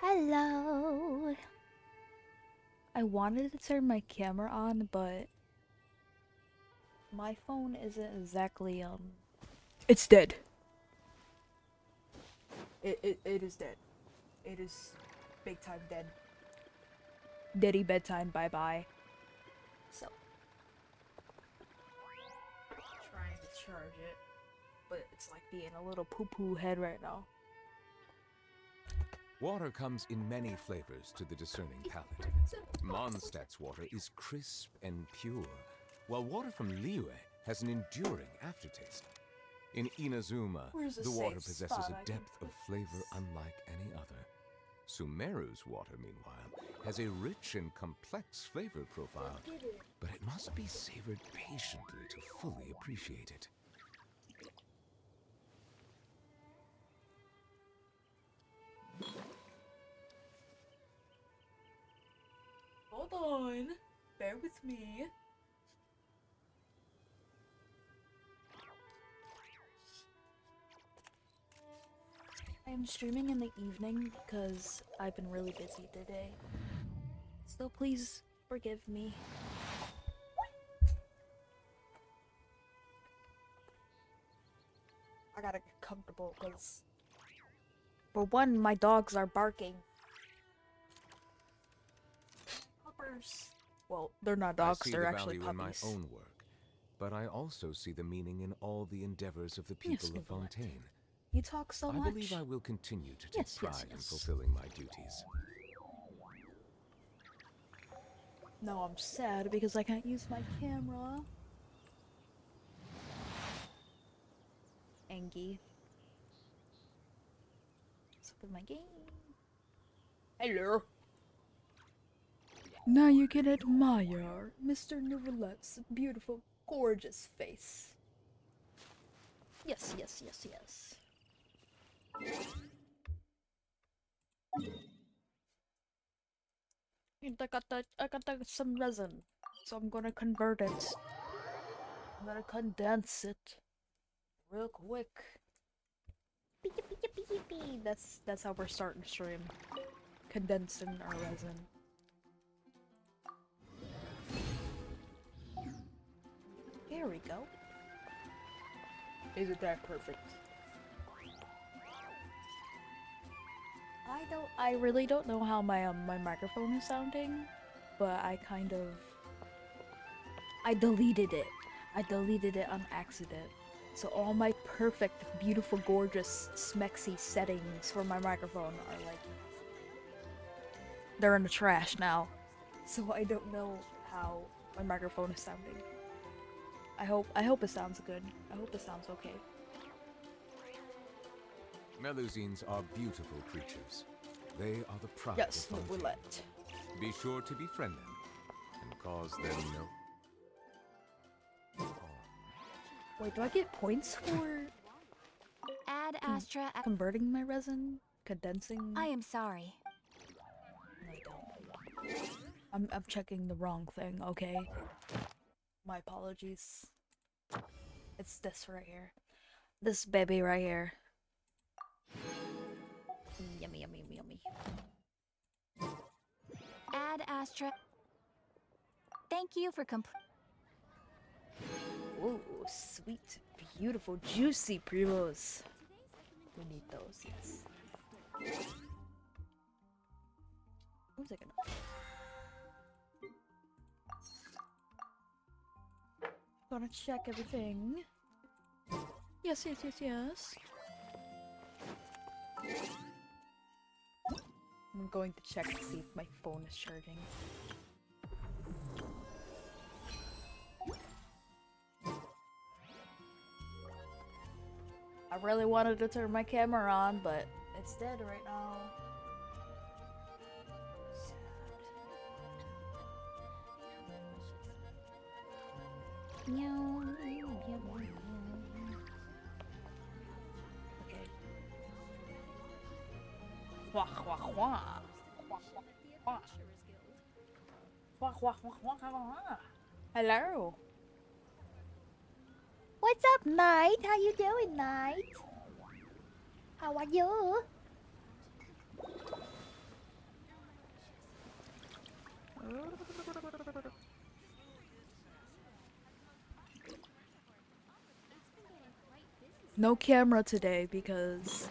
Hello. I wanted to turn my camera on, but my phone isn't exactly it's dead. It is dead. It is big time dead. Deady bedtime, bye bye. So trying to charge it, but it's like being a little poo-poo head right now. Water comes in many flavors to the discerning palate. Mondstadt's water is crisp and pure, while water from Liyue has an enduring aftertaste. In Inazuma, the water possesses a depth of flavor unlike any other. Sumeru's water, meanwhile, has a rich and complex flavor profile, but it must be savored patiently to fully appreciate it. Hold on, bear with me. I am streaming in the evening because I've been really busy today. So please forgive me. I gotta get comfortable because, for one, my dogs are barking. Puppers. Well, they're not dogs, they're actually puppies. I see the value in my own work, but I also see the meaning in all the endeavors of the people of Fontaine. You talk so much. I believe I will continue to take pride in fulfilling my duties. No, I'm sad because I can't use my camera. Angie. What's up with my game? Hello. Now you can admire Mr. Nouvelette's beautiful, gorgeous face. Yes, yes, yes, yes. I got some resin, so I'm gonna convert it. I'm gonna condense it real quick. That's how we're starting stream. Condensing our resin. Here we go. Isn't that perfect? I really don't know how my my microphone is sounding, but I deleted it. I deleted it on accident. So all my perfect, beautiful, gorgeous, smexy settings for my microphone are like, they're in the trash now. So I don't know how my microphone is sounding. I hope it sounds good. I hope it sounds okay. Melusines are beautiful creatures. They are the pride yes, of Fontaine. Novelette. Be sure to befriend them and cause them no harm. Wait, do I get points for Add Astra converting my resin? Condensing? I am sorry. No, I don't. I'm checking the wrong thing, okay? My apologies. It's this right here. This baby right here. Yummy, yummy, yummy. Add Astra. Thank you for Ooh, sweet, beautiful, juicy primos. We need those, yes. Who's it gonna? Gonna check everything. Yes, yes, yes, yes. I'm going to check to see if my phone is charging. I really wanted to turn my camera on, but it's dead right now. Sad. Meow, meow, meow, meow. Okay. Wah wah wah. Wah wah wah wah wah wah. Hello. What's up, Knight? How you doing, Knight? How are you? No camera today because,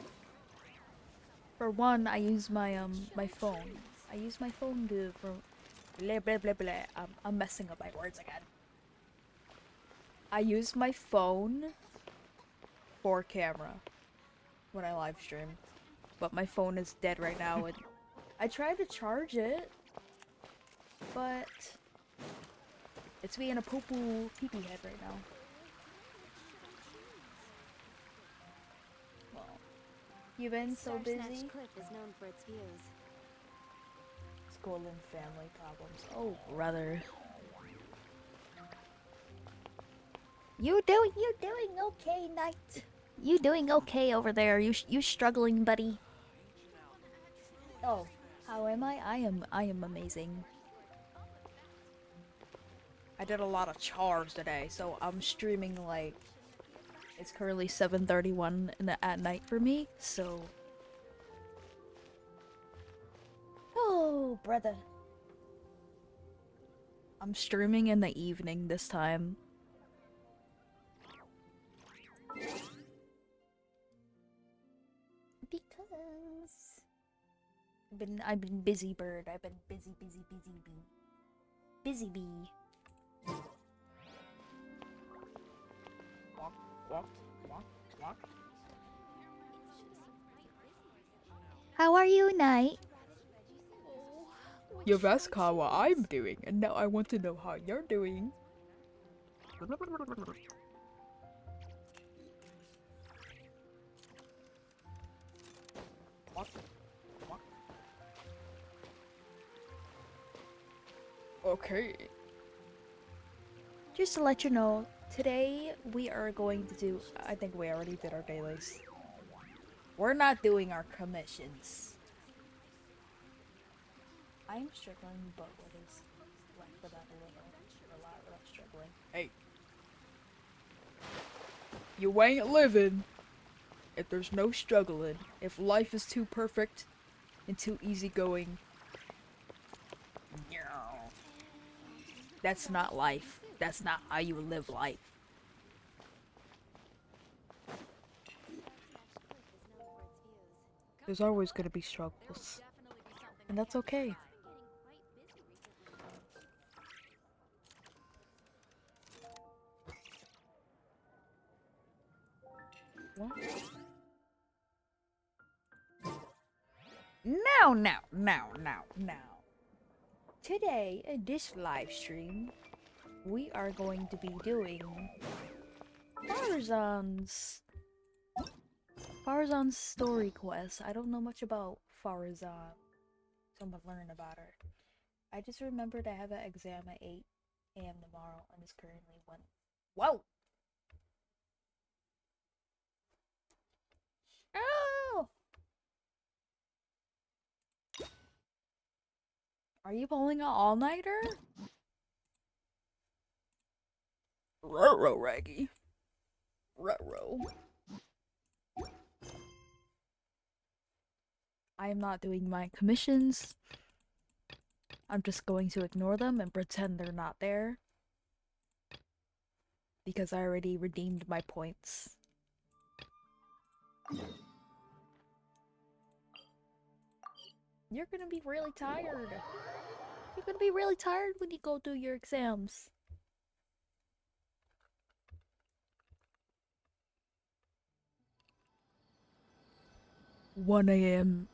for one, I use my my phone. I use my phone to for blah blah blah blah. I'm messing up my words again. I use my phone for camera when I live stream, but my phone is dead right now, and I tried to charge it, but it's being a poo-poo pee-pee head right now. Well, you've been so busy. Cliff is known for its views. School and family problems. Oh, brother. You doing okay, Knight? You doing okay over there? You struggling, buddy? Oh, how am I? I am amazing. I did a lot of chores today, so I'm streaming like it's currently 7:31 at night for me, so oh, brother. I'm streaming in the evening this time. Because I've been busy bird. I've been busy bee. Busy bee. Walk, walk, walk, walk. How are you, Knight? You've asked how I'm doing, and now I want to know how you're doing. Okay. Just to let you know, today we are going to do, I think we already did our dailies. We're not doing our commissions. I'm struggling, but what is left for that a lot less struggling. Hey. You ain't living if there's no struggling. If life is too perfect and too easygoing. That's not life. That's not how you live life. There's always gonna be struggles. And that's okay. What? Now. Today, in this live stream, we are going to be doing Faruzan's story quest. I don't know much about Faruzan, so I'm gonna learn about her. I just remembered I have an exam at 8 a.m. tomorrow, and it's currently 1. Whoa! Oh! Are you pulling an all-nighter? Ruh-roh, Raggy. Ruh-roh. I am not doing my commissions. I'm just going to ignore them and pretend they're not there. Because I already redeemed my points. You're gonna be really tired. You're gonna be really tired when you go do your exams. One a.m.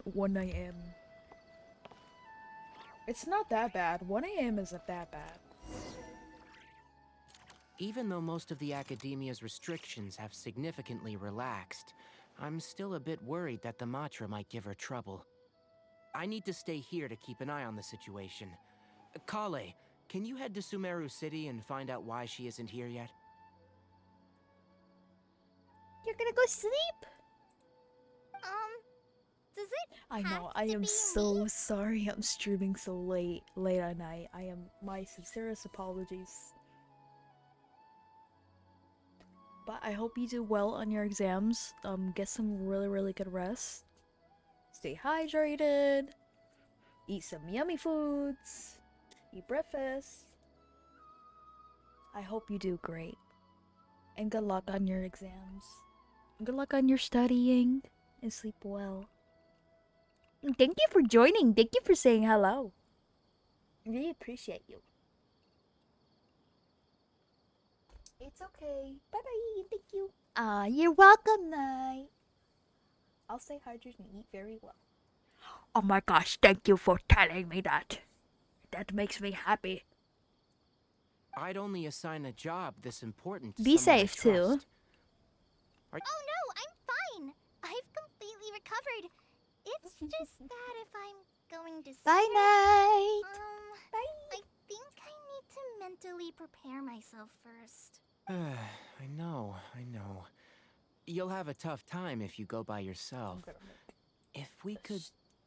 It's not that bad. 1 a.m. isn't that bad. Even though most of the academia's restrictions have significantly relaxed, I'm still a bit worried that the Matra might give her trouble. I need to stay here to keep an eye on the situation. Kale, can you head to Sumeru City and find out why she isn't here yet? You're gonna go sleep? Does it I know, I am so sorry I'm streaming so late at night. My sincerest apologies. But I hope you do well on your exams. Get some really good rest. Stay hydrated. Eat some yummy foods. Eat breakfast. I hope you do great. And good luck on your exams. Good luck on your studying. And sleep well. And thank you for joining. Thank you for saying hello. Really appreciate you. It's okay. Bye bye. Thank you. You're welcome, Night. I'll stay hydrated and eat very well. Oh my gosh, thank you for telling me that. That makes me happy. I'd only assign a job this important to Be someone I safe, too. trust. Oh no, I'm fine. I've completely recovered. It's just that if I'm going to see Bye, her, Night. I think I need to mentally prepare myself first. I know. You'll have a tough time if you go by yourself. If we could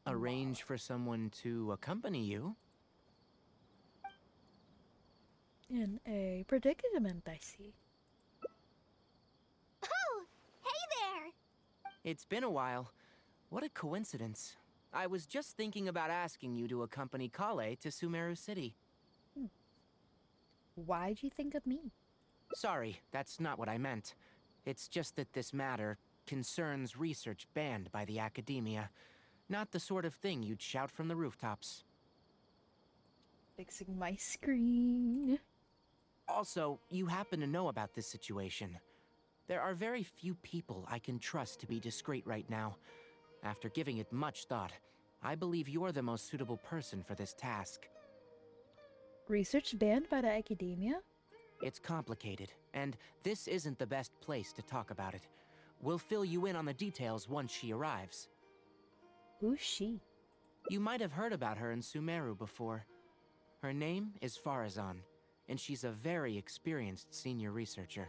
arrange for someone to accompany you. In a predicament, I see. Oh, hey there! It's been a while. What a coincidence. I was just thinking about asking you to accompany Kale to Sumeru City. Why'd you think of me? Sorry, that's not what I meant. It's just that this matter concerns research banned by the academia. Not the sort of thing you'd shout from the rooftops. Fixing my screen. Also, you happen to know about this situation. There are very few people I can trust to be discreet right now. After giving it much thought, I believe you're the most suitable person for this task. Research banned by the academia? It's complicated, and this isn't the best place to talk about it. We'll fill you in on the details once she arrives. Who's she? You might have heard about her in Sumeru before. Her name is Faruzan, and she's a very experienced senior researcher.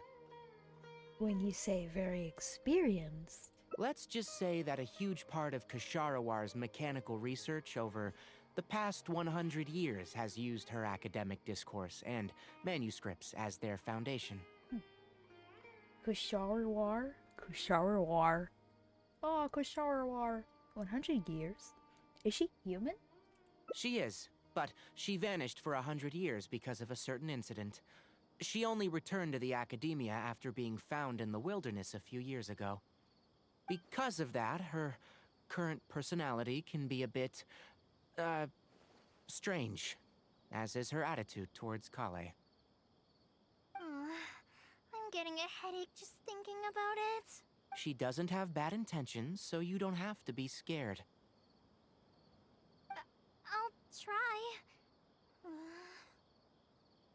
When you say very experienced. Let's just say that a huge part of Kasharawar's mechanical research over the past 100 years has used her academic discourse and manuscripts as their foundation. Kusharawar? Kusharawar. Oh, Kusharawar. 100 years? Is she human? She is, but she vanished for 100 years because of a certain incident. She only returned to the academia after being found in the wilderness a few years ago. Because of that, her current personality can be a bit, strange, as is her attitude towards Kale. I'm getting a headache just thinking about it. She doesn't have bad intentions, so you don't have to be scared. I'll try.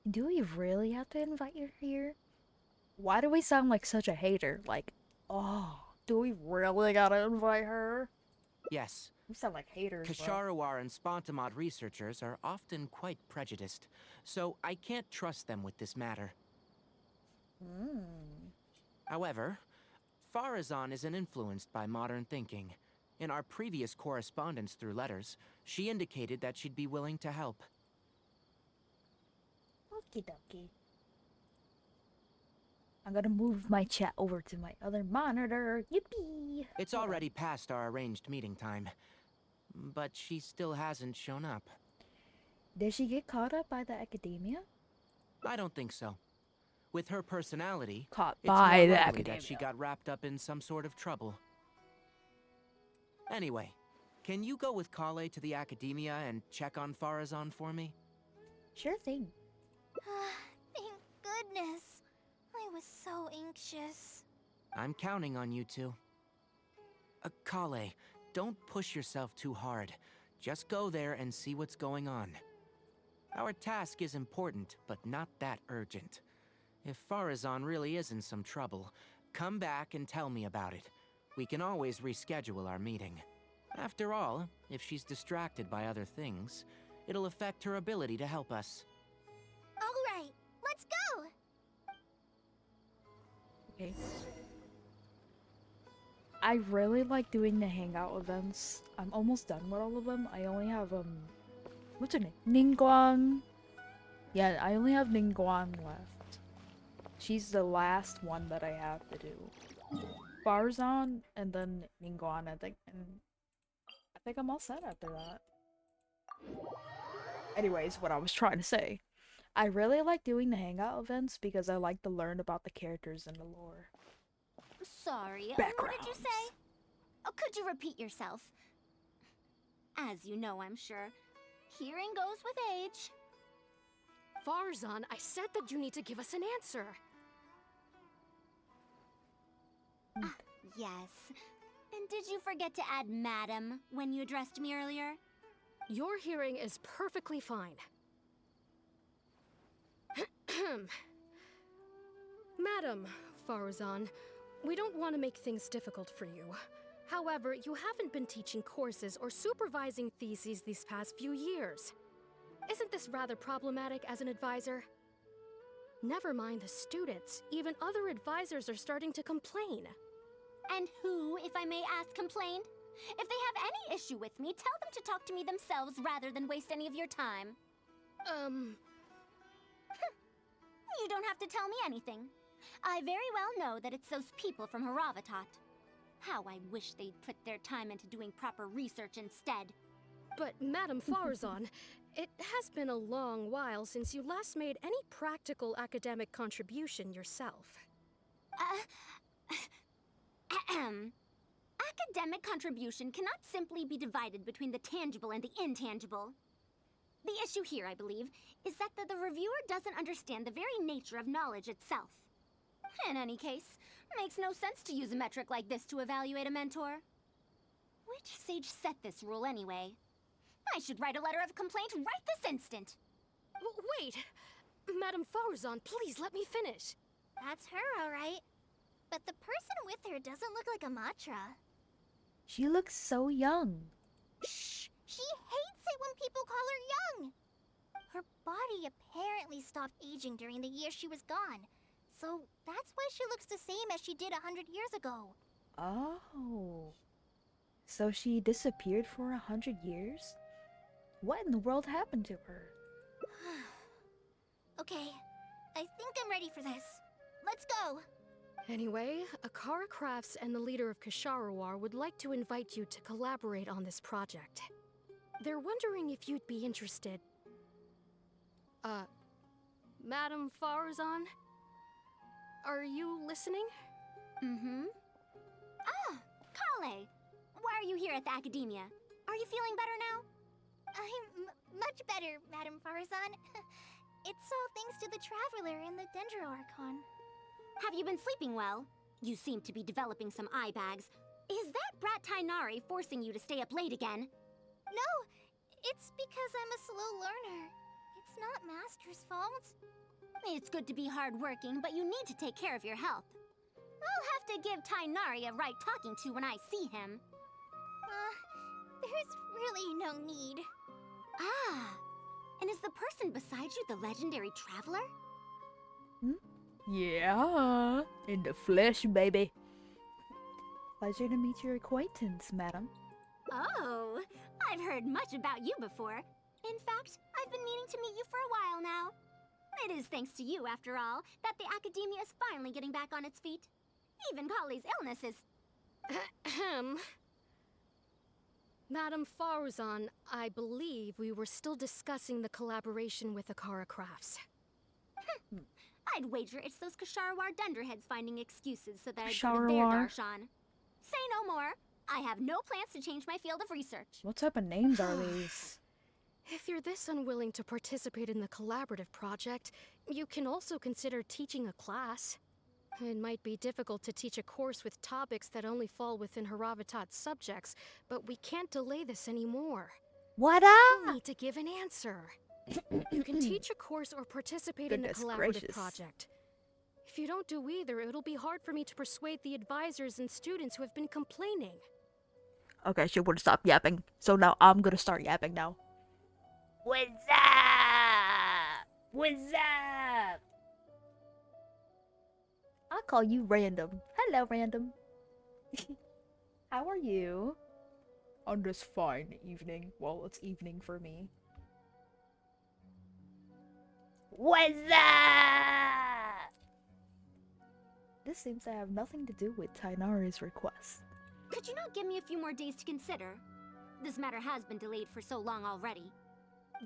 Do we really have to invite her here? Why do we sound like such a hater? Like, oh, do we really gotta invite her? Yes. We sound like haters. bro. Kasharawar and Spontamod researchers are often quite prejudiced, so I can't trust them with this matter. However, Faruzan isn't influenced by modern thinking. In our previous correspondence through letters, she indicated that she'd be willing to help. Okie dokie. I'm gonna move my chat over to my other monitor. Yippee! It's already past our arranged meeting time, but she still hasn't shown up. Did she get caught up by the academia? I don't think so. With her personality, Caught it's by more the likely academia. that she got wrapped up in some sort of trouble. Anyway, can you go with Kale to the academia and check on Faruzan for me? Sure thing. Thank goodness. I was so anxious. I'm counting on you two. Kale, don't push yourself too hard. Just go there and see what's going on. Our task is important, but not that urgent. If Faruzan really is in some trouble, come back and tell me about it. We can always reschedule our meeting. After all, if she's distracted by other things, it'll affect her ability to help us. All right, let's go. Okay. I really like doing the hangout events. I'm almost done with all of them. I only have what's her name? Ningguang. Yeah, I only have Ningguang left. She's the last one that I have to do. Faruzan and then Ningguan, I think, and I think I'm all set after that. Anyways, what I was trying to say. I really like doing the Hangout events because I like to learn about the characters and the lore. Sorry, what did you say? Backgrounds. Oh, could you repeat yourself? As you know, I'm sure, hearing goes with age. Faruzan, I said that you need to give us an answer. Yes. And did you forget to add madam when you addressed me earlier? Your hearing is perfectly fine. Madam Faruzan, we don't want to make things difficult for you. However, you haven't been teaching courses or supervising theses these past few years. Isn't this rather problematic as an advisor? Never mind the students, even other advisors are starting to complain. And who, if I may ask, complained? If they have any issue with me, tell them to talk to me themselves rather than waste any of your time. You don't have to tell me anything. I very well know that it's those people from Haravatat. How I wish they'd put their time into doing proper research instead. But Madam Faruzan, it has been a long while since you last made any practical academic contribution yourself. Academic contribution cannot simply be divided between the tangible and the intangible. The issue here, I believe, is that the reviewer doesn't understand the very nature of knowledge itself. In any case, it makes no sense to use a metric like this to evaluate a mentor. Which sage set this rule anyway? I should write a letter of complaint right this instant. Wait! Madam Faruzan, please let me finish. That's her, all right. But the person with her doesn't look like a Matra. She looks so young. Shh! She hates it when people call her young! Her body apparently stopped aging during the year she was gone. So that's why she looks the same as she did 100 years ago. Oh. So she disappeared for 100 years? What in the world happened to her? Okay, I think I'm ready for this. Let's go! Anyway, Akara Crafts and the leader of Kasharawar would like to invite you to collaborate on this project. They're wondering if you'd be interested. Madam Faruzan? Are you listening? Mm-hmm. Ah, Kale! Why are you here at the Academia? Are you feeling better now? I'm much better, Madam Faruzan. It's all thanks to the Traveler and the Dendro Archon. Have you been sleeping well? You seem to be developing some eye bags. Is that brat Tainari forcing you to stay up late again? No, it's because I'm a slow learner. It's not Master's fault. It's good to be hardworking, but you need to take care of your health. I'll have to give Tainari a right talking to when I see him. There's really no need. Ah, and is the person beside you the legendary Traveler? Yeah, in the flesh, baby. Pleasure to meet your acquaintance, madam. Oh, I've heard much about you before. In fact, I've been meaning to meet you for a while now. It is thanks to you, after all, that the Academia is finally getting back on its feet. Even Kali's illness is... Ahem. Madam Faruzan, I believe we were still discussing the collaboration with Akara Crafts. I'd wager it's those Kasharawar dunderheads finding excuses so that I go to their darshan. Say no more. I have no plans to change my field of research. What type of names are these? If you're this unwilling to participate in the collaborative project, you can also consider teaching a class. It might be difficult to teach a course with topics that only fall within Haravatat's subjects, but we can't delay this anymore. What You up? need to give an answer. You can teach a course or participate in a Goodness collaborative gracious. project. If you don't do either, it'll be hard for me to persuade the advisors and students who have been complaining. Okay, she would stop yapping. So now I'm gonna start yapping now. What's up? What's up? I'll call you Random. Hello, Random. How are you? On this fine evening. Well, it's evening for me. What's up? This seems to have nothing to do with Tainari's request. Could you not give me a few more days to consider? This matter has been delayed for so long already.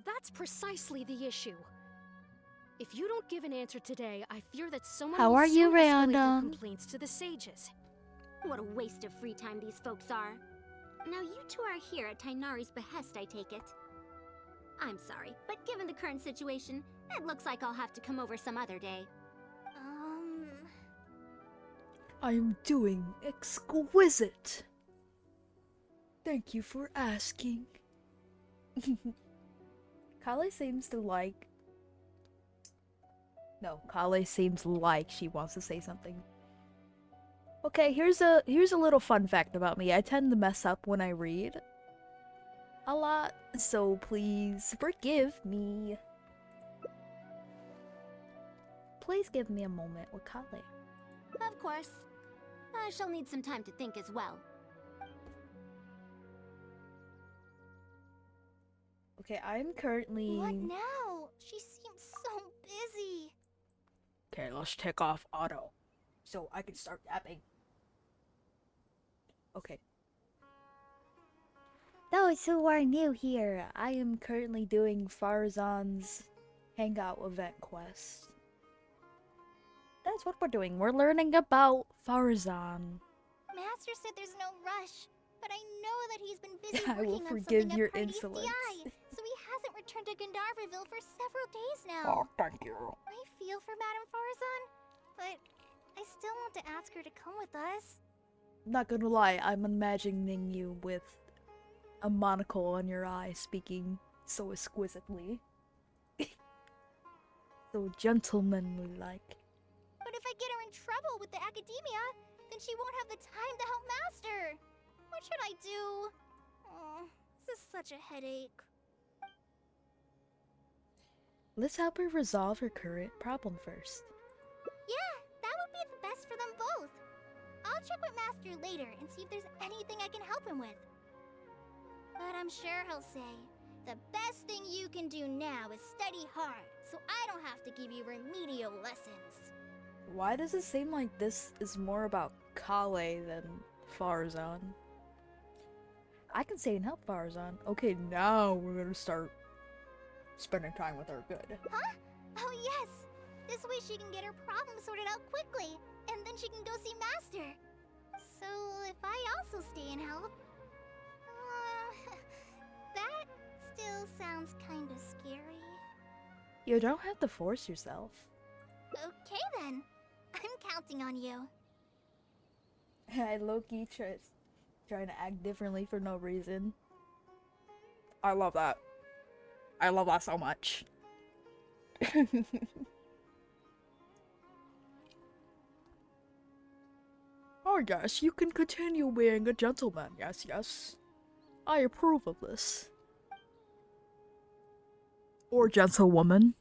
That's precisely the issue. If you don't give an answer today, I fear that someone How will are you, soon escalate their Random? complaints to the sages. What a waste of free time these folks are. Now you two are here at Tainari's behest, I take it. I'm sorry, but given the current situation, it looks like I'll have to come over some other day. I'm doing exquisite. Thank you for asking. Kale seems to like... No, Kale seems like she wants to say something. Okay, here's a little fun fact about me. I tend to mess up when I read a lot, so please forgive me. Please give me a moment with Kale. Of course. I shall need some time to think as well. Okay, I'm currently... What now? She seems so busy. Okay, let's take off auto, so I can start yapping. Okay. Those who are new here, I am currently doing Faruzan's Hangout event quest. That's what we're doing. We're learning about Faruzan. Master said there's no rush, but I know that he's been busy I will working on forgive something your at Party's insolence. DI, so he hasn't returned to Gandarville for several days now. thank you. I feel for Madame Faruzan, but I still want to ask her to come with us. Not gonna lie, I'm imagining you with a monocle on your eye, speaking so exquisitely. So gentlemanly like. But if I get her in trouble with the academia, then she won't have the time to help Master. What should I do? Oh, this is such a headache. Let's help her resolve her current problem first. Yeah, that would be the best for them both. I'll check with Master later and see if there's anything I can help him with. But I'm sure he'll say, the best thing you can do now is study hard, so I don't have to give you remedial lessons. Why does it seem like this is more about Kale than Faruzan? I can stay and help Faruzan. Okay, now we're gonna start spending time with her. Good. Huh? Oh yes! This way she can get her problem sorted out quickly, and then she can go see Master. So if I also stay and help... that still sounds kinda scary. You don't have to force yourself. Okay then. I'm counting on you. I low-key trying to act differently for no reason. I love that. I love that so much. Oh yes, you can continue being a gentleman. Yes, yes. I approve of this. Or gentlewoman.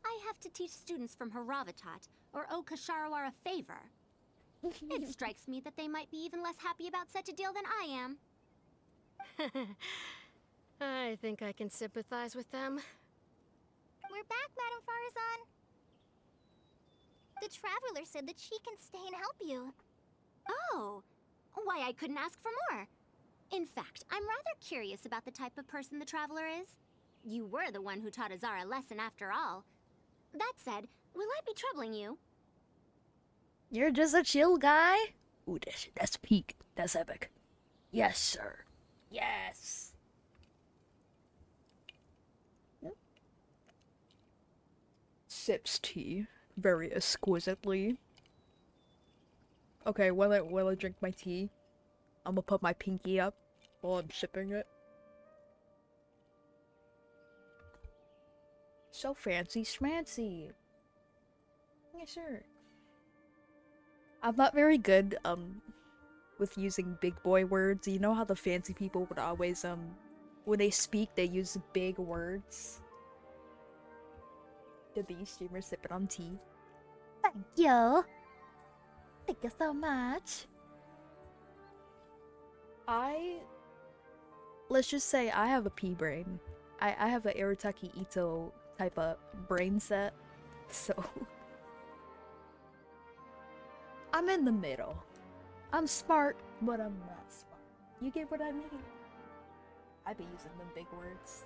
I have to teach students from Haravatat or owe Kasharawar a favor. It strikes me that they might be even less happy about such a deal than I am. I think I can sympathize with them. We're back, Madame Faruzan. The Traveler said that she can stay and help you. Oh, why I couldn't ask for more. In fact, I'm rather curious about the type of person the Traveler is. You were the one who taught Azara a lesson after all. That said, will I be troubling you? You're just a chill guy? Ooh, that's peak. That's epic. Yes, sir. Yes. Sips tea very exquisitely. Okay, while I drink my tea, I'm gonna put my pinky up while I'm sipping it. So fancy schmancy. Yeah, sure. I'm not very good with using big boy words. You know how the fancy people would always when they speak they use big words. The B streamer sipping on tea. Thank you. Thank you so much. Let's just say I have a pea brain. I have an Arataki Ito type of brain set. So I'm in the middle. I'm smart, but I'm not smart. You get what I mean? I be using them big words.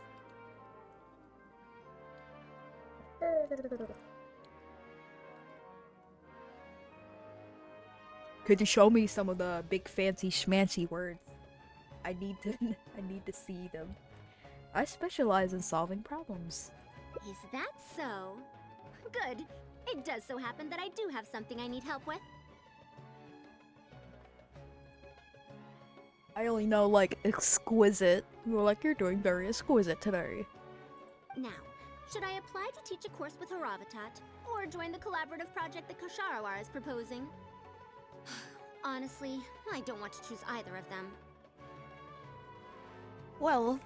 Could you show me some of the big fancy schmancy words? I need to I need to see them. I specialize in solving problems. Is that so? Good. It does so happen that I do have something I need help with. I only know like exquisite. You're like, you're doing very exquisite today. Now, should I apply to teach a course with Haravatat, or join the collaborative project that Kosharawar is proposing? Honestly, I don't want to choose either of them. Well,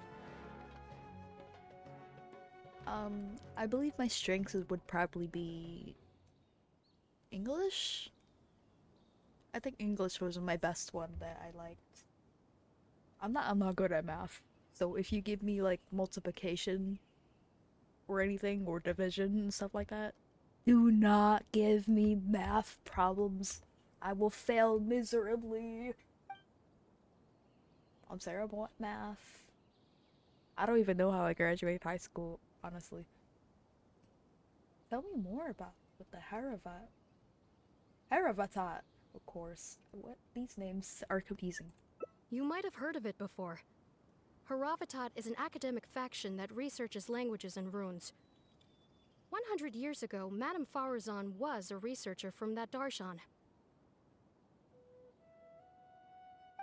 I believe my strengths would probably be English. I think English was my best one that I liked. I'm not good at math, so if you give me like multiplication or anything or division and stuff like that, do not give me math problems. I will fail miserably. I'm terrible at math. I don't even know how I graduated high school, honestly. Tell me more about what the Haravatat, of course. What? These names are confusing. You might have heard of it before. Haravatat is an academic faction that researches languages and runes. 100 years ago, Madame Faruzan was a researcher from that darshan.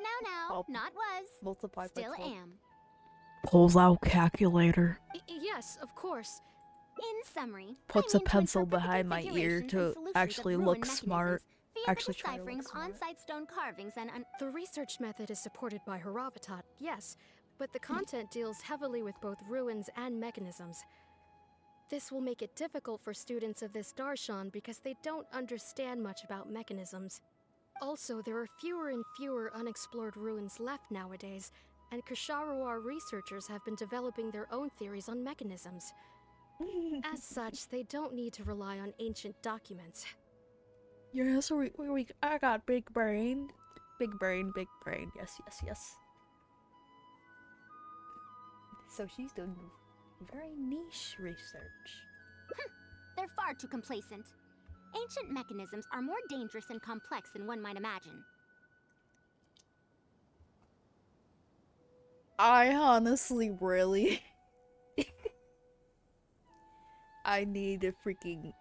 Now, I'll not was. multiply by Still 12. am. Pulls out calculator. Yes, of course. In summary, Puts I a mean to pencil interpret the behind my ear configurations and to solutions actually of look ruin smart. mechanisms via Actually the try to deciphering look of smart. on-site stone carvings and The research method is supported by Haravatat, yes, but the content deals heavily with both ruins and mechanisms. This will make it difficult for students of this darshan because they don't understand much about mechanisms. Also, there are fewer and fewer unexplored ruins left nowadays, and Ksharawar researchers have been developing their own theories on mechanisms. As such, they don't need to rely on ancient documents. Yes, I got big brain. Big brain, big brain. Yes, yes, yes. So she's doing very niche research. They're far too complacent. Ancient mechanisms are more dangerous and complex than one might imagine. I honestly really... I need to freaking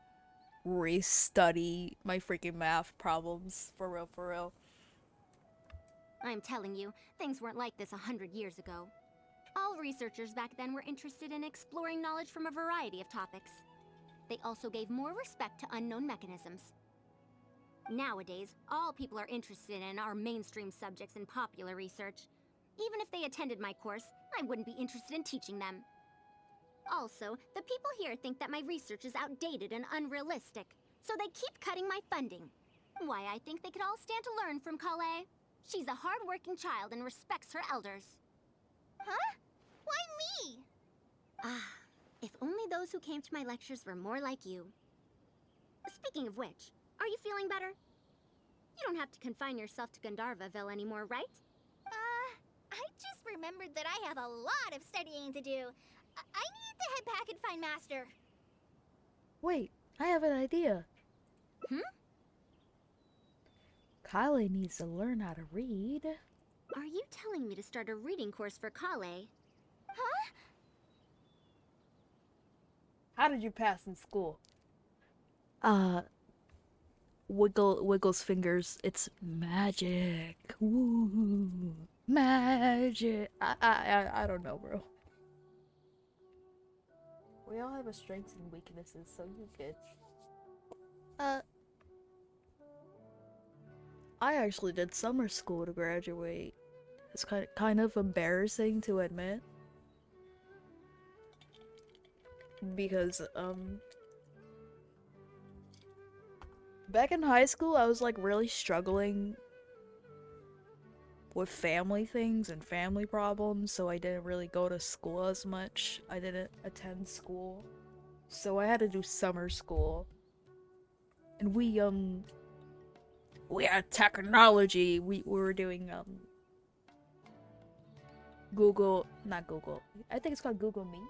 restudy my freaking math problems. For real, for real. I'm telling you, things weren't like this 100 years ago. All researchers back then were interested in exploring knowledge from a variety of topics. They also gave more respect to unknown mechanisms. Nowadays, all people are interested in are mainstream subjects in popular research. Even if they attended my course, I wouldn't be interested in teaching them. Also, the people here think that my research is outdated and unrealistic, so they keep cutting my funding. Why, I think they could all stand to learn from Kale. She's a hard-working child and respects her elders. Huh? Why me? Ah, if only those who came to my lectures were more like you. Speaking of which, are you feeling better? You don't have to confine yourself to Gandharvaville anymore, right? I just remembered that I have a lot of studying to do. I need to head back and find Master. Wait, I have an idea. Kale needs to learn how to read. Are you telling me to start a reading course for Kale? Huh? How did you pass in school? Wiggles fingers. It's magic. Woo. Magic. I don't know, bro. We all have our strengths and weaknesses, so you're good. I actually did summer school to graduate. It's kind of embarrassing to admit. Because, back in high school, I was like really struggling with family things and family problems, so I didn't really go to school as much. I didn't attend school. So I had to do summer school. And we had technology. We were doing Google, not Google. I think it's called Google Meet.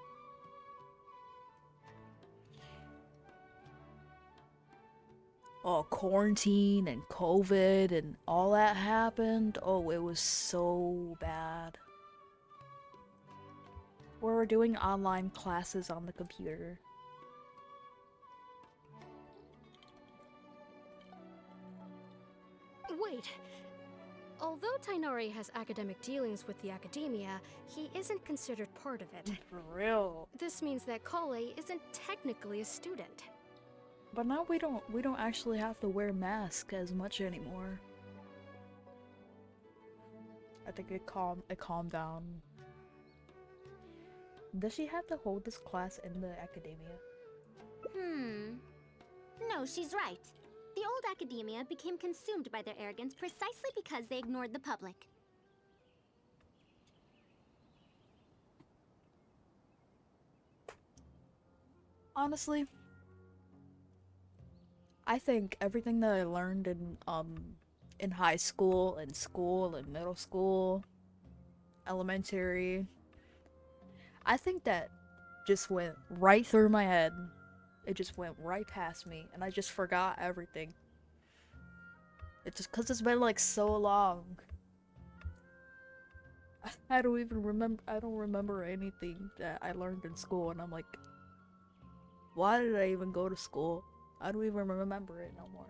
Oh, quarantine and COVID and all that happened. Oh, it was so bad. We were doing online classes on the computer. Wait. Although Tainari has academic dealings with the academia, he isn't considered part of it. For real. This means that Kale isn't technically a student. But now we don't actually have to wear masks as much anymore. I think it calmed down. Does she have to hold this class in the academia? No, she's right. The old academia became consumed by their arrogance precisely because they ignored the public. Honestly, I think everything that I learned in high school and middle school, elementary, I think that just went right through my head. It just went right past me, and I just forgot everything. It's just because it's been like so long. I don't even remember. I don't remember anything that I learned in school, and I'm like, why did I even go to school? I don't even remember it no more.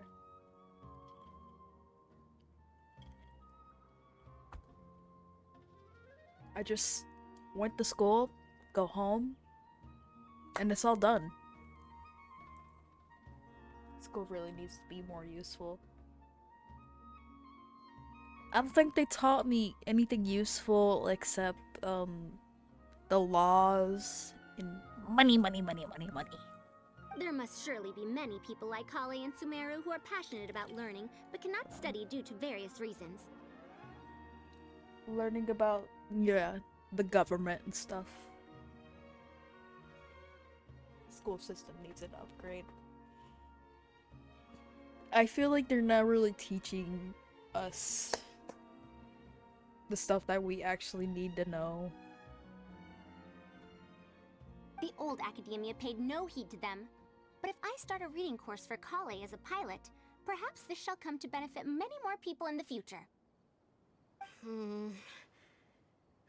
I just went to school, go home, and it's all done. School really needs to be more useful. I don't think they taught me anything useful except the laws and money. There must surely be many people like Kale and Sumeru who are passionate about learning, but cannot study due to various reasons. Learning about, yeah, the government and stuff. School system needs an upgrade. I feel like they're not really teaching us the stuff that we actually need to know. The old academia paid no heed to them. But if I start a reading course for Kale as a pilot, perhaps this shall come to benefit many more people in the future.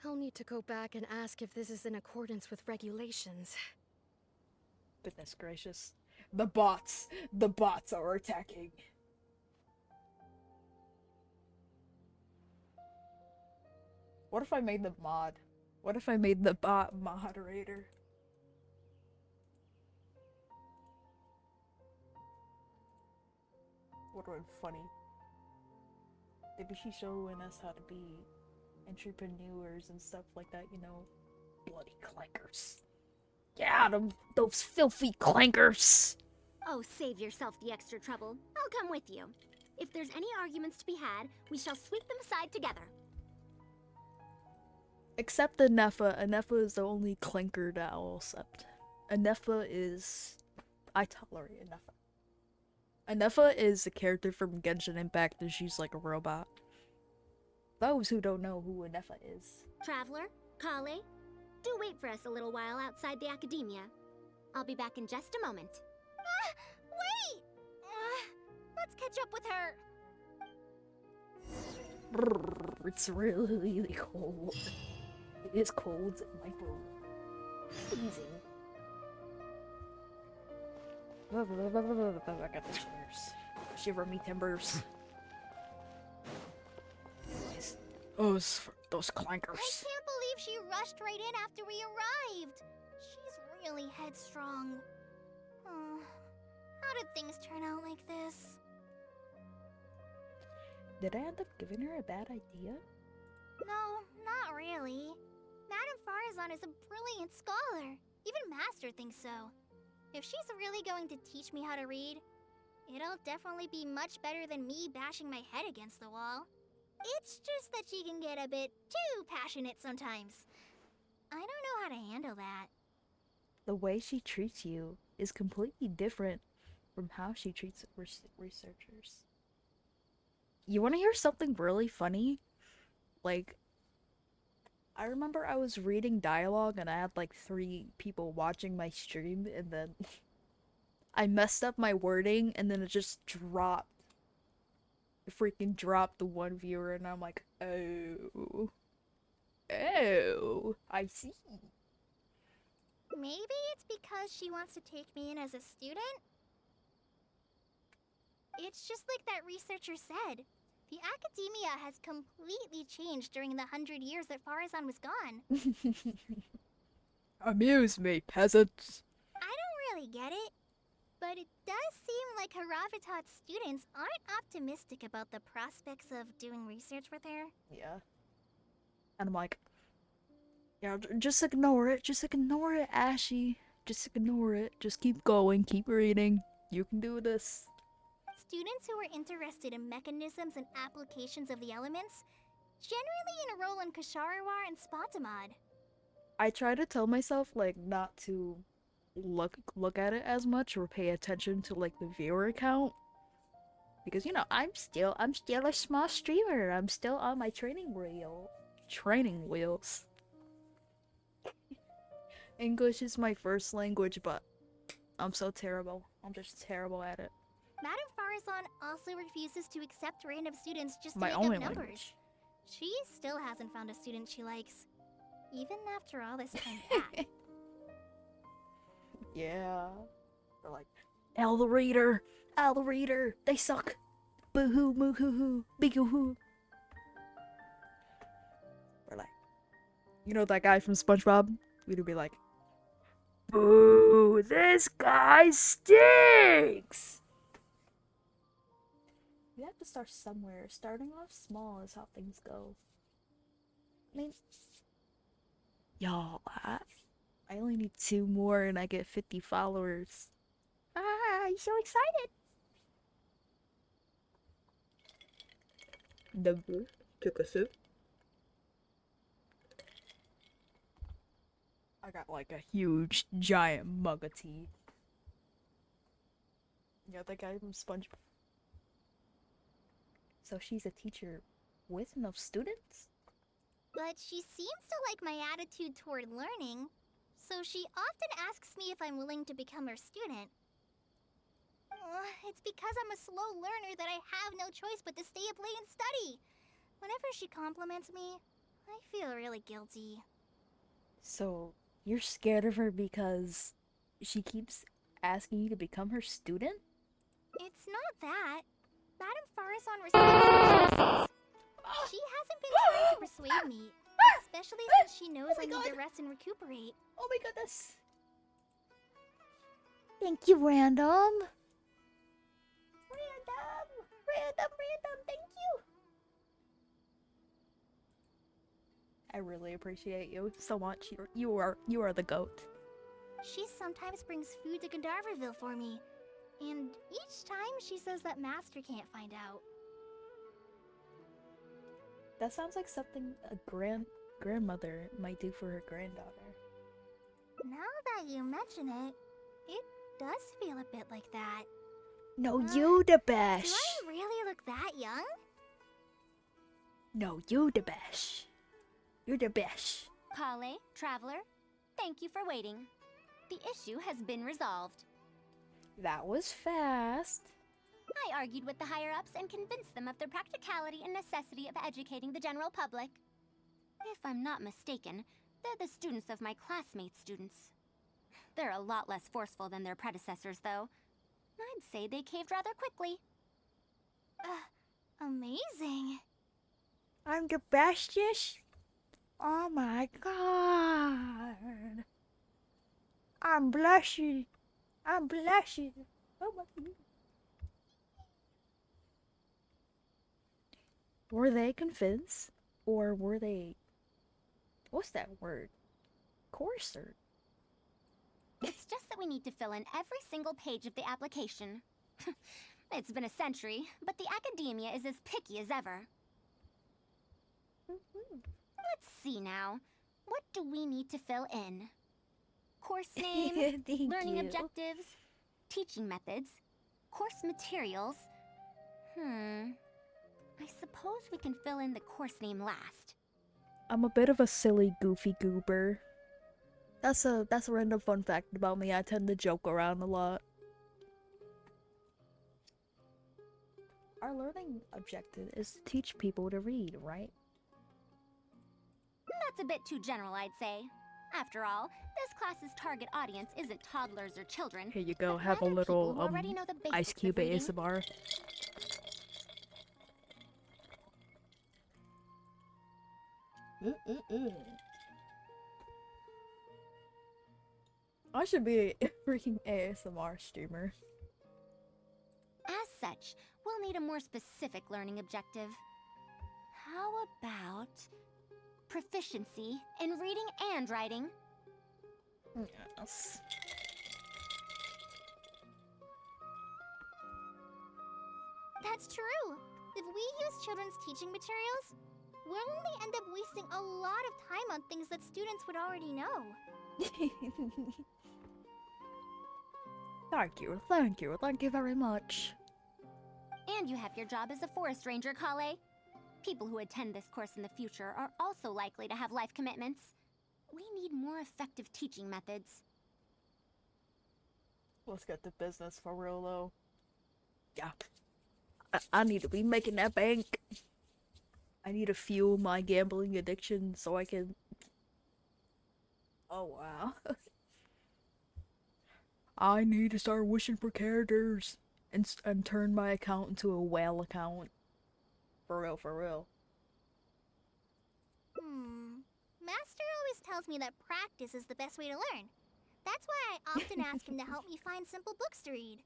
I'll need to go back and ask if this is in accordance with regulations. Goodness gracious. The bots are attacking. What if I made the mod? What if I made the bot moderator? Would have been funny. Maybe she's showing us how to be entrepreneurs and stuff like that, you know. Bloody clankers. Yeah, those filthy clankers! Oh, save yourself the extra trouble. I'll come with you. If there's any arguments to be had, we shall sweep them aside together. Except the Nefa. Nefa is the only clanker that I'll accept. Nefa is... I tolerate Nefa. Nefa is a character from Gensinimpact and she's like a robot. Those who don't know who Nefa is. Traveler, Kale, do wait for us a little while outside the academia. I'll be back in just a moment. Wait! Let's catch up with her. It's really cold. It is cold. It might be freezing. I got the shivers. Shiver me timbers. Oh, those clankers. I can't believe she rushed right in after we arrived. She's really headstrong. Oh, how did things turn out like this? Did I end up giving her a bad idea? No, not really. Madame Faruzan is a brilliant scholar. Even Master thinks so. If she's really going to teach me how to read, it'll definitely be much better than me bashing my head against the wall. It's just that she can get a bit too passionate sometimes. I don't know how to handle that. The way she treats you is completely different from how she treats researchers. You want to hear something really funny? Like, I remember I was reading dialogue and I had like 3 people watching my stream, and then I messed up my wording and then it just dropped. It freaking dropped the one viewer, and I'm like, oh. Oh, I see. Maybe it's because she wants to take me in as a student? It's just like that researcher said. The academia has completely changed during the 100 years that Faruzan was gone. Amuse me, peasants. I don't really get it, but it does seem like Haravitat's students aren't optimistic about the prospects of doing research with her. Yeah. And I'm like, yeah, just ignore it. Just ignore it, Ashie. Just ignore it. Just keep going. Keep reading. You can do this. Students who are interested in mechanisms and applications of the elements generally enroll in Kasharawar and Spotamod. I try to tell myself, like, not to look at it as much or pay attention to, like, the viewer count. Because, you know, I'm still a small streamer. I'm still on my training wheels. English is my first language, but I'm so terrible. I'm just terrible at it. Madame Faruzan also refuses to accept random students just to My make only up numbers. language. She still hasn't found a student she likes, even after all this time back. Yeah. They're like, Al the Reader, they suck. Boo-hoo, moo-hoo-hoo, big-hoo-hoo. We're like, you know that guy from SpongeBob? We'd be like, boo, this guy stinks! We have to start somewhere. Starting off small is how things go. I mean, y'all, I only need 2 more and I get 50 followers. Ah, I'm so excited! Number, took a sip. I got like a huge, giant mug of tea. You know that guy from SpongeBob? So she's a teacher with no students? But she seems to like my attitude toward learning, so she often asks me if I'm willing to become her student. It's because I'm a slow learner that I have no choice but to stay up late and study. Whenever she compliments me, I feel really guilty. So, you're scared of her because she keeps asking you to become her student? It's not that. Madame Faruzan respects my choices. She hasn't been trying to persuade me, especially since she knows I need to rest and recuperate. Oh my goodness! Thank you, Random! Random, thank you! I really appreciate you so much. You are the GOAT. She sometimes brings food to Gandharvaville for me, and each time she says that Master can't find out. That sounds like something a grandmother might do for her granddaughter. Now that you mention it, it does feel a bit like that. No, you the Do best. I really look that young? No, you the best. You're the best. Kale, Traveler, thank you for waiting. The issue has been resolved. That was fast. I argued with the higher-ups and convinced them of the practicality and necessity of educating the general public. If I'm not mistaken, they're the students of my classmates' students. They're a lot less forceful than their predecessors, though. I'd say they caved rather quickly. Amazing. I'm the bestest. Oh my god. I'm blushing. I'm blushing. Oh my god. Were they convinced? Or were they... What's that word? Coarser. It's just that we need to fill in every single page of the application. It's been a century, but the academia is as picky as ever. Let's see now. What do we need to fill in? Course name, Thank learning you. I suppose we can fill in the course name last. I'm a bit of a silly, goofy goober. That's a random fun fact about me. I tend to joke around a lot. Our learning objective is to teach people to read, right? That's a bit too general, I'd say. After all, this class's target audience isn't toddlers or children. Here you go, but have a rather people little who already know the Ice basics of Cube reading. ASMR. I should be a freaking ASMR streamer. As such, we'll need a more specific learning objective. How about proficiency in reading and writing? Yes. That's true. If we use children's teaching materials, we'll only end up wasting a lot of time on things that students would already know. Thank you very much. And you have your job as a forest ranger, Kale. People who attend this course in the future are also likely to have life commitments. We need more effective teaching methods. Let's get to business for real though. Yeah. I need to be making that bank. I need to fuel my gambling addiction so I can... Oh wow. I need to start wishing for characters and turn my account into a whale account. For real, for real. Master always tells me that practice is the best way to learn. That's why I often ask him to help me find simple books to read.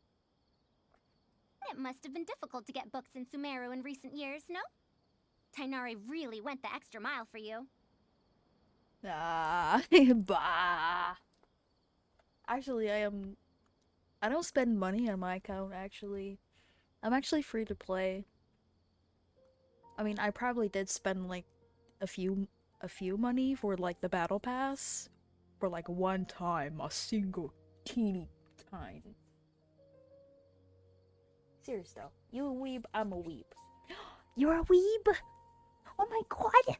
It must have been difficult to get books in Sumeru in recent years, no? Tainari really went the extra mile for you. Ah, bah. Actually, I don't spend money on my account, actually. I'm actually free to play. I mean, I probably did spend, like, a few money for, like, the battle pass. For, like, one time. A single teeny time. Serious, though. You a weeb, I'm a weeb. You're a weeb? Oh my god!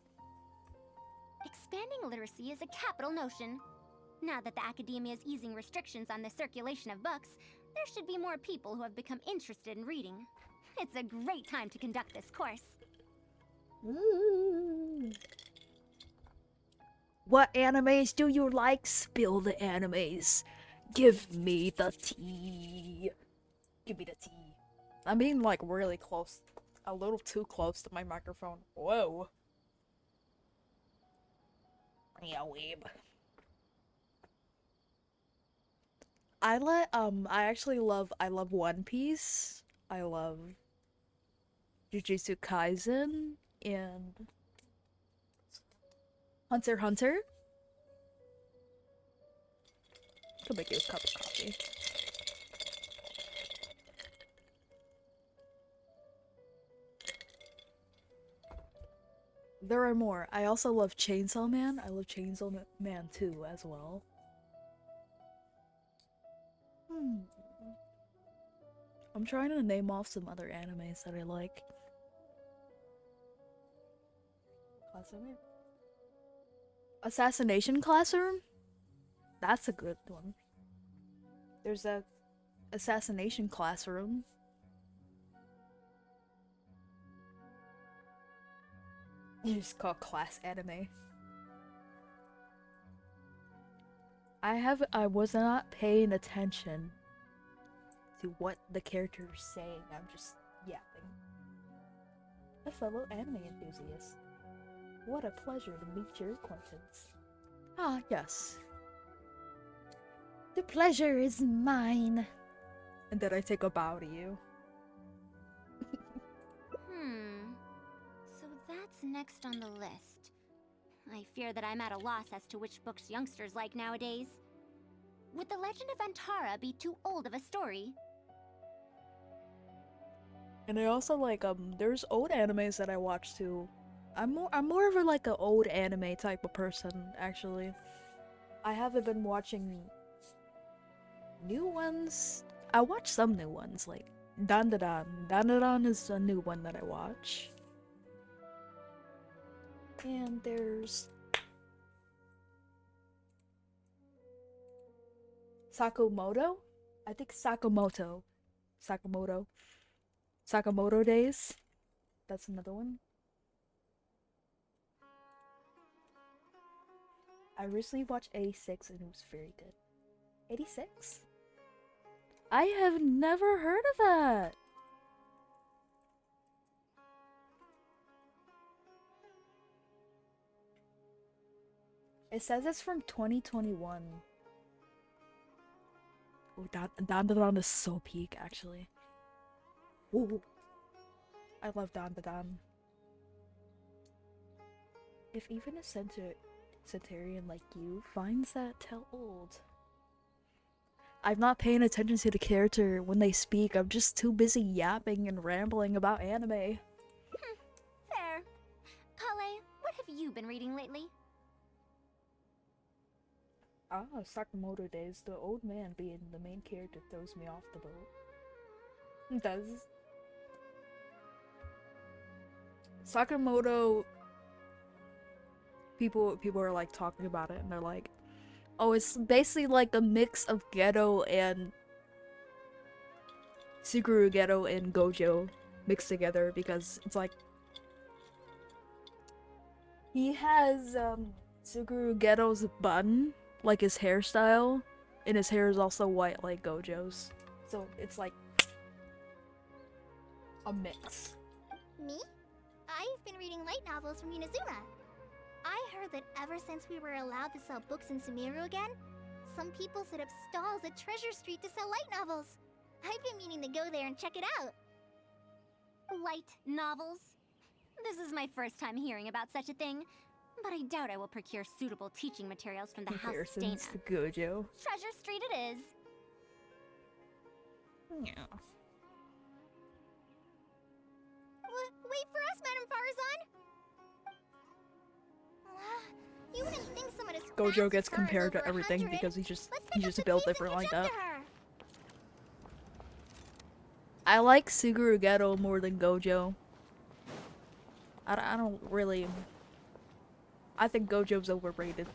Expanding literacy is a capital notion. Now that the academia is easing restrictions on the circulation of books, there should be more people who have become interested in reading. It's a great time to conduct this course. Ooh. What animes do you like? Spill the animes. Give me the tea. Give me the tea. I'm being like really close. A little too close to my microphone. Whoa. Yeah, weeb. I love One Piece. I love Jujutsu Kaisen and Hunter x Hunter. Could make you a cup of coffee. There are more. I also love Chainsaw Man. I love Chainsaw Man 2 as well. I'm trying to name off some other animes that I like. Classroom? Assassination Classroom? That's a good one. There's a Assassination Classroom. You just call class anime. I was not paying attention to what the character is saying. I'm just yapping. A fellow anime enthusiast. What a pleasure to meet your acquaintance. Ah, yes. The pleasure is mine. And then I take a bow to you. So that's next on the list. I fear that I'm at a loss as to which books youngsters like nowadays. Would The Legend of Antara be too old of a story? And I also like there's old animes that I watch too. I'm more of a like an old anime type of person, actually. I haven't been watching new ones. I watch some new ones, like Dandadan. Dandadan is a new one that I watch. And there's Sakamoto? I think Sakamoto. Sakamoto Days. That's another one. I recently watched 86 and it was very good. 86? I have never heard of that. It says it's from 2021. Oh, Dan is so peak, actually. Ooh. I love Dan. If even a centurion like you finds that, tell old. I'm not paying attention to the character when they speak. I'm just too busy yapping and rambling about anime. Fair. Kale, what have you been reading lately? Ah, Sakamoto Days. The old man being the main character throws me off the boat. It does. Sakamoto, people are like talking about it and they're like, oh, it's basically like a mix of Ghetto and Suguru Ghetto and Gojo mixed together, because it's like he has Suguru Ghetto's bun, like his hairstyle, and his hair is also white like Gojo's. So it's like a mix. Me? I've been reading light novels from Inazuma. I heard that ever since we were allowed to sell books in Sumeru again, some people set up stalls at Treasure Street to sell light novels. I've been meaning to go there and check it out. Light novels? This is my first time hearing about such a thing, but I doubt I will procure suitable teaching materials from the House Dana. Comparisons to Gojo. Treasure Street it is. Yeah. Wait for us, Madame Faruzan! You wouldn't think someone as Gojo fast gets as her is compared to over everything 100. because he's Let's pick just up the built pace and different like catch up that. to her. I like Suguru Ghetto more than Gojo. I don't really. I think Gojo's overrated.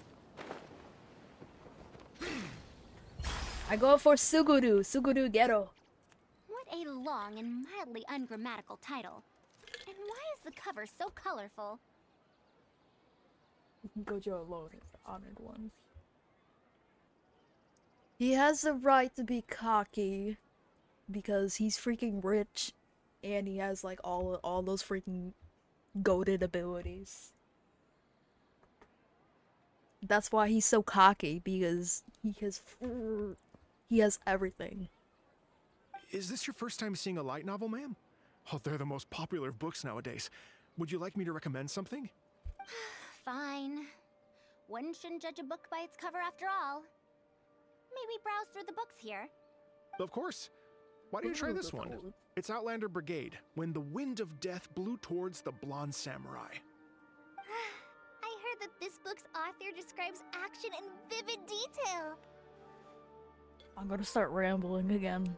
I go for Suguru Ghetto. What a long and mildly ungrammatical title. And why is the cover so colorful? Gojo alone is the honored one. He has the right to be cocky because he's freaking rich and he has like all those freaking goated abilities. That's why he's so cocky, because he has everything. Is this your first time seeing a light novel, ma'am? Oh, they're the most popular of books nowadays. Would you like me to recommend something? Fine. One shouldn't judge a book by its cover after all. May we browse through the books here? Of course. Why don't you try this one? It's Outlander Brigade, When the Wind of Death Blew Towards the Blonde Samurai. I heard that this book's author describes action in vivid detail. I'm gonna start rambling again.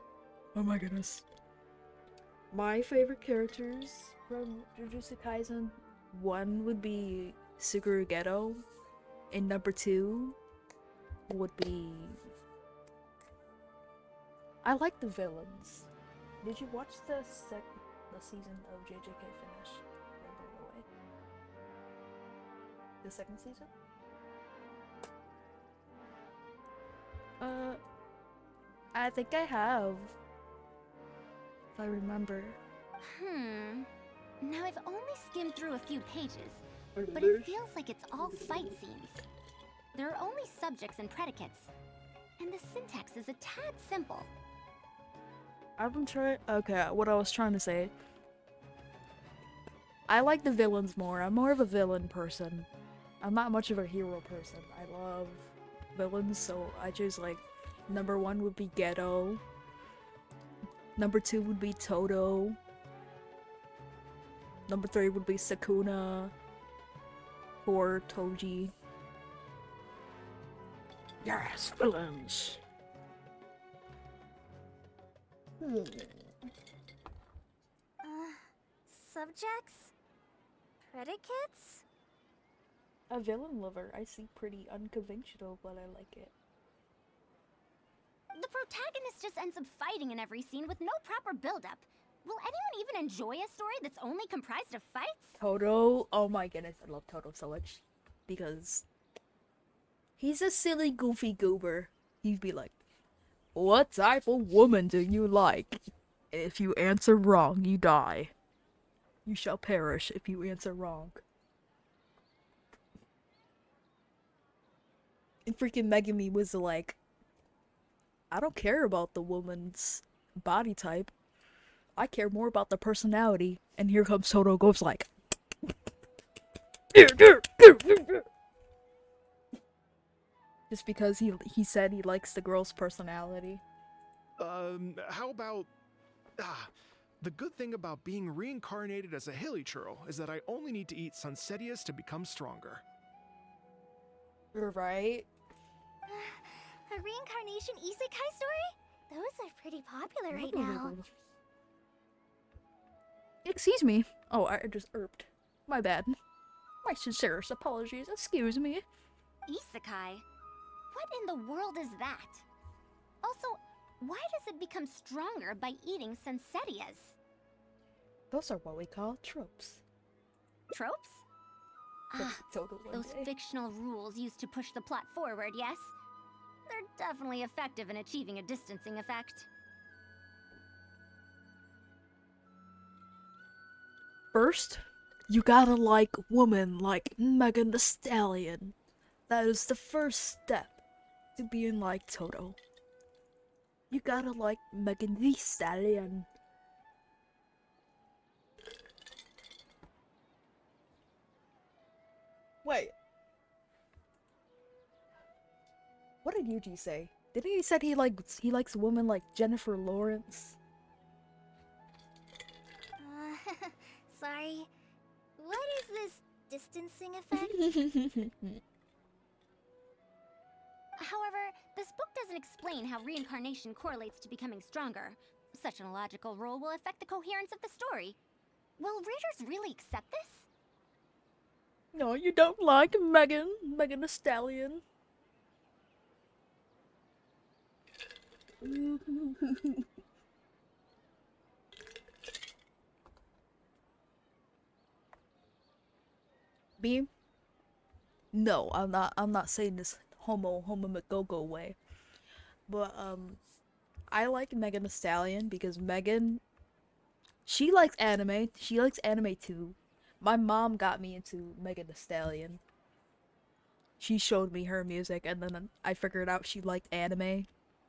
Oh my goodness. My favorite characters from Jujutsu Kaisen, one would be Suguru Ghetto, and number 2 would be... I like the villains. Did you watch the season of JJK finish? By the way? The second season? I think I have. If I remember. Now I've only skimmed through a few pages, but it feels like it's all fight scenes. There are only subjects and predicates, and the syntax is a tad simple. Okay, what I was trying to say. I like the villains more. I'm more of a villain person. I'm not much of a hero person. I love villains, so I choose like number 1 would be Ghetto. Number 2 would be Toto. Number 3 would be Sakuna. 4, Toji. Yes, villains! Subjects? Predicates? A villain lover. I see pretty unconventional, but I like it. The protagonist just ends up fighting in every scene with no proper build-up. Will anyone even enjoy a story that's only comprised of fights? Toto. Oh my goodness, I love Toto so much. Because he's a silly, goofy goober. He'd be like, "What type of woman do you like? If you answer wrong, you die. You shall perish if you answer wrong." And freaking Megami was like, "I don't care about the woman's body type. I care more about the personality." And here comes Toto goes like, just because he said he likes the girl's personality. How about... the good thing about being reincarnated as a hilly churl is that I only need to eat Sunsetias to become stronger. You're right. A reincarnation isekai story? Those are pretty popular right now. Excuse me. Oh, I just irped. My bad. My sincerest apologies. Excuse me. Isekai? What in the world is that? Also, why does it become stronger by eating Sunsetias? Those are what we call tropes. Tropes? Ah, Total one those day. fictional rules used to push the plot forward, yes? They're definitely effective in achieving a distancing effect. First, you gotta like woman like Megan Thee Stallion. That is the first step to being like Toto. You gotta like Megan Thee Stallion. Wait. What did Yuji say? Didn't he said he likes women like Jennifer Lawrence? Sorry. What is this distancing effect? However, this book doesn't explain how reincarnation correlates to becoming stronger. Such an illogical rule will affect the coherence of the story. Will readers really accept this? No, you don't like Megan Thee Stallion. Me? No, I'm not saying this homo McGogo way. But I like Megan Thee Stallion because Megan, she likes anime. She likes anime too. My mom got me into Megan Thee Stallion. She showed me her music and then I figured out she liked anime.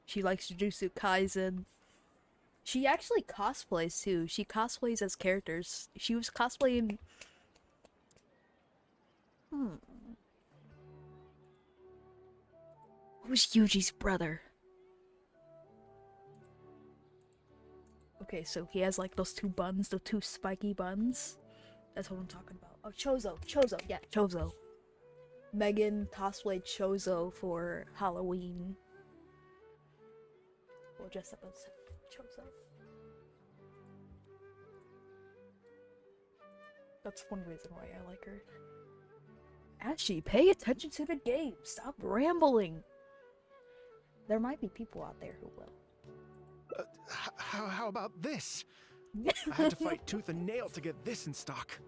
She likes Jujutsu Kaisen. She actually cosplays too. She cosplays as characters. She was cosplaying... Who's Yuji's brother? Okay, so he has like those two buns, the two spiky buns. That's what I'm talking about. Oh, Chozo. Yeah, Chozo. Megan cosplayed Chozo for Halloween. We'll dress up as Chozo. That's one reason why I like her. Ashie, pay attention to the game. Stop rambling. There might be people out there who will. How about this? I had to fight tooth and nail to get this in stock.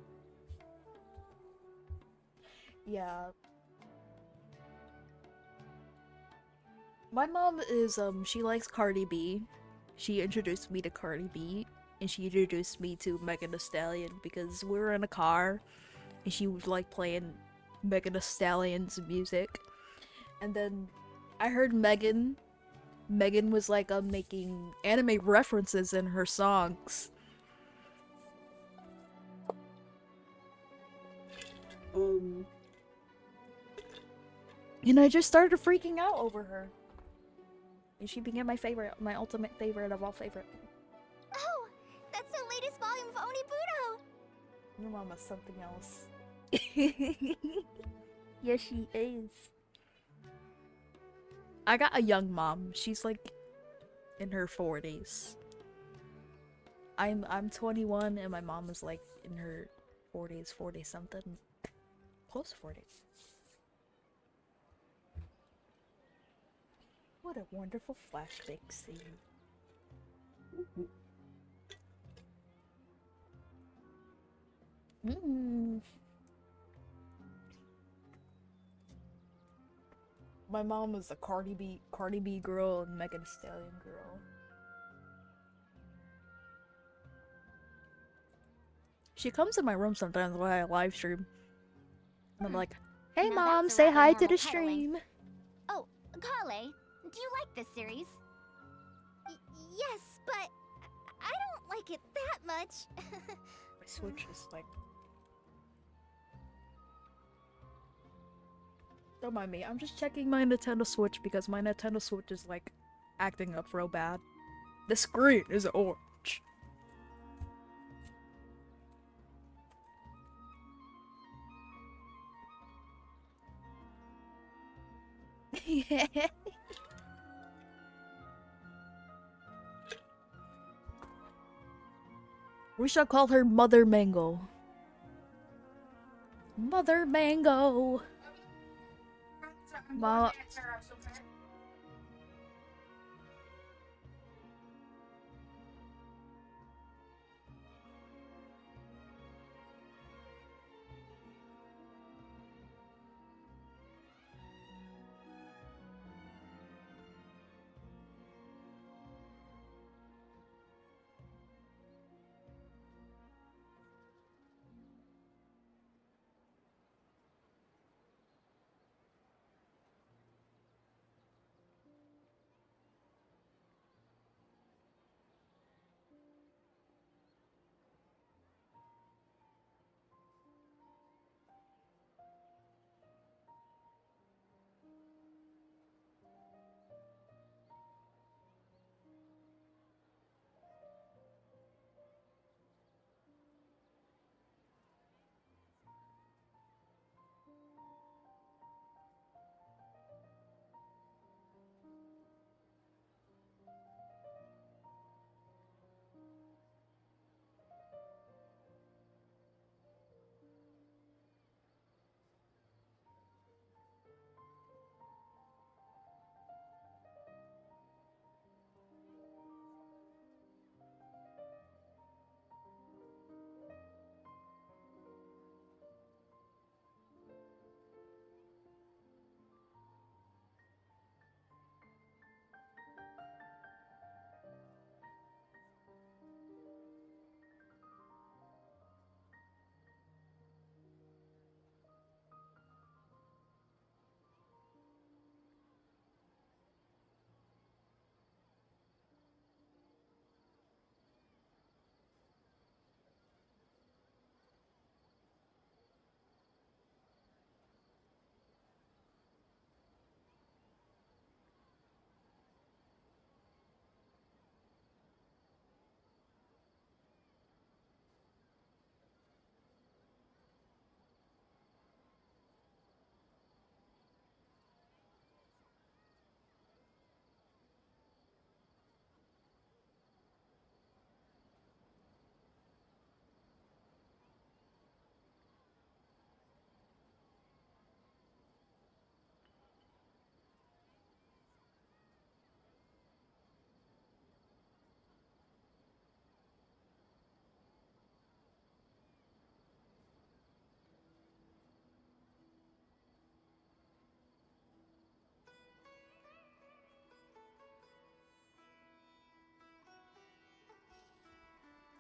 Yeah. My mom is, she likes Cardi B. She introduced me to Cardi B. And she introduced me to Megan Thee Stallion because we were in a car. And she was like playing Megan Thee Stallion's music. And then I heard Megan was like making anime references in her songs. And I just started freaking out over her. And she became my favorite, my ultimate favorite of all favorite. Oh, that's the latest volume of Onibudo! Your mama's something else. Yes, she is. I got a young mom. She's like in her 40s. I'm 21 and my mom is like in her 40s, 40 something. Close to 40. What a wonderful flashback scene. My mom was a Cardi B girl and Megan Thee Stallion girl. She comes in my room sometimes while I live stream. And I'm like, hey Now mom, that's a say rather hi to normal the titling. stream. Oh, Kale, do you like this series? Yes, but I don't like it that much. My Switch is like... Don't mind me, I'm just checking my Nintendo Switch because my Nintendo Switch is like acting up real bad. The screen is orange. We shall call her Mother Mango. Mother Mango. Ma.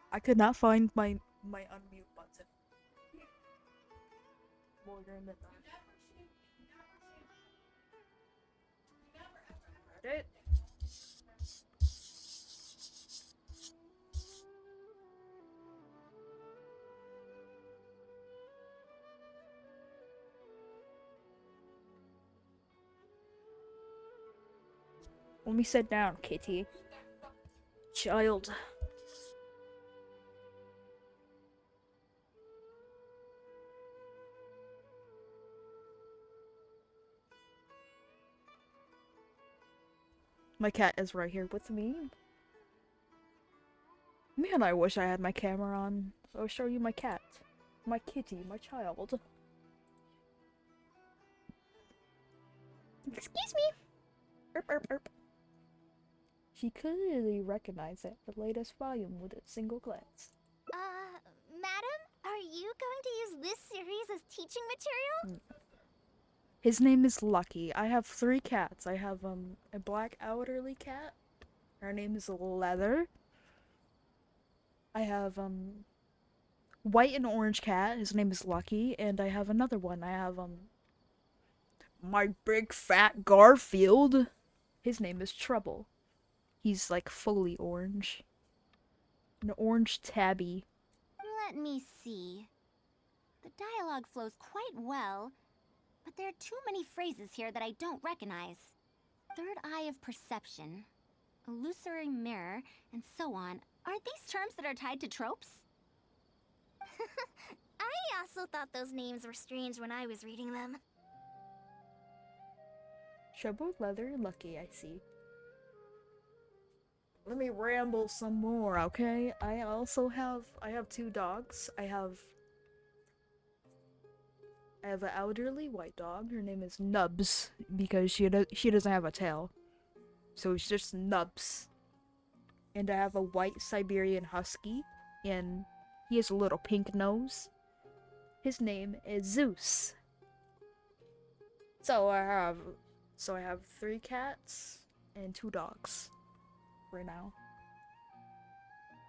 I could not find my unmute button. Well, you're in the dark. Reddit? Let me sit down, kitty. Child. My cat is right here with me. Man, I wish I had my camera on. So I'll show you my cat. My kitty, my child. Excuse me. Erp, erp, erp. She clearly recognized it, the latest volume with a single glance. Madam, are you going to use this series as teaching material? His name is Lucky. I have 3 cats. I have a black elderly cat. Her name is Leather. I have white and orange cat. His name is Lucky, and I have another one. I have my big fat Garfield. His name is Trouble. He's like fully orange. An orange tabby. Let me see. The dialogue flows quite well, but there are too many phrases here that I don't recognize. Third eye of perception, illusory mirror, and so on. Aren't these terms that are tied to tropes? I also thought those names were strange when I was reading them. Trouble, Leather, Lucky, I see. Let me ramble some more, okay? I have 2 dogs. I have an elderly white dog. Her name is Nubs because she doesn't have a tail. So it's just Nubs. And I have a white Siberian Husky, and he has a little pink nose. His name is Zeus. So I have 3 cats and 2 dogs right now.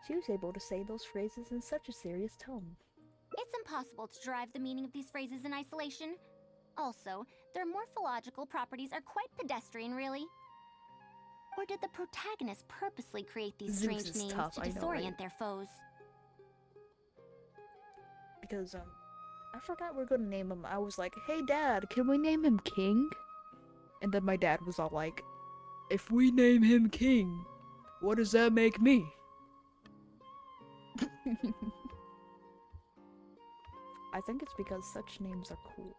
She was able to say those phrases in such a serious tone. It's impossible to derive the meaning of these phrases in isolation. Also, their morphological properties are quite pedestrian, really. Or did the protagonist purposely create these Zeus strange is names tough, to I know, disorient right? their foes? Because I forgot we're gonna name him. I was like, hey dad, can we name him King? And then my dad was all like, if we name him King, what does that make me? I think it's because such names are cool.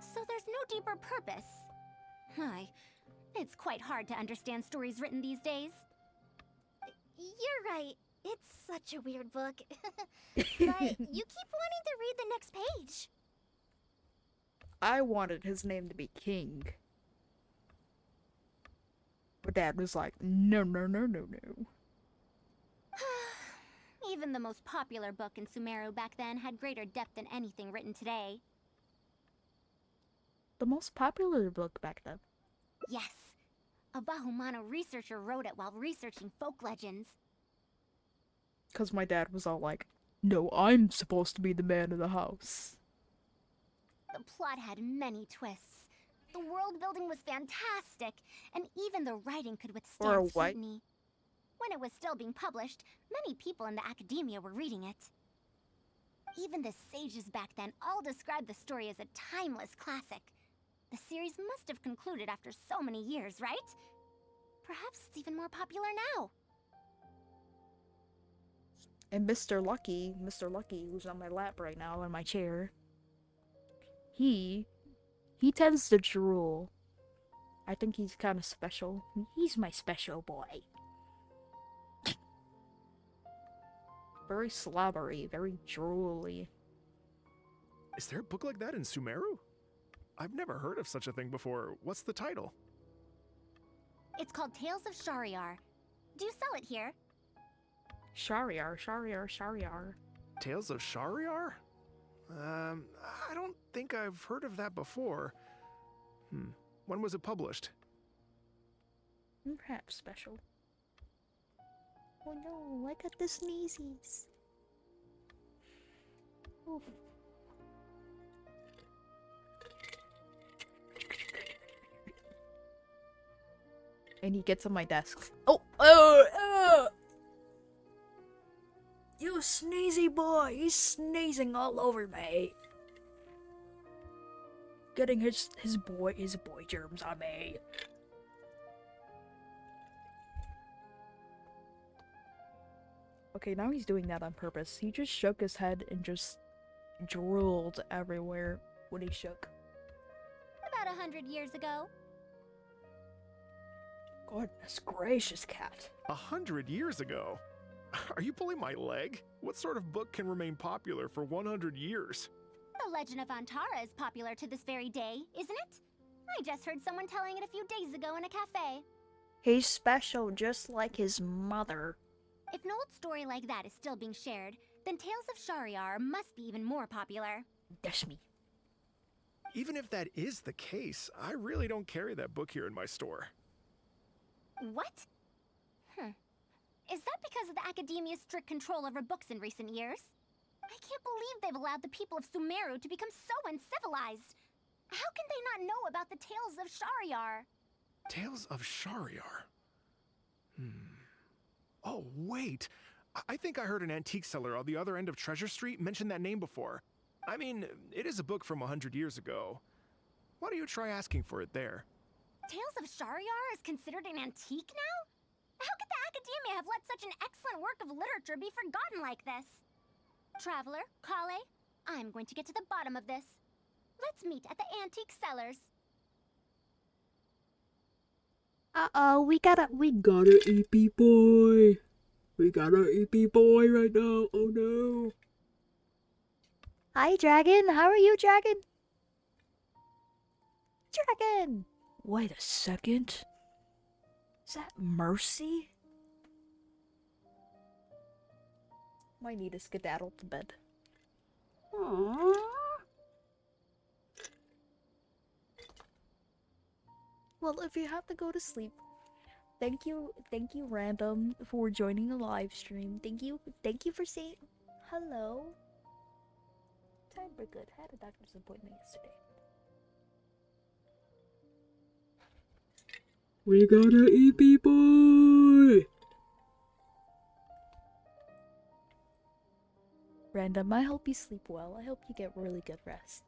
So there's no deeper purpose. Hi. It's quite hard to understand stories written these days. You're right. It's such a weird book. But you keep wanting to read the next page. I wanted his name to be King. But dad was like, no, no, no, no, no. Even the most popular book in Sumeru back then had greater depth than anything written today. The most popular book back then. Yes. A Bahumano researcher wrote it while researching folk legends. Because my dad was all like, no, I'm supposed to be the man of the house. The plot had many twists. The world building was fantastic, and even the writing could Or a withstand what? scrutiny. When it was still being published, many people in the academia were reading it. Even the sages back then all described the story as a timeless classic. The series must have concluded after so many years, right? Perhaps it's even more popular now. And Mr. Lucky, who's on my lap right now in my chair, he tends to drool. I think he's kind of special. He's my special boy. Very slobbery, very drooly. Is there a book like that in Sumeru? I've never heard of such a thing before. What's the title? It's called Tales of Shariar. Do you sell it here? Shariar, Shariar, Shariar. Tales of Shariar? I don't think I've heard of that before. When was it published? Perhaps special. Oh no, I got the sneezies. Oof. And he gets on my desk. Oh, you sneezy boy! He's sneezing all over me. Getting his boy germs on me. Okay, now he's doing that on purpose. He just shook his head and just drooled everywhere when he shook. About 100 years ago. Goodness gracious, cat. 100 years ago? Are you pulling my leg? What sort of book can remain popular for 100 years? The Legend of Antara is popular to this very day, isn't it? I just heard someone telling it a few days ago in a cafe. He's special just like his mother. If an old story like that is still being shared, then Tales of Shariar must be even more popular. That's me. Even if that is the case, I really don't carry that book here in my store. What? Is that because of the Academia's strict control over books in recent years? I can't believe they've allowed the people of Sumeru to become so uncivilized. How can they not know about the Tales of Shariar? Tales of Shariar? Oh, wait! I think I heard an antique seller on the other end of Treasure Street mention that name before. I mean, it is a book from 100 years ago. Why don't you try asking for it there? Tales of Shariar is considered an antique now? How could the Academia have let such an excellent work of literature be forgotten like this? Traveler, Kale, I'm going to get to the bottom of this. Let's meet at the antique sellers. Uh-oh, we got a EP boy. We got an EP boy right now. Oh no. Hi, Dragon. How are you, Dragon? Dragon! Wait a second. Is that Mercy? Might need to skedaddle to bed. Aww. Well, if you have to go to sleep, thank you, Random, for joining the live stream. Thank you for saying hello. Tired but good. I had a doctor's appointment yesterday. We got an EP boy! Random, I hope you sleep well. I hope you get really good rest.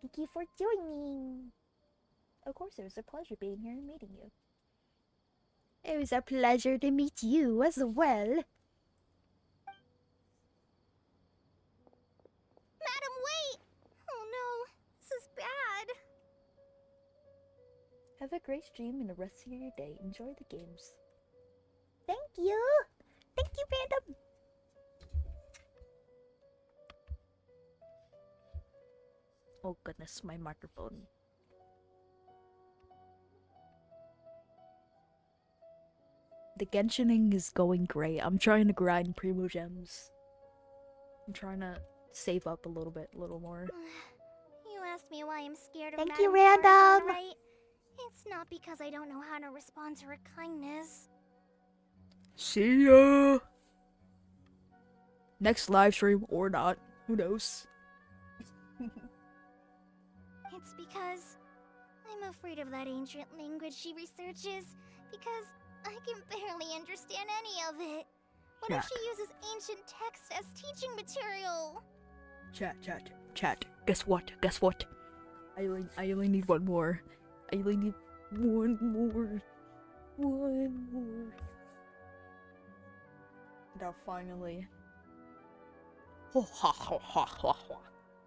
Thank you for joining! Of course, it was a pleasure being here and meeting you. It was a pleasure to meet you as well. Madam, wait! Oh no, this is bad. Have a great stream and the rest of your day. Enjoy the games. Thank you! Thank you, Random! Oh goodness, my microphone. The Genshining is going great. I'm trying to grind Primo Gems. I'm trying to save up a little more. You asked me why I'm scared of Thank Madam you, Faruzan, Random. right? It's not because I don't know how to respond to her kindness. See ya! Next live stream or not. Who knows? It's because I'm afraid of that ancient language she researches, because I can barely understand any of it. What if she uses ancient text as teaching material? Chat. Guess what? I only need one more. I only need one more. Now finally.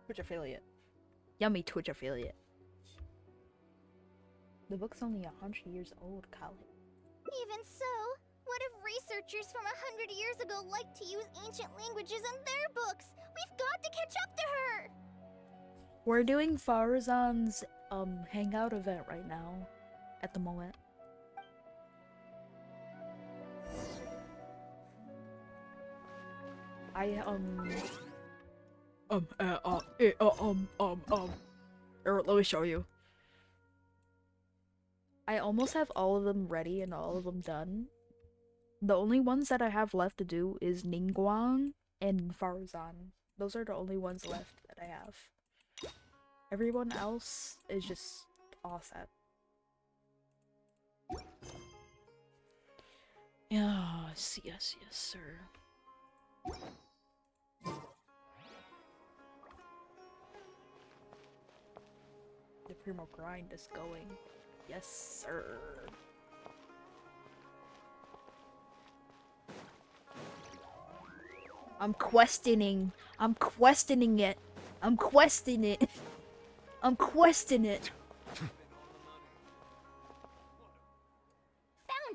Twitch affiliate. Yummy Twitch affiliate. The book's only 100 years old, Kale. Even so, what if researchers from 100 years ago like to use ancient languages in their books? We've got to catch up to her! We're doing Faruzan's Hangout event right now, at the moment. Let me show you. I almost have all of them ready and all of them done. The only ones that I have left to do is Ningguang and Faruzan. Those are the only ones left that I have. Everyone else is just all set. Yes, sir. The Primo grind is going. Yes, sir. I'm questioning it. I'm questioning it. Found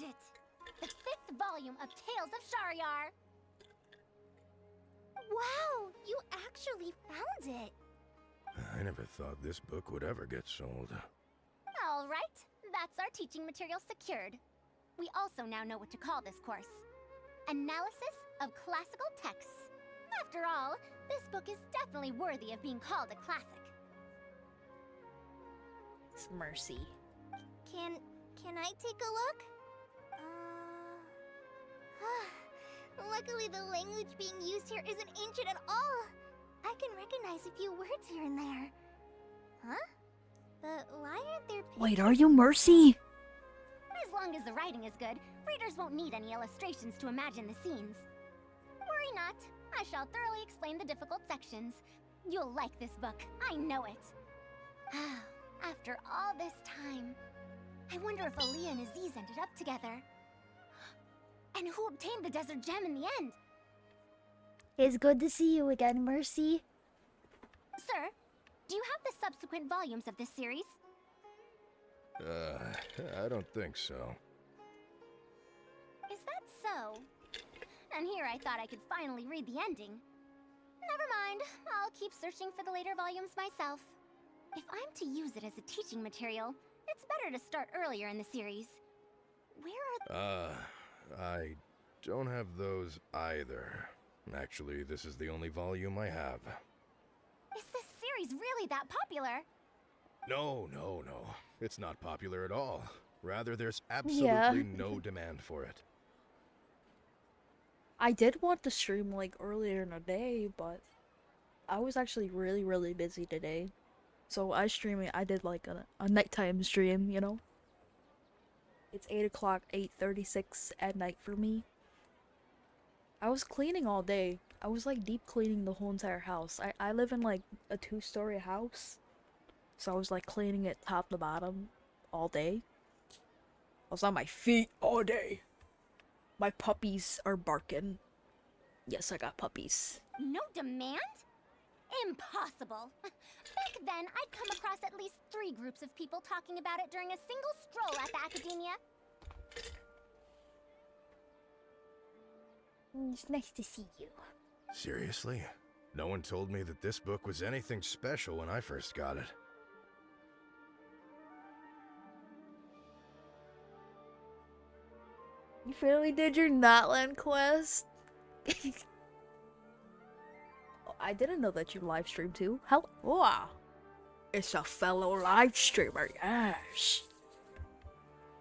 it! The 5th volume of Tales of Shariar! Wow, you actually found it! I never thought this book would ever get sold. All right, that's our teaching material secured. We also now know what to call this course. Analysis of Classical Texts. After all, this book is definitely worthy of being called a classic. It's Mercy. Can I take a look? Luckily, the language being used here isn't ancient at all. I can recognize a few words here and there. Huh? But why aren't there Wait, pictures? are you Mercy? As long as the writing is good, readers won't need any illustrations to imagine the scenes. Worry not, I shall thoroughly explain the difficult sections. You'll like this book, I know it. After all this time, I wonder if Aaliyah and Aziz ended up together. And who obtained the desert gem in the end? It's good to see you again, Mercy. Sir, do you have the subsequent volumes of this series? I don't think so. Is that so? And here I thought I could finally read the ending. Never mind, I'll keep searching for the later volumes myself. If I'm to use it as a teaching material, it's better to start earlier in the series. Where are... I don't have those either. Actually, this is the only volume I have. Is this series really that popular? No. It's not popular at all. Rather, there's absolutely no demand for it. I did want to stream like earlier in the day, but I was actually really busy today. So I did like a nighttime stream, you know? It's 8 o'clock, 8:36 at night for me. I was cleaning all day. I was like deep cleaning the whole entire house. I live in like a 2-story house. So I was like cleaning it top to bottom all day. I was on my feet all day. My puppies are barking. Yes, I got puppies. No demand? Impossible. Back then, I'd come across at least 3 groups of people talking about it during a single stroll at the Academia. It's nice to see you. Seriously? No one told me that this book was anything special when I first got it. You finally did your Notland quest? Oh, I didn't know that you live stream too. Hello. Wow. It's a fellow live streamer, yes.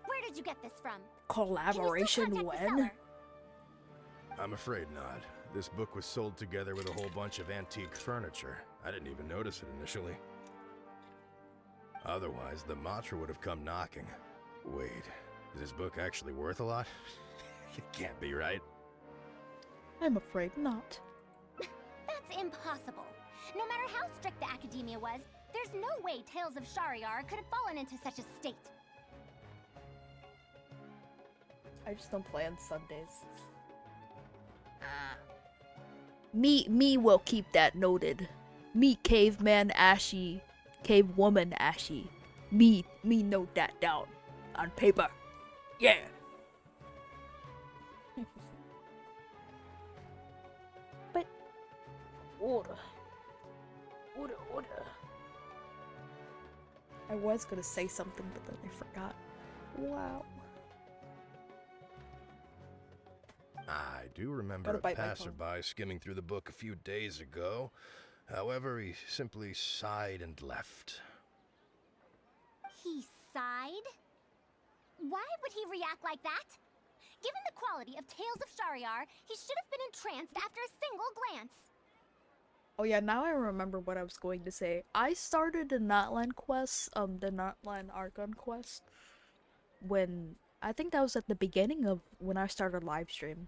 Where did you get this from? Collaboration Can you still contact the when? seller? I'm afraid not. This book was sold together with a whole bunch of antique furniture. I didn't even notice it initially. Otherwise, the Matra would have come knocking. Wait, is this book actually worth a lot? It can't be, right? I'm afraid not. That's impossible. No matter how strict the Academia was, there's no way Tales of Shariar could have fallen into such a state. I just don't play on Sundays. Me will keep that noted. Me caveman Ashie, cave woman Ashie. Me note that down on paper. Yeah. But order. I was gonna say something, but then I forgot. Wow. I do remember Gotta a bite my tongue. passerby skimming through the book a few days ago. However, he simply sighed and left. He sighed? Why would he react like that? Given the quality of Tales of Shariar, he should have been entranced after a single glance. Oh yeah, now I remember what I was going to say. I started the Notland quest, the Notland Archon quest, when, I think that was at the beginning of when I started live stream.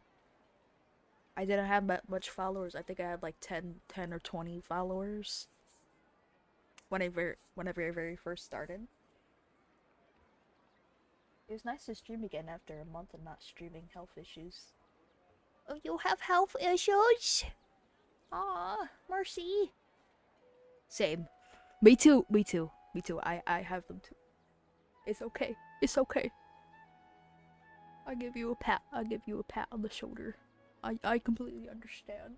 I didn't have that much followers. I think I had like 10 or 20 followers whenever I very first started. It was nice to stream again after a month of not streaming. Health issues. Oh, you have health issues? Aw, Mercy. Same. Me too. I have them too. It's okay. I give you a pat on the shoulder. I completely understand.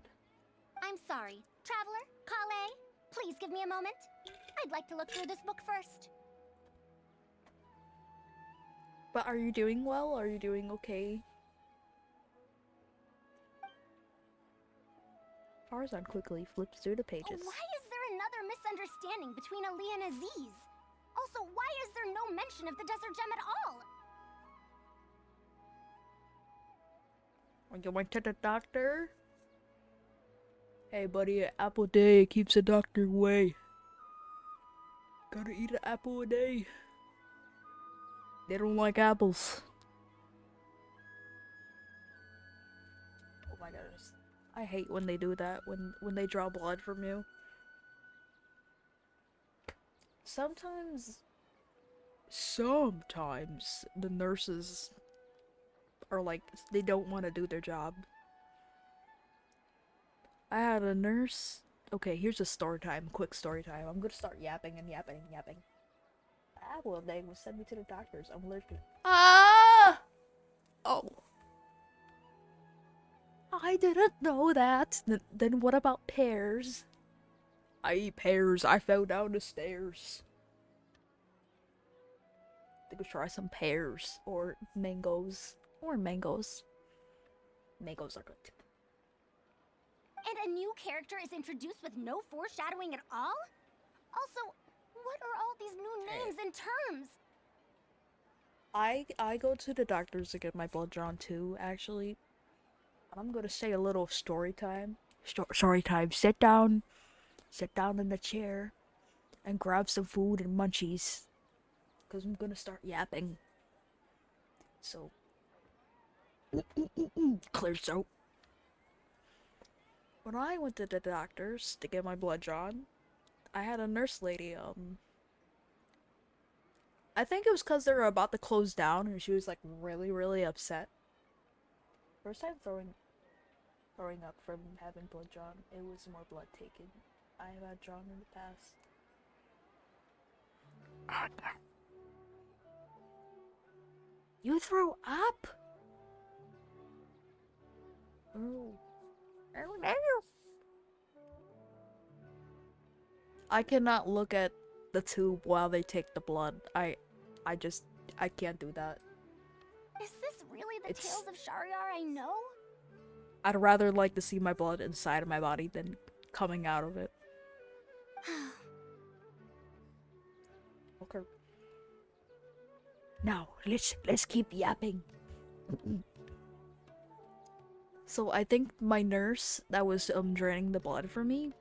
I'm sorry. Traveler, Kale, Please give me a moment. I'd like to look through this book first. But are you doing well? Are you doing okay? Faruzan quickly flips through the pages. Why is there another misunderstanding between Ali and Aziz? Also, why is there no mention of the desert gem at all? When you went to the doctor? Hey buddy, an apple a day keeps the doctor away. Gotta eat an apple a day. They don't like apples. Oh my goodness. I hate when they do that, when they draw blood from you. Sometimes the nurses are like, they don't want to do their job. I had a nurse. Okay, here's a story time, quick story time. I'm gonna start yapping and yapping and yapping. Apple they will send me to the doctors. I'm allergic. Ah! Oh. I didn't know that. Then what about pears? I eat pears. I fell down the stairs. I think we'll try some pears or mangoes. Mangoes are good too. And a new character is introduced with no foreshadowing at all? Also, what are all these new names and terms? I go to the doctors to get my blood drawn too, actually. I'm gonna say a little story time. Story time. Sit down in the chair and grab some food and munchies. Cause I'm gonna start yapping. So clear throat. When I went to the doctors to get my blood drawn, I had a nurse lady, I think it was cause they were about to close down and she was like really, really upset. First time throwing up from having blood drawn. It was more blood taken. I have had drawn in the past. Oh, no. You throw up? Oh. Oh no. I cannot look at the tube while they take the blood. I can't do that. Is this really the Tales of Shahryar I know? I'd rather like to see my blood inside of my body than coming out of it. Okay. Now, let's keep yapping. So I think my nurse that was draining the blood for me,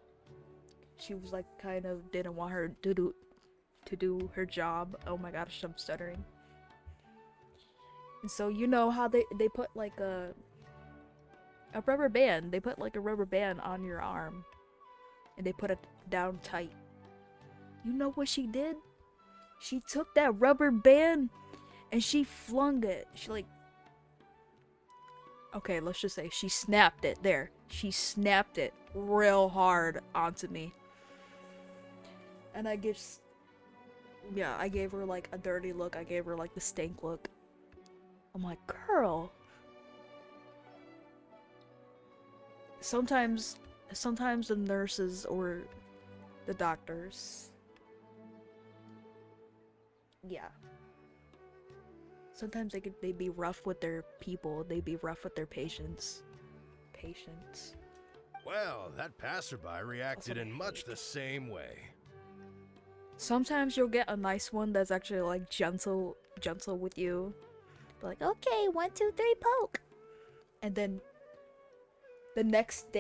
she was like kind of didn't want her to do her job. Oh my gosh, I'm stuttering. And so you know how they put like a rubber band. They put like a rubber band on your arm and they put it down tight. You know what she did? She took that rubber band and she flung it. She like, okay, let's just say she snapped it there. She snapped it real hard onto me. And I gave her like a dirty look. I gave her like the stink look. I'm like, girl. Sometimes the nurses or the doctors, yeah. Sometimes they'd be rough with their people. They'd be rough with their patients. Well, that passerby reacted in much the same way. Sometimes you'll get a nice one that's actually like gentle with you. Like, okay, 1, 2, 3, poke. And then the next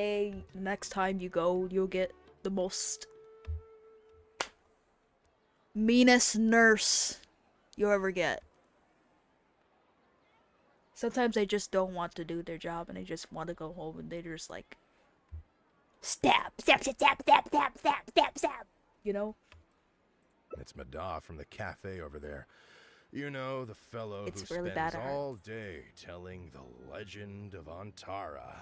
time you go, you'll get the most meanest nurse you'll ever get. Sometimes they just don't want to do their job and they just want to go home and they're just like, stab, stab, stab, stab, stab, stab, stab, stab, stab. You know? It's Mada from the cafe over there. You know, the fellow It's who really spends bad at all day telling the legend of Antara.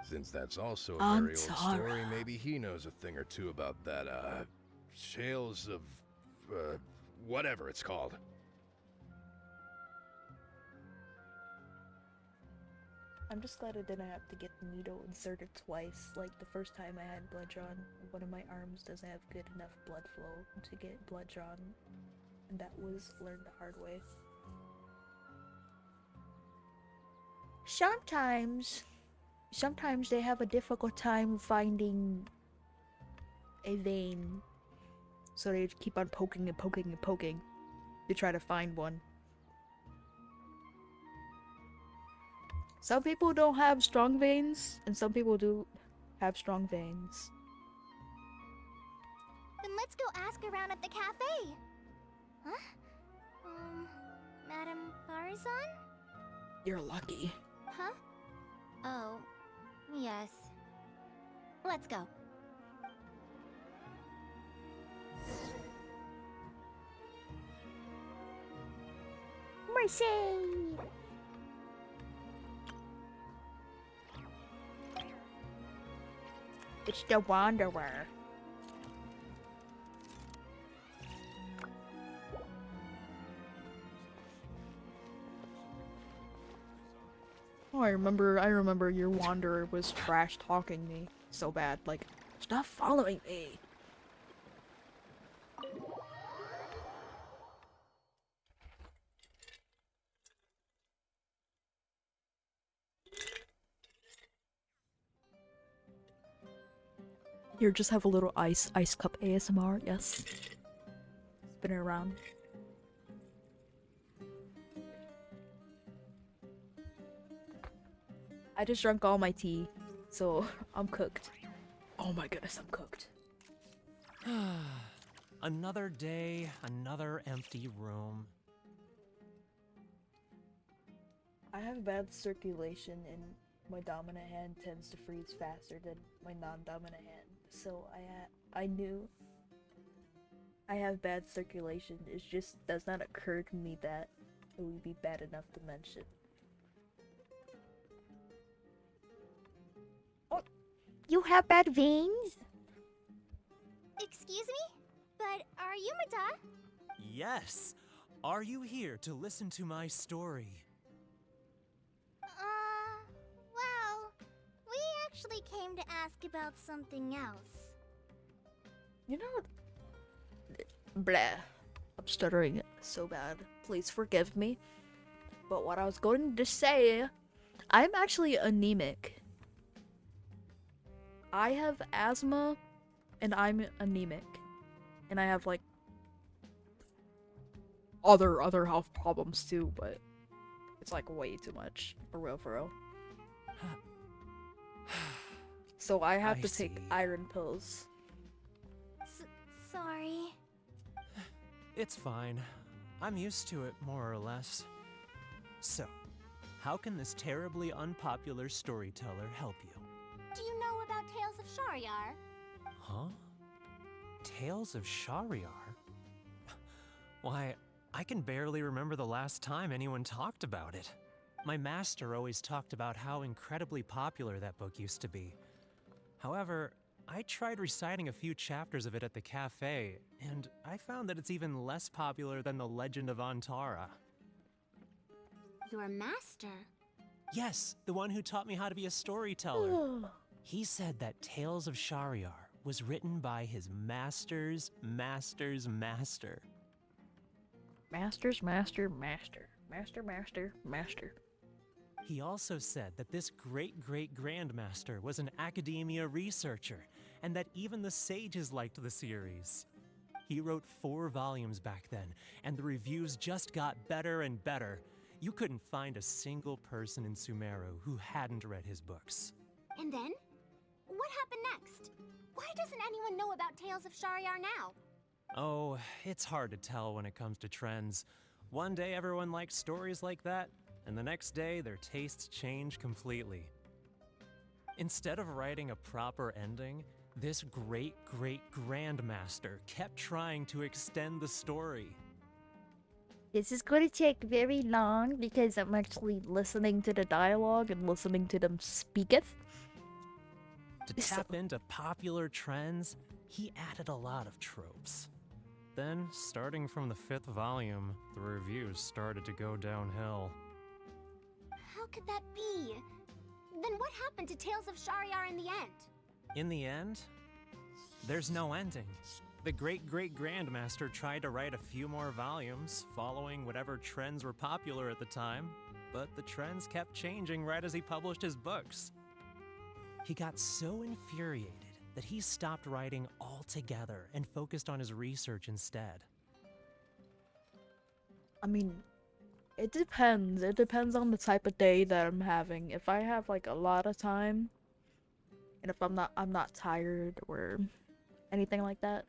Since that's also a very old story, maybe he knows a thing or two about that, Tales of, whatever it's called. I'm just glad I didn't have to get the needle inserted twice. Like the first time I had blood drawn, one of my arms doesn't have good enough blood flow to get blood drawn. And that was learned the hard way. Sometimes they have a difficult time finding a vein. So they keep on poking and poking and poking to try to find one. Some people don't have strong veins, and some people do have strong veins. Then let's go ask around at the cafe. Huh? Madam Faruzan? You're lucky. Huh? Oh, yes. Let's go. Mercy! It's the Wanderer. Oh, I remember your Wanderer was trash talking me so bad. Like, stop following me. Here, just have a little ice cup ASMR, yes. Spin it around. I just drank all my tea, so I'm cooked. Oh my goodness, I'm cooked. Another day, another empty room. I have bad circulation and my dominant hand tends to freeze faster than my non-dominant hand. So I knew I have bad circulation. It just does not occur to me that it would be bad enough to mention. Oh, you have bad veins? Excuse me? But are you Mada? Yes! Are you here to listen to my story? Well, we actually came to ask about something else. You know, bleh. I'm stuttering so bad. Please forgive me. But what I was going to say, I'm actually anemic. I have asthma, and I'm anemic. And I have, like, other health problems too, but it's, like, way too much. For real, for real. So I have to take iron pills. Sorry. It's fine. I'm used to it, more or less. So, how can this terribly unpopular storyteller help you? Do you know about Tales of Shahryar? Huh? Tales of Shahryar? Why, I can barely remember the last time anyone talked about it. My master always talked about how incredibly popular that book used to be. However, I tried reciting a few chapters of it at the cafe, and I found that it's even less popular than the Legend of Antara. Your master? Yes, the one who taught me how to be a storyteller. He said that Tales of Shahryar was written by his master's master's master. Master's master, master. Master, master, master. He also said that this great-great-grandmaster was an academia researcher, and that even the sages liked the series. He wrote 4 volumes back then, and the reviews just got better and better. You couldn't find a single person in Sumeru who hadn't read his books. And then? What happened next? Why doesn't anyone know about Tales of Shahryar now? Oh, it's hard to tell when it comes to trends. One day everyone likes stories like that, and the next day their tastes change completely. Instead of writing a proper ending, this great-great-grandmaster kept trying to extend the story. This is going to take very long because I'm actually listening to the dialogue and listening to them speaketh. To tap into popular trends, he added a lot of tropes. Then, starting from the 5th volume, the reviews started to go downhill. How could that be? Then what happened to Tales of Shahryar in the end? In the end, there's no ending. The great-great-grandmaster tried to write a few more volumes, following whatever trends were popular at the time, but the trends kept changing right as he published his books. He got so infuriated that he stopped writing altogether and focused on his research instead. I mean, it depends. It depends on the type of day that I'm having. If I have like a lot of time, and if I'm not tired or anything like that,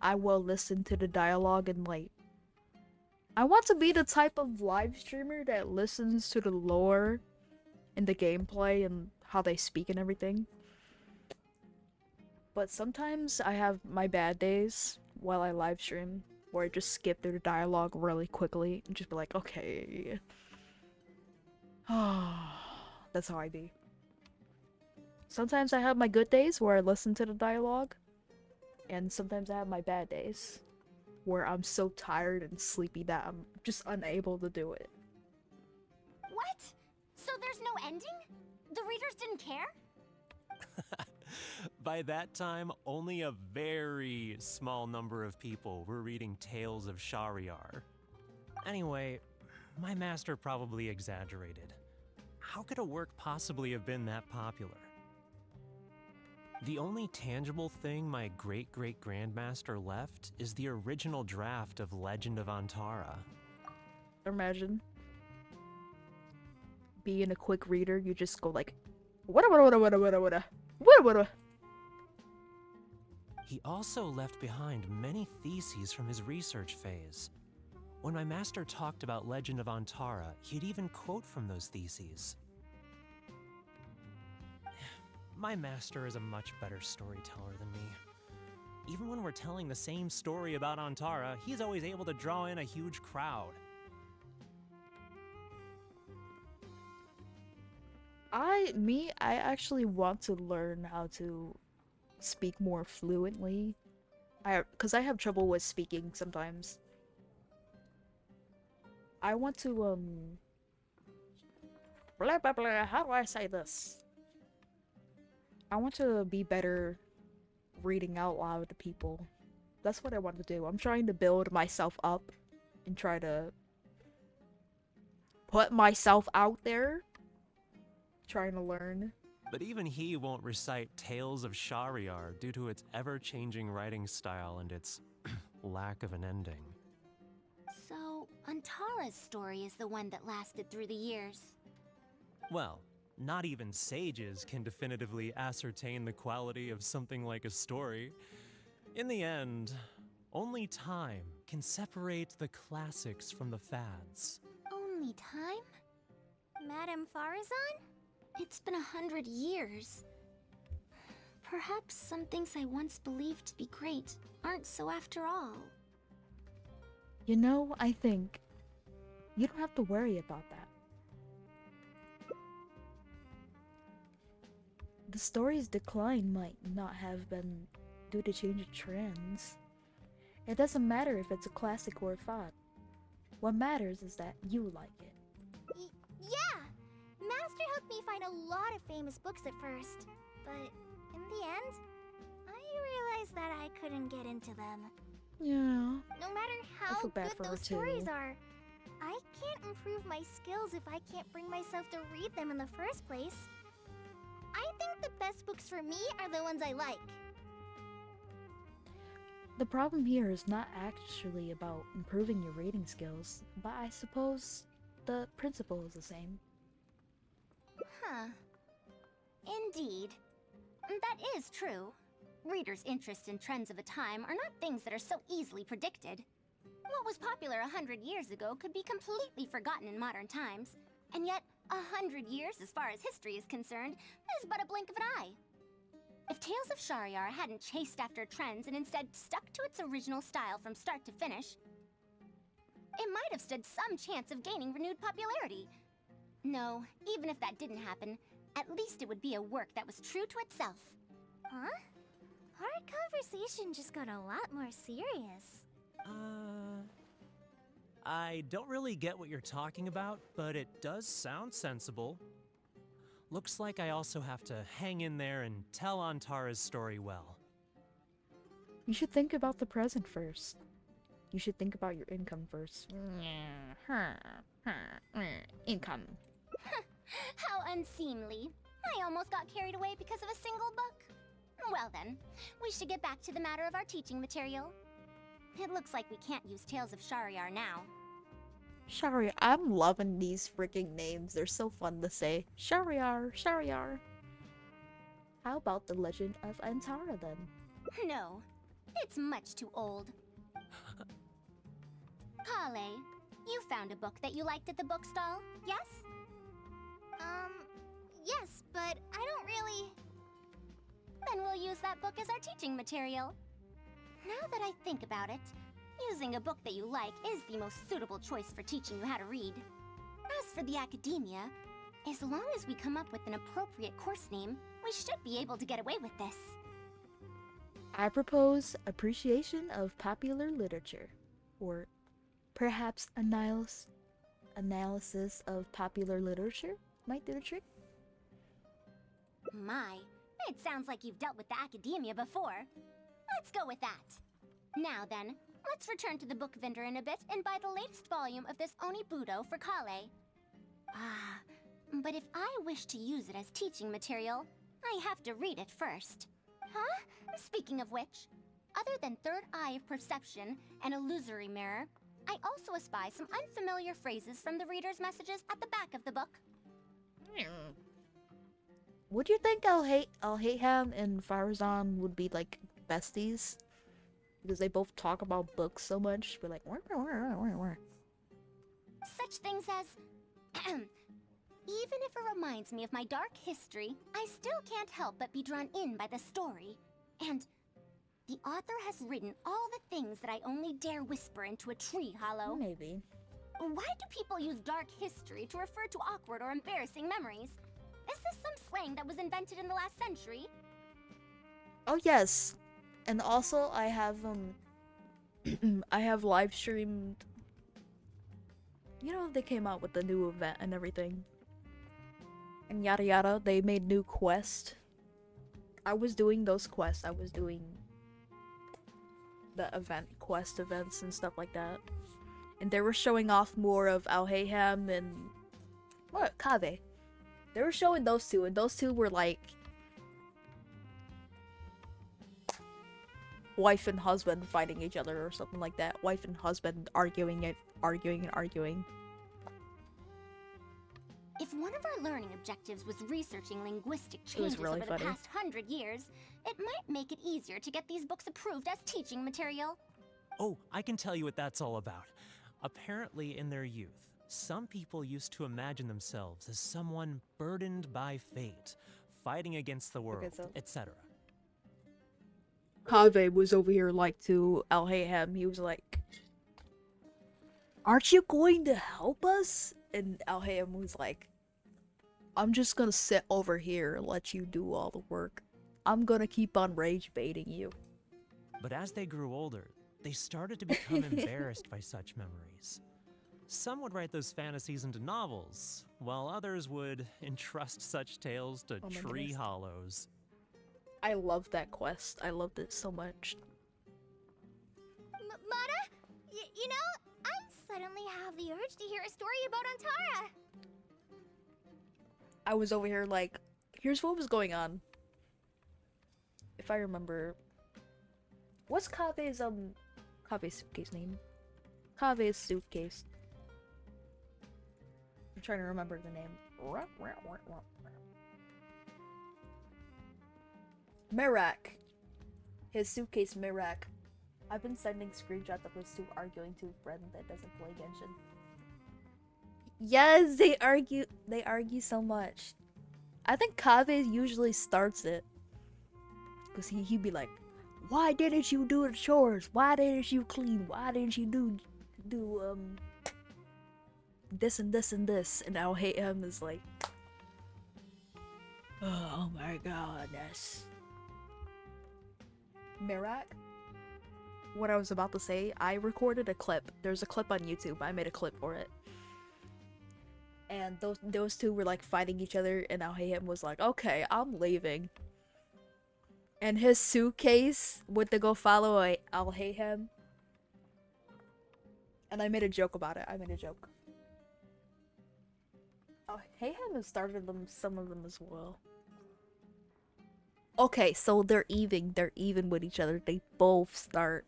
I will listen to the dialogue and like, I want to be the type of live streamer that listens to the lore and the gameplay and how they speak and everything. But sometimes I have my bad days while I live stream where I just skip through the dialogue really quickly and just be like, okay. That's how I be. Sometimes I have my good days where I listen to the dialogue, and sometimes I have my bad days where I'm so tired and sleepy that I'm just unable to do it. What? So there's no ending? The readers didn't care? By that time, only a very small number of people were reading Tales of Shahryar. Anyway, my master probably exaggerated. How could a work possibly have been that popular? The only tangible thing my great-great-grandmaster left is the original draft of Legend of Antara. Imagine being a quick reader, you just go like, what. He also left behind many theses from his research phase. When my master talked about Legend of Antara, he'd even quote from those theses. My master is a much better storyteller than me. Even when we're telling the same story about Antara, he's always able to draw in a huge crowd. I actually want to learn how to speak more fluently. Because I have trouble with speaking sometimes. I want to, blah blah blah, how do I say this? I want to be better reading out loud to people. That's what I want to do. I'm trying to build myself up and try to put myself out there. Trying to learn. But even he won't recite Tales of Shahryar due to its ever-changing writing style and its lack of an ending. So, Antara's story is the one that lasted through the years. Well, not even sages can definitively ascertain the quality of something like a story. In the end, only time can separate the classics from the fads. Only time? Madame Faruzan? It's been 100 years. Perhaps some things I once believed to be great aren't so after all. You know, I think you don't have to worry about that. The story's decline might not have been due to changing trends. It doesn't matter if it's a classic or a fad. What matters is that you like it. Yeah! Master helped me find a lot of famous books at first, but in the end, I realized that I couldn't get into them. Yeah. No matter how feel bad good for her, those stories too. are, I can't improve my skills if I can't bring myself to read them in the first place. I think the best books for me are the ones I like. The problem here is not actually about improving your reading skills, but I suppose the principle is the same. Huh. Indeed. That is true. Readers' interests and trends of a time are not things that are so easily predicted. What was popular 100 years ago could be completely forgotten in modern times, and yet 100 years as far as history is concerned is but a blink of an eye. If Tales of Shahryar hadn't chased after trends and instead stuck to its original style from start to finish, it might have stood some chance of gaining renewed popularity. No, even if that didn't happen, at least it would be a work that was true to itself. Huh? Our conversation just got a lot more serious. I don't really get what you're talking about, but it does sound sensible. Looks like I also have to hang in there and tell Antara's story well. You should think about the present first. You should think about your income first. Income. How unseemly. I almost got carried away because of a single book. Well then, we should get back to the matter of our teaching material. It looks like we can't use Tales of Shariar now. Shariar. I'm loving these freaking names. They're so fun to say. Shariar, Shariar. How about the Legend of Antara then? No, it's much too old. Kale, you found a book that you liked at the bookstall, yes? Yes, but I don't really... Then we'll use that book as our teaching material. Now that I think about it, using a book that you like is the most suitable choice for teaching you how to read. As for the academia, as long as we come up with an appropriate course name, we should be able to get away with this. I propose appreciation of popular literature, or perhaps analysis of popular literature might do the trick. My, it sounds like you've dealt with the academia before. Let's go with that. Now then, let's return to the book vendor in a bit and buy the latest volume of this Onibudo for Kale. Ah, but if I wish to use it as teaching material, I have to read it first. Huh? Speaking of which, other than third eye of perception and illusory mirror, I also espy some unfamiliar phrases from the reader's messages at the back of the book. Would you think I'll hate him and Faruzan would be like besties? Because they both talk about books so much. We're like, where? Such things as, even if it reminds me of my dark history, I still can't help but be drawn in by the story. And the author has written all the things that I only dare whisper into a tree hollow. Maybe. Why do people use dark history to refer to awkward or embarrassing memories? Is this some slang that was invented in the last century? Oh yes. And also I have I have live streamed, you know, they came out with the new event and everything. And yada yada, they made new quests. I was doing those quests. I was doing the quest events and stuff like that. And they were showing off more of Alhayham and what? Kave. They were showing those two, and those two were like wife and husband fighting each other or something like that. Wife and husband arguing. If one of our learning objectives was researching linguistic changes really over funny. the past 100 years, it might make it easier to get these books approved as teaching material. Oh, I can tell you what that's all about. Apparently, in their youth, some people used to imagine themselves as someone burdened by fate, fighting against the world, etc. Kave was over here like to Alhayham. He was like, "Aren't you going to help us?" And Alhayham was like, "I'm just gonna sit over here and let you do all the work. I'm gonna keep on rage baiting you." But as they grew older, they started to become embarrassed by such memories. Some would write those fantasies into novels, while others would entrust such tales to Oh my tree goodness. hollows. I loved that quest. I loved it so much. Mata? You know, I suddenly have the urge to hear a story about Antara. I was over here like, here's what was going on. If I remember, what's Kave's suitcase name? Kave's suitcase. I'm trying to remember the name. Mirak. His suitcase Mirak. I've been sending screenshots of us two arguing to a friend that doesn't play Genshin. Yes, they argue so much. I think Kave usually starts it. Cause he'd be like, "Why didn't you do the chores? Why didn't you clean? Why didn't you do this and this and this?" And I'll hate him is like, "Oh my goodness." Mirak? What I was about to say, I recorded a clip. There's a clip on YouTube. I made a clip for it. and those two were like fighting each other, and Al-Hayham was like, okay, I'm leaving. And his suitcase went to go follow Al-Hayham. And I made a joke about it. I made a joke. Al-Hayham has started some of them as well. Okay, so they're even. They're even with each other. They both start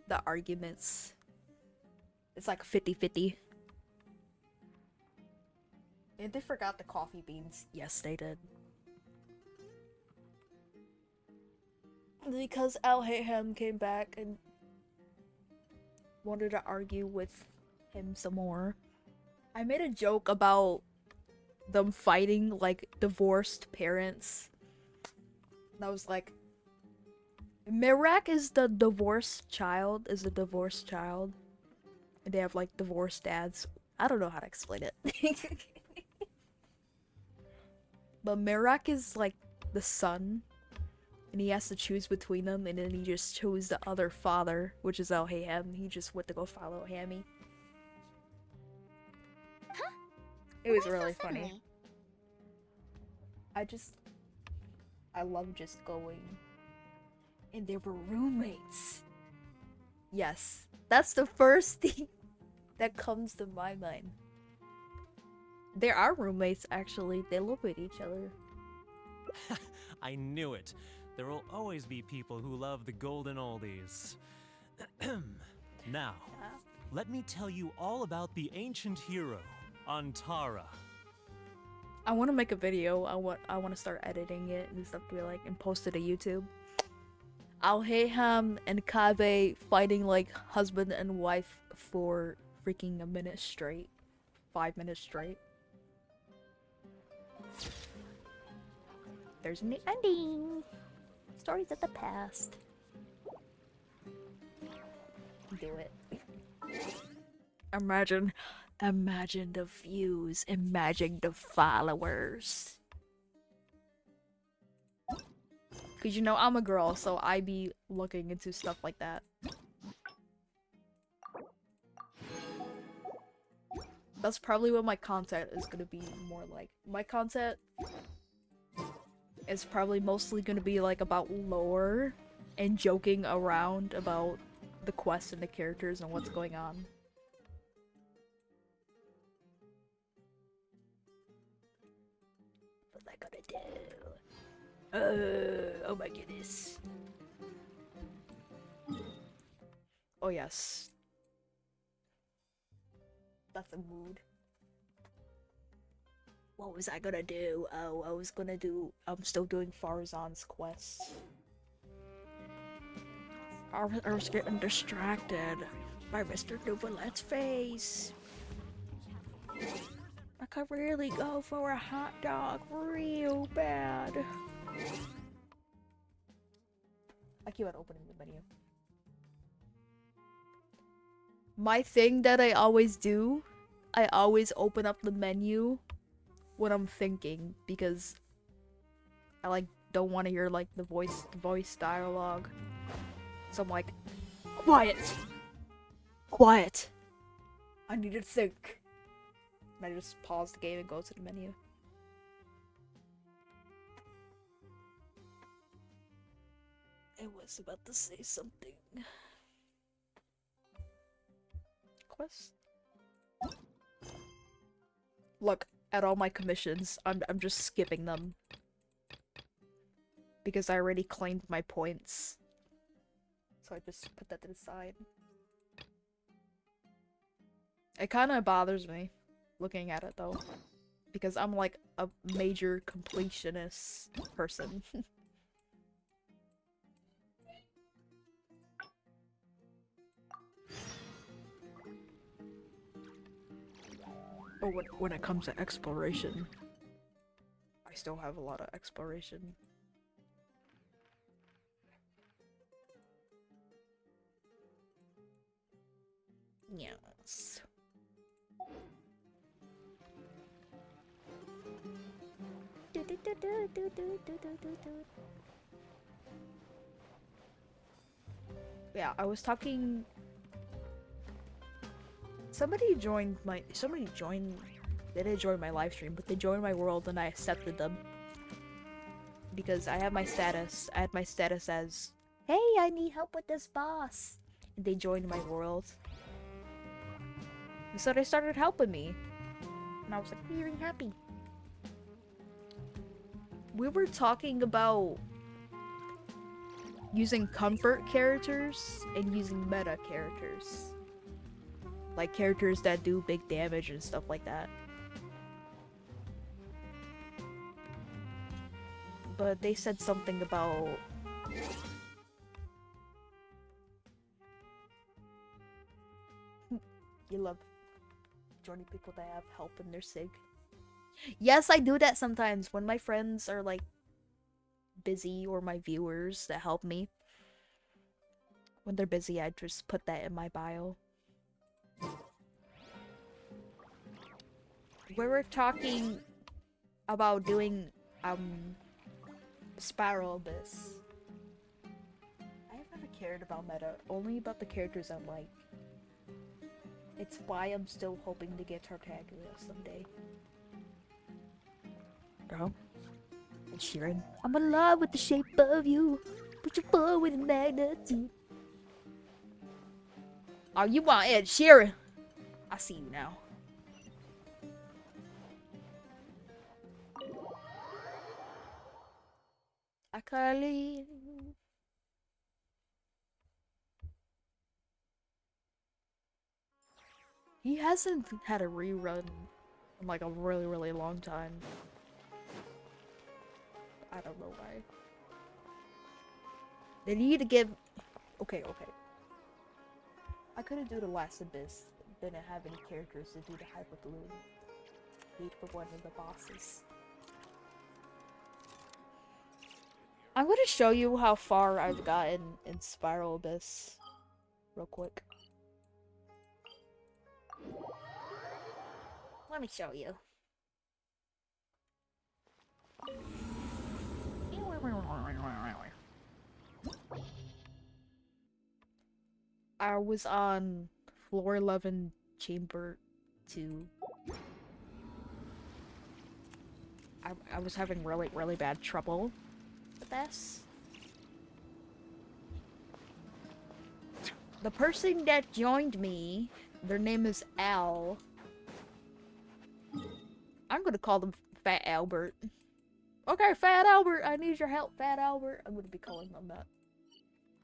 the arguments. It's like 50-50. And they forgot the coffee beans. Yes, they did. Because Al-Hayham came back and wanted to argue with him some more. I made a joke about them fighting like divorced parents. And I was like, Mirak is the divorced child, and they have like divorced dads. I don't know how to explain it. But Mirak is like the son, and he has to choose between them, and then he just chose the other father, which is Al-Hayham. He just went to go follow Hammy. Huh? It was Why really so funny. suddenly? I love just going. And they were roommates. Yes, that's the first thing that comes to my mind. They are roommates, actually. They live with each other. I knew it. There will always be people who love the golden oldies. Now, let me tell you all about the ancient hero, Antara. I want to make a video. I want to start editing it and stuff to be like and post it to YouTube. Al-Hayham and Kabe fighting like husband and wife for freaking a minute straight. 5 minutes straight. There's an ending. Stories of the past. Do it. Imagine the views. Imagine the followers. Cause you know I'm a girl, so I be looking into stuff like that. That's probably what my content is gonna be more like. My content is probably mostly gonna be like about lore and joking around about the quests and the characters and what's going on. What's I gonna do? Oh my goodness. Oh yes. That's a mood. What was I gonna do? Oh, I'm still doing Faruzan's quest. I was getting distracted by Mr. Nouvelette's face. I could really go for a hot dog real bad. I keep on opening the menu. My thing that I always do, I always open up the menu when I'm thinking, because I like don't want to hear like the voice dialogue. So I'm like, quiet! Quiet! I need to think. And I just pause the game and go to the menu. I was about to say something. Quest? Look, at all my commissions, I'm just skipping them. Because I already claimed my points. So I just put that to the side. It kind of bothers me looking at it though, because I'm like a major completionist person. But when it comes to exploration, I still have a lot of exploration. Yes. Yeah, I was talking. Somebody joined They didn't join my live stream, but they joined my world and I accepted them. Because I have my status. I had my status as, hey, I need help with this boss. And they joined my world. And so they started helping me. And I was like, really happy. We were talking about using comfort characters and using meta characters. Like characters that do big damage and stuff like that. But they said something about you love joining people that have help in their sig. Yes, I do that sometimes when my friends are like busy, or my viewers that help me. When they're busy, I just put that in my bio. We were talking about doing Spiral Abyss. I have never cared about meta, only about the characters I like. It's why I'm still hoping to get Tartaglia someday. Bro. And Sheeran. I'm in love with the shape of you. Put your boy with a magnitude. Oh, you want Ed Sheeran? I see you now. Akali. He hasn't had a rerun in like a really, really long time. I don't know why. They need to give... Okay. I couldn't do the last Abyss. Didn't have any characters to do the Hyper Balloon. Need for one of the bosses. I'm gonna show you how far I've gotten in Spiral Abyss. Real quick. Let me show you. I was on floor 11, chamber 2. I was having really bad trouble with this. The person that joined me, their name is Al. I'm gonna call them Fat Albert. Okay, Fat Albert, I need your help, Fat Albert. I'm gonna be calling them that.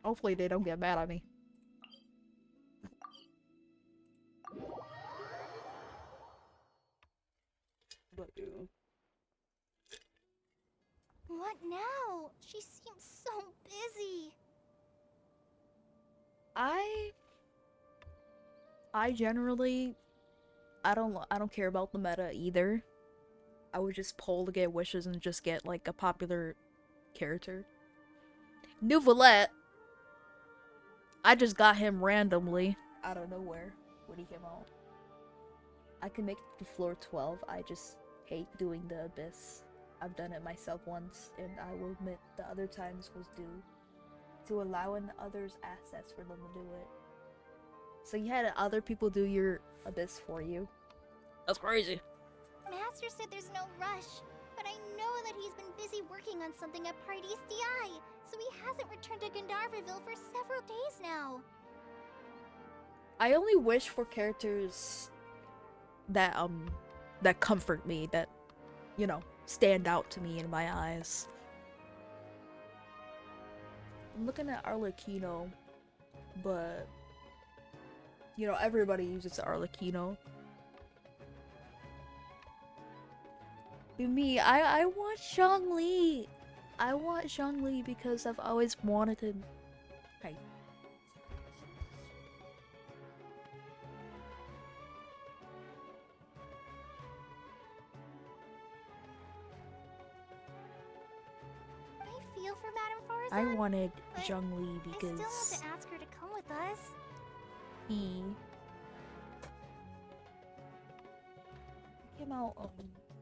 Hopefully they don't get mad at me. What now? She seems so busy. I generally I don't care about the meta either. I would just poll to get wishes and just get like a popular character. Nouvelette. I just got him randomly out of nowhere when he came out. I can make it to floor 12. I just hate doing the Abyss. I've done it myself once, and I will admit the other times was due to allowing others access for them to do it. So you had other people do your Abyss for you. That's crazy. Master said there's no rush, but I know that he's been busy working on something at Paradise DI, so he hasn't returned to Gandharville for several days now. I only wish for characters that that comfort me, that, you know, stand out to me in my eyes. I'm looking at Arlecchino, but you know, everybody uses Arlecchino. But me, I want Zhongli. I want Zhongli because I've always wanted him. Hey. I feel for Madame Faruzan. I wanted but Zhongli I still want because to ask her to come with us. he came out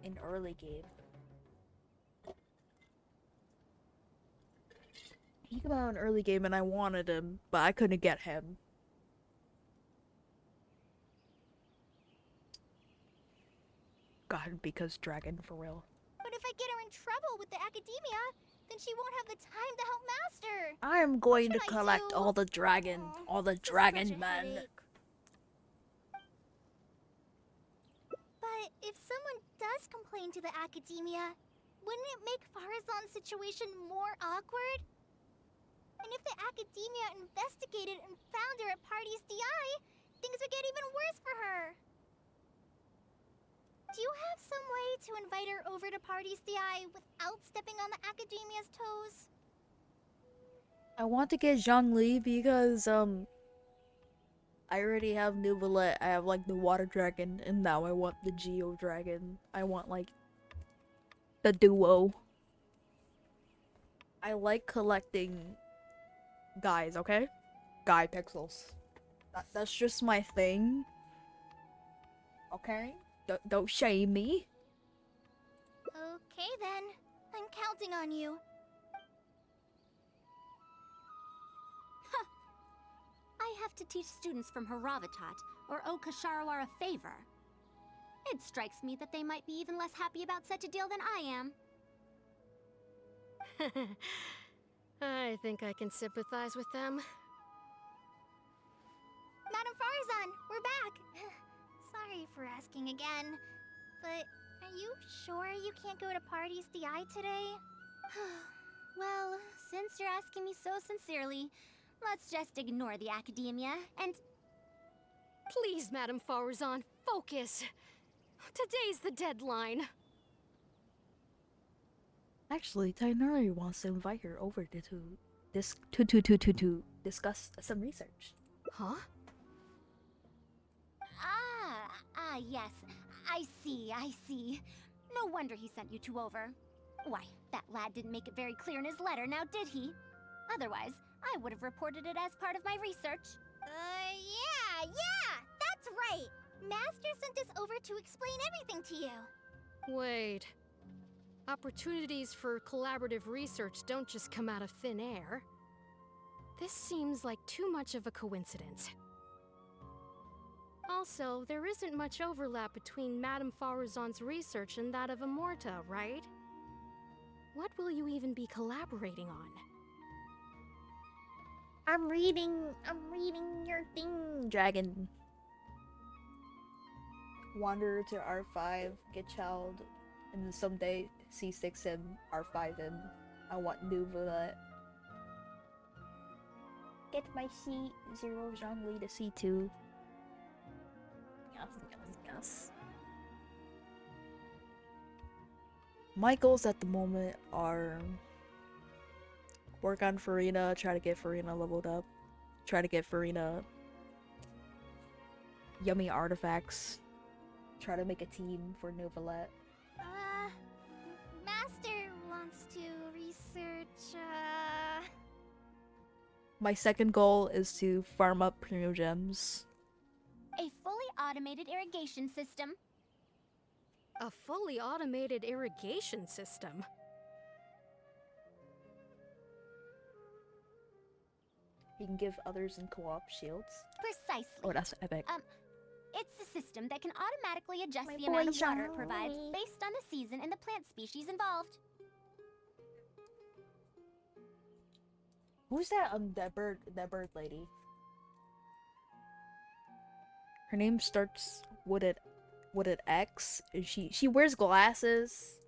in early game. He came out in early game and I wanted him, but I couldn't get him. God, because dragon for real. But if I get her in trouble with the academia, then she won't have the time to help Master. I am going to What should I collect do? all the dragon, all the This is dragon such a men. headache. But if someone does complain to the academia, wouldn't it make Faruzan's situation more awkward? And if the academia investigated and found her at Party's DI, things would get even worse for her. Do you have some way to invite her over to Party's DI without stepping on the academia's toes? I want to get Zhongli because I already have Nuvolet. I have like the water dragon, and now I want the Geo dragon. I want like the duo. I like collecting guys, okay? Guy pixels. That's just my thing. Okay? Don't shame me. Okay then, I'm counting on you. I have to teach students from Haravatat or Okasharawar a favor. It strikes me that they might be even less happy about such a deal than I am. I think I can sympathize with them. Madam Faruzan, we're back! Sorry for asking again, but are you sure you can't go to Party's DI today? Well, since you're asking me so sincerely, let's just ignore the academia and... Please, Madam Faruzan, focus. Today's the deadline. Actually, Tainari wants to invite her over to discuss some research. Huh? Yes. I see. No wonder he sent you two over. Why, that lad didn't make it very clear in his letter, now did he? Otherwise, I would have reported it as part of my research. Yeah, that's right! Master sent us over to explain everything to you. Wait. Opportunities for collaborative research don't just come out of thin air. This seems like too much of a coincidence. Also, there isn't much overlap between Madame Faruzan's research and that of Amorta, right? What will you even be collaborating on? I'm reading your thing, dragon. Wander to R5, get child, and then someday C6 and R5 and I want Nuvolet. Get my C0 Zhongli to C2. Yes. My goals at the moment are work on Farina, try to get Farina leveled up, try to get Farina yummy artifacts, try to make a team for Nuvolet. Master wants to research, My second goal is to farm up premium gems. A fully automated irrigation system. A fully automated irrigation system? You can give others in co-op shields. Precisely. Oh, that's epic. It's a system that can automatically adjust My the amount of boy water it provides Zhongli. based on the season and the plant species involved. Who's that that bird lady? Her name starts with an X, and she wears glasses.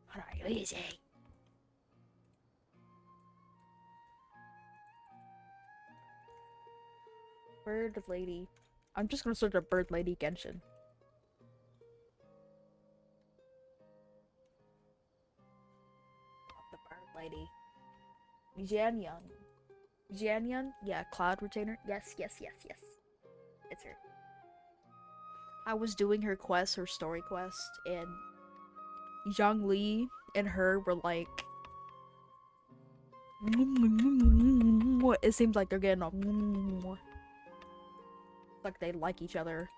Hold on, easy. Bird lady. I'm just gonna search a bird lady Genshin. The bird lady. Jianyun. Jianyun? Yeah, Cloud Retainer. Yes. It's her. I was doing her quest, her story quest, and Zhongli and her were like... It seems like they're getting a... Like they like each other.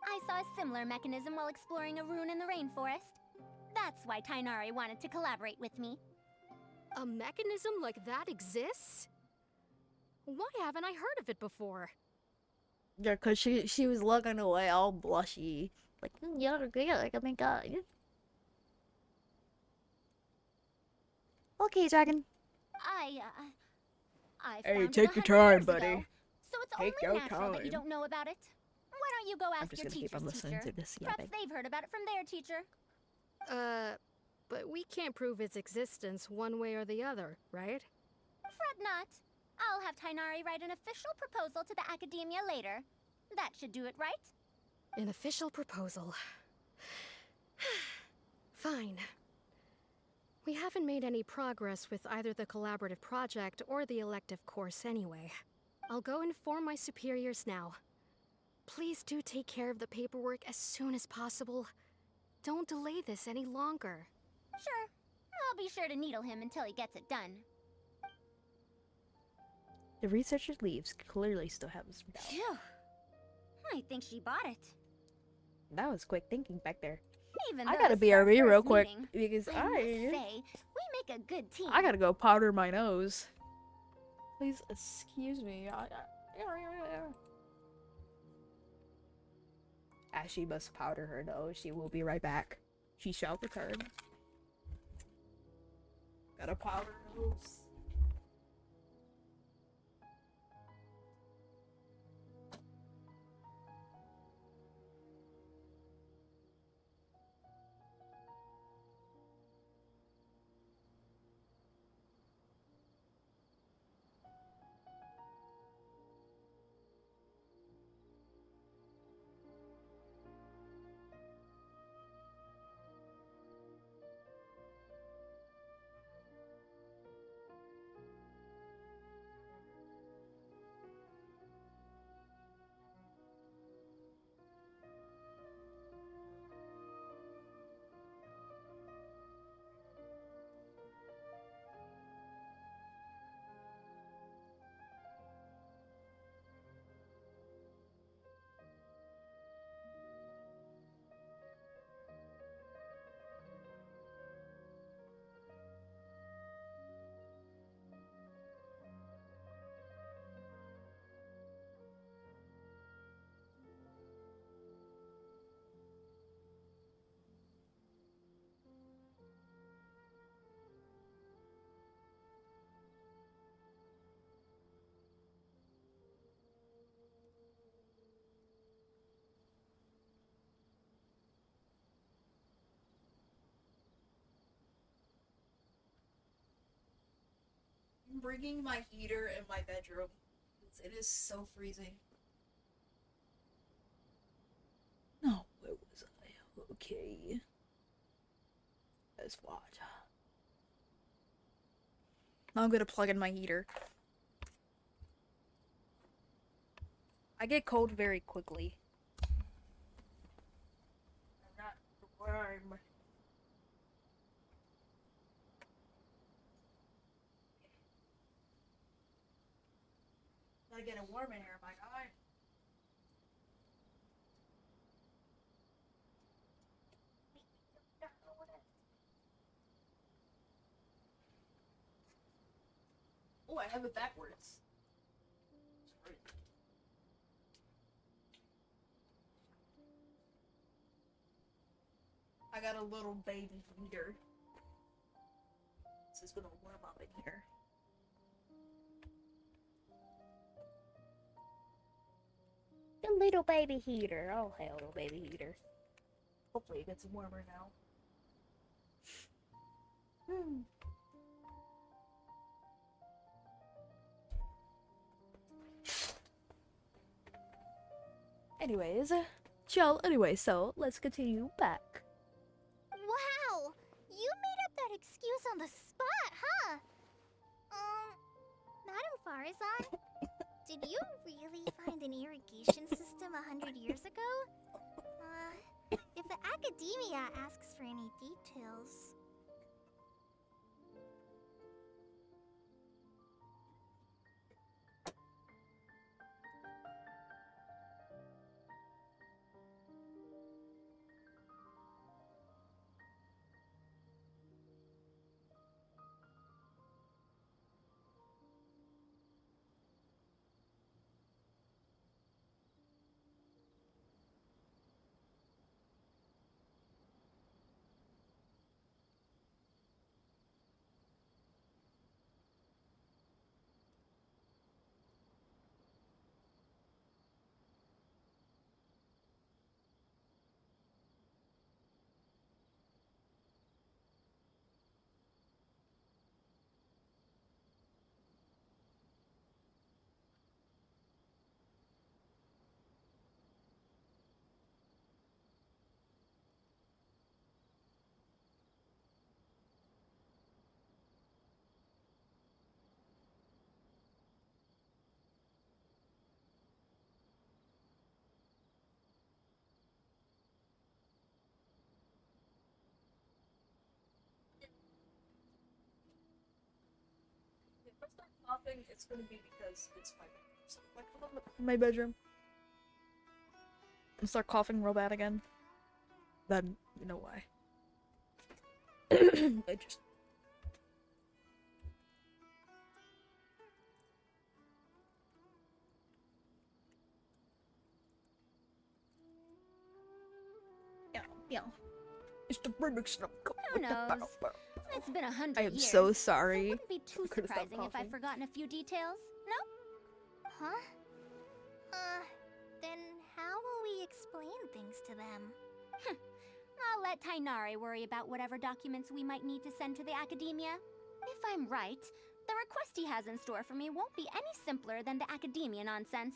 I saw a similar mechanism while exploring a rune in the rainforest. That's why Tainari wanted to collaborate with me. A mechanism like that exists? Why haven't I heard of it before? Yeah, cause she was looking away all blushy. Like, you're good. Like, oh my god. Okay, Dragon. I Hey, found take it your 100 time, years buddy. ago, so it's Take only your natural that you time. don't know about it. Why don't you go I'm ask just your gonna keep on teacher's listening teacher? to this Perhaps yapping. they've heard about it from their teacher. But we can't prove its existence one way or the other, right? Fret not. I'll have Tainari write an official proposal to the Academia later. That should do it, right? An official proposal. Fine. We haven't made any progress with either the collaborative project or the elective course anyway. I'll go inform my superiors now. Please do take care of the paperwork as soon as possible. Don't delay this any longer. Sure. I'll be sure to needle him until he gets it done. The researcher leaves, clearly still having some doubt. Phew. I think she bought it. That was quick thinking back there. Even I though gotta this is our BRB real first quick meeting, because I must say, we make a good team. I gotta go powder my nose. Please excuse me. As she must powder her nose, she will be right back. She shall return. Gotta powder nose. I'm bringing my heater in my bedroom. It is so freezing. No, where was I? Okay. That's what. Now I'm gonna plug in my heater. I get cold very quickly. I'm not warm. Gotta get it warm in here, my guy. Oh, I have it backwards. I got a little baby heater. This is gonna warm up in here. The little baby heater. Oh, hell, little baby heater. Hopefully it gets warmer now. Anyways, chill. Anyway, so let's continue back. Wow! You made up that excuse on the spot, huh? Madam Faruzan, did you really find an irrigation system 100 years ago? If the Academia asks for any details... If I start coughing, it's gonna be because it's my bedroom. So if I come in my bedroom and start coughing real bad again, then you know why. I just. Yeah. It's the remix of Who knows? It's been 100 I am years. so sorry. It wouldn't be too Could've stopped surprising if I've coughing. forgotten a few details. No? Huh? Then how will we explain things to them? I'll let Tainare worry about whatever documents we might need to send to the academia. If I'm right, the request he has in store for me won't be any simpler than the academia nonsense.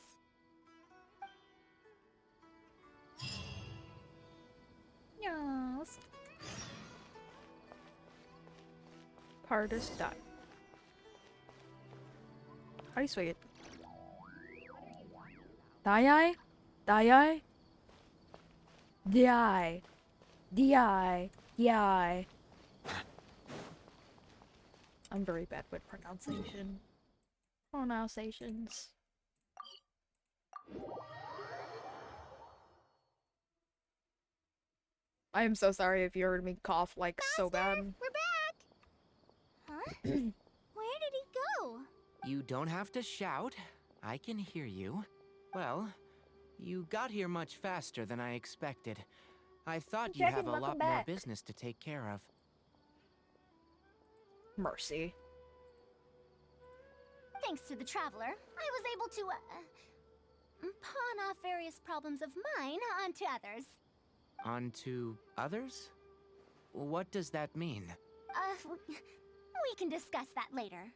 Yes. Hardest die. How do you say it? Die? Die? Die. Di. Di. I'm very bad with pronunciations. I am so sorry if you heard me cough like so bad. We're back! Huh? Where did he go? You don't have to shout. I can hear you. Well, you got here much faster than I expected. I thought you'd have a lot more business to take care of. Mercy. Thanks to the Traveler, I was able to, pawn off various problems of mine onto others. Onto others? What does that mean? We can discuss that later.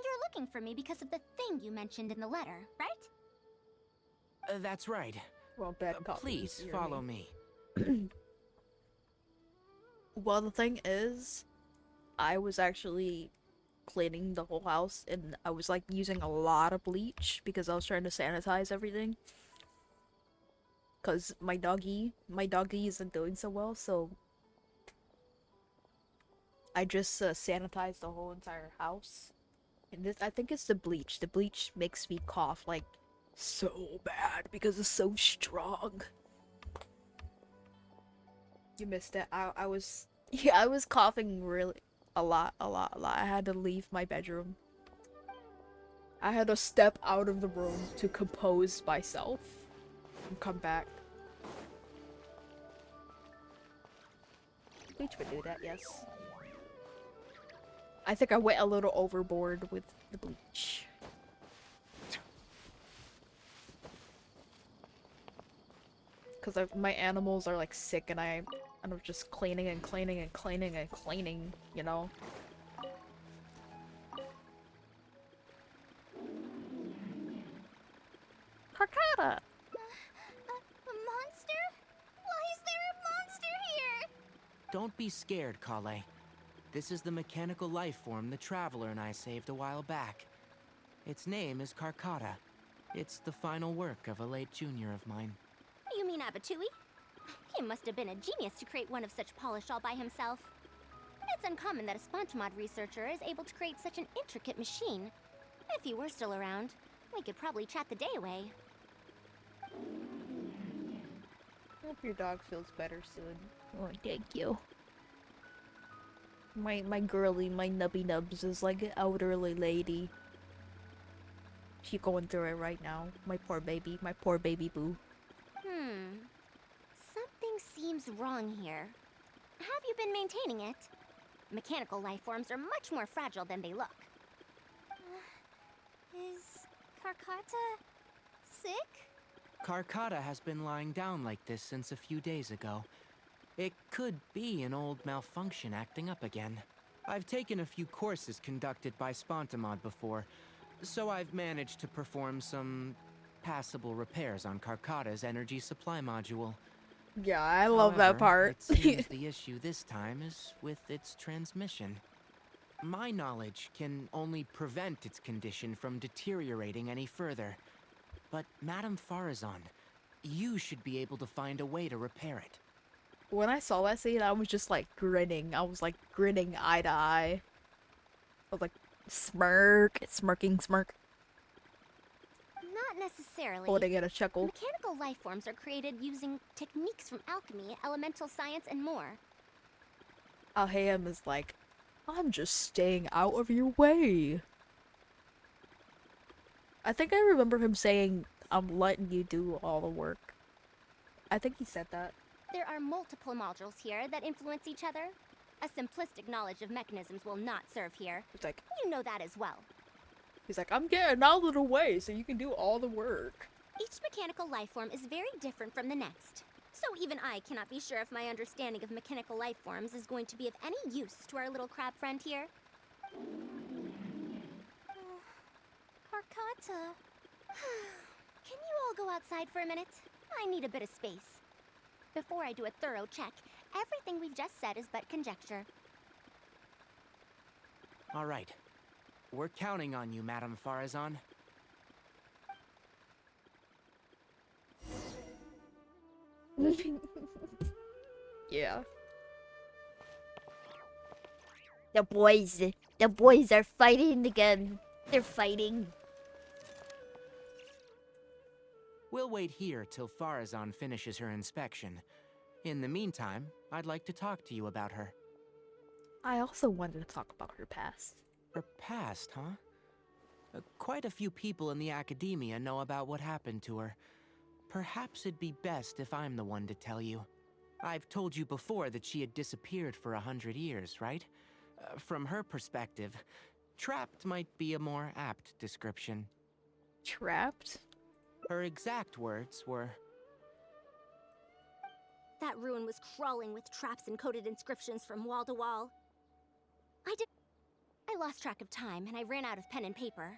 You're looking for me because of the thing you mentioned in the letter, right? That's right. Well, bad cough. Please follow me. Well, the thing is, I was actually cleaning the whole house, and I was like using a lot of bleach because I was trying to sanitize everything. Cause my doggy isn't doing so well, so I just sanitized the whole entire house. And this, I think it's the bleach. The bleach makes me cough like so bad because it's so strong. You missed it. I was coughing really a lot. I had to leave my bedroom. I had to step out of the room to compose myself and come back. Bleach would do that, yes. I think I went a little overboard with the bleach. Because my animals are like sick and I'm just cleaning and cleaning and cleaning and cleaning, you know? Carcata! A monster? Why is there a monster here? Don't be scared, Kale. This is the mechanical life form the Traveler and I saved a while back. Its name is Carcata. It's the final work of a late junior of mine. You mean Abatui? He must have been a genius to create one of such polish all by himself. It's uncommon that a Spontamod researcher is able to create such an intricate machine. If he were still around, we could probably chat the day away. Hope your dog feels better soon. Oh, thank you. My girly, my nubby nubs is like an elderly lady. She going through it right now. My poor baby boo. Something seems wrong here. Have you been maintaining it? Mechanical life forms are much more fragile than they look. Is Carcata sick? Carcata has been lying down like this since a few days ago. It could be an old malfunction acting up again. I've taken a few courses conducted by Spontamod before, so I've managed to perform some passable repairs on Carcata's energy supply module. Yeah, I love that part. It seems the issue this time is with its transmission. My knowledge can only prevent its condition from deteriorating any further. But Madame Faruzan, you should be able to find a way to repair it. When I saw that scene, I was just like grinning. I was like grinning eye to eye. I was like, Smirk. Smirking smirk. Not necessarily. Holding it a chuckle. Mechanical life forms are created using techniques from alchemy, elemental science, and more. Alhaim is like, I'm just staying out of your way. I think I remember him saying, I'm letting you do all the work. I think he said that. There are multiple modules here that influence each other. A simplistic knowledge of mechanisms will not serve here. It's like, You know that as well. he's like, I'm getting out of the way so you can do all the work. Each mechanical life form is very different from the next. So even I cannot be sure if my understanding of mechanical life forms is going to be of any use to our little crab friend here. Carcata. Can you all go outside for a minute? I need a bit of space. Before I do a thorough check, everything we've just said is but conjecture. All right. We're counting on you, Madame Faruzan. Yeah. The boys are fighting again. They're fighting. We'll wait here till Faruzan finishes her inspection. In the meantime, I'd like to talk to you about her. I also wanted to talk about her past. Her past, huh? Quite a few people in the academia know about what happened to her. Perhaps it'd be best if I'm the one to tell you. I've told you before that she had disappeared for 100 years, right? From her perspective, trapped might be a more apt description. Trapped? Her exact words were, That ruin was crawling with traps and coded inscriptions from wall to wall. I lost track of time and I ran out of pen and paper.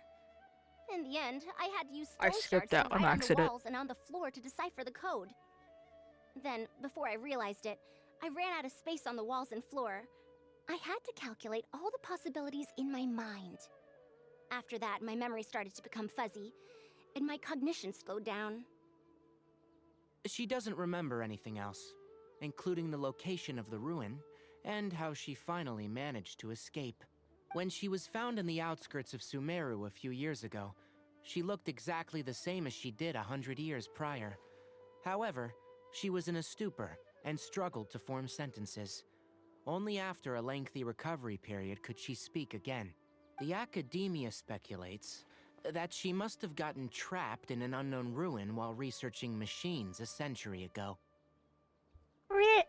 In the end, I had to use I stone skipped shards to that on write on the accident. walls and on the floor to decipher the code. Then, before I realized it, I ran out of space on the walls and floor. I had to calculate all the possibilities in my mind. After that, my memory started to become fuzzy, and my cognition slowed down. she doesn't remember anything else, including the location of the ruin and how she finally managed to escape. When she was found in the outskirts of Sumeru a few years ago, she looked exactly the same as she did 100 years prior. However, she was in a stupor and struggled to form sentences. Only after a lengthy recovery period could she speak again. The academia speculates that she must have gotten trapped in an unknown ruin while researching machines a century ago. Ribbons!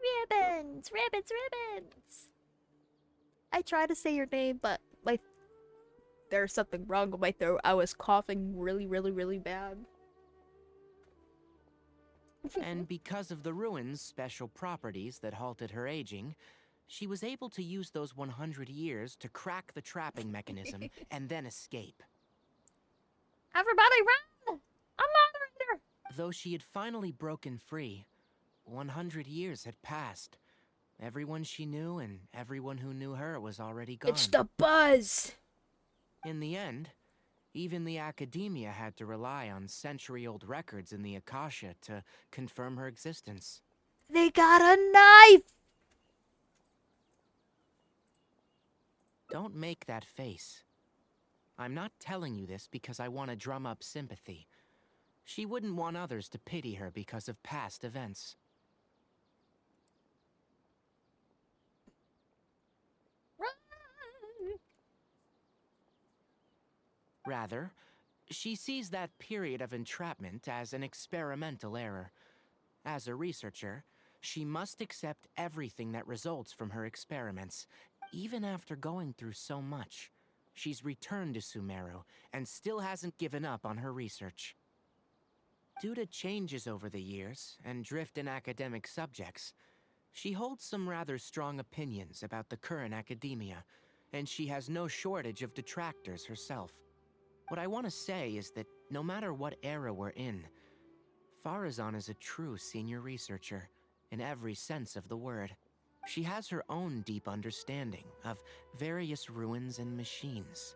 Ribbons! Ribbons! Ribbons! I tried to say your name, but there's something wrong with my throat. I was coughing really, really, really bad. And because of the ruin's special properties that halted her aging, she was able to use those 100 years to crack the trapping mechanism and then escape. Everybody run! I'm moderator! Though she had finally broken free, 100 years had passed. Everyone she knew and everyone who knew her was already gone. It's the buzz! In the end, even the academia had to rely on century-old records in the Akasha to confirm her existence. They got a knife! Don't make that face. I'm not telling you this because I want to drum up sympathy. She wouldn't want others to pity her because of past events. Run! Rather, she sees that period of entrapment as an experimental error. As a researcher, she must accept everything that results from her experiments, even after going through so much. She's returned to Sumeru and still hasn't given up on her research. Due to changes over the years and drift in academic subjects, she holds some rather strong opinions about the current academia, and she has no shortage of detractors herself. What I want to say is that no matter what era we're in, Faruzan is a true senior researcher, in every sense of the word. She has her own deep understanding of various ruins and machines.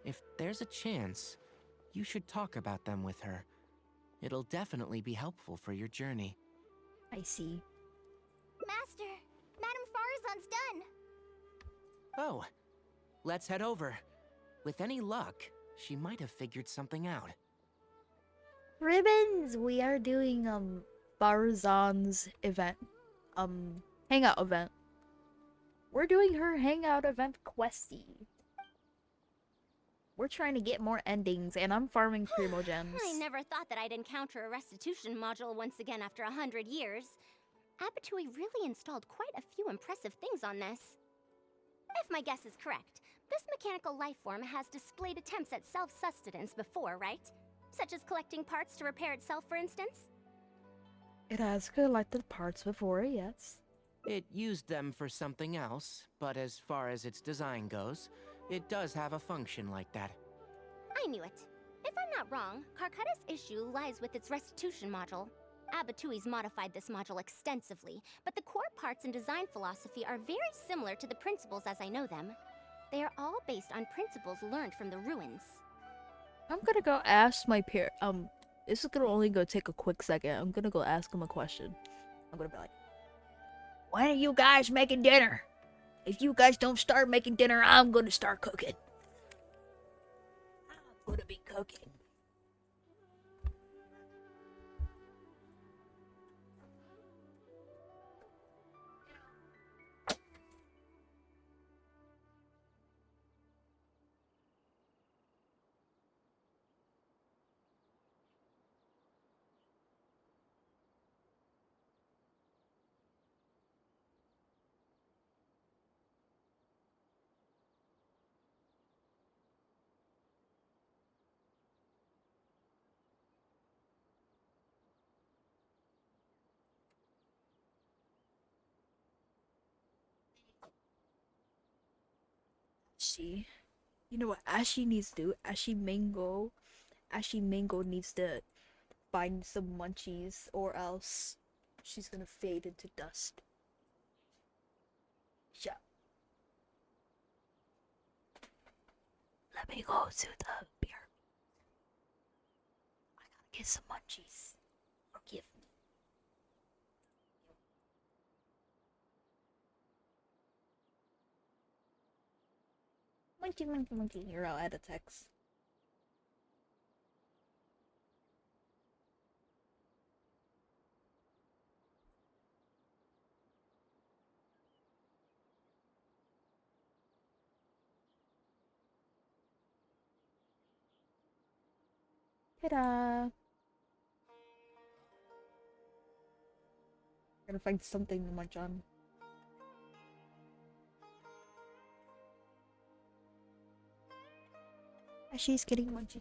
If there's a chance, you should talk about them with her. It'll definitely be helpful for your journey. I see. Master, Madame Faruzan's done. Oh, let's head over. With any luck, she might have figured something out. Ribbons! We are doing Faruzan's event. Hangout event. We're doing her hangout event questy. We're trying to get more endings, and I'm farming primo gems. I never thought that I'd encounter a restitution module once again after 100 years. Abattoir really installed quite a few impressive things on this. If my guess is correct, this mechanical life form has displayed attempts at self-sustenance before, right? Such as collecting parts to repair itself, for instance? It has collected parts before, yes. It used them for something else, but as far as its design goes, it does have a function like that. I knew it. If I'm not wrong, Carcutta's issue lies with its restitution module. Abatui's modified this module extensively, but the core parts and design philosophy are very similar to the principles as I know them. They are all based on principles learned from the ruins. I'm gonna go ask my peer. This is gonna only go take a quick second. I'm gonna go ask him a question. I'm gonna be like, when are you guys making dinner? If you guys don't start making dinner, I'm gonna start cooking. I'm gonna be cooking. Ashie. You know what Ashie needs to do? Ashie Mango needs to find some munchies, or else she's gonna fade into dust. Yeah. Let me go to the beer. I gotta get some munchies. Forgive me. Monkey. Here, I'll add a text. Ta-da! Gotta find something to munch on. She's getting munchies.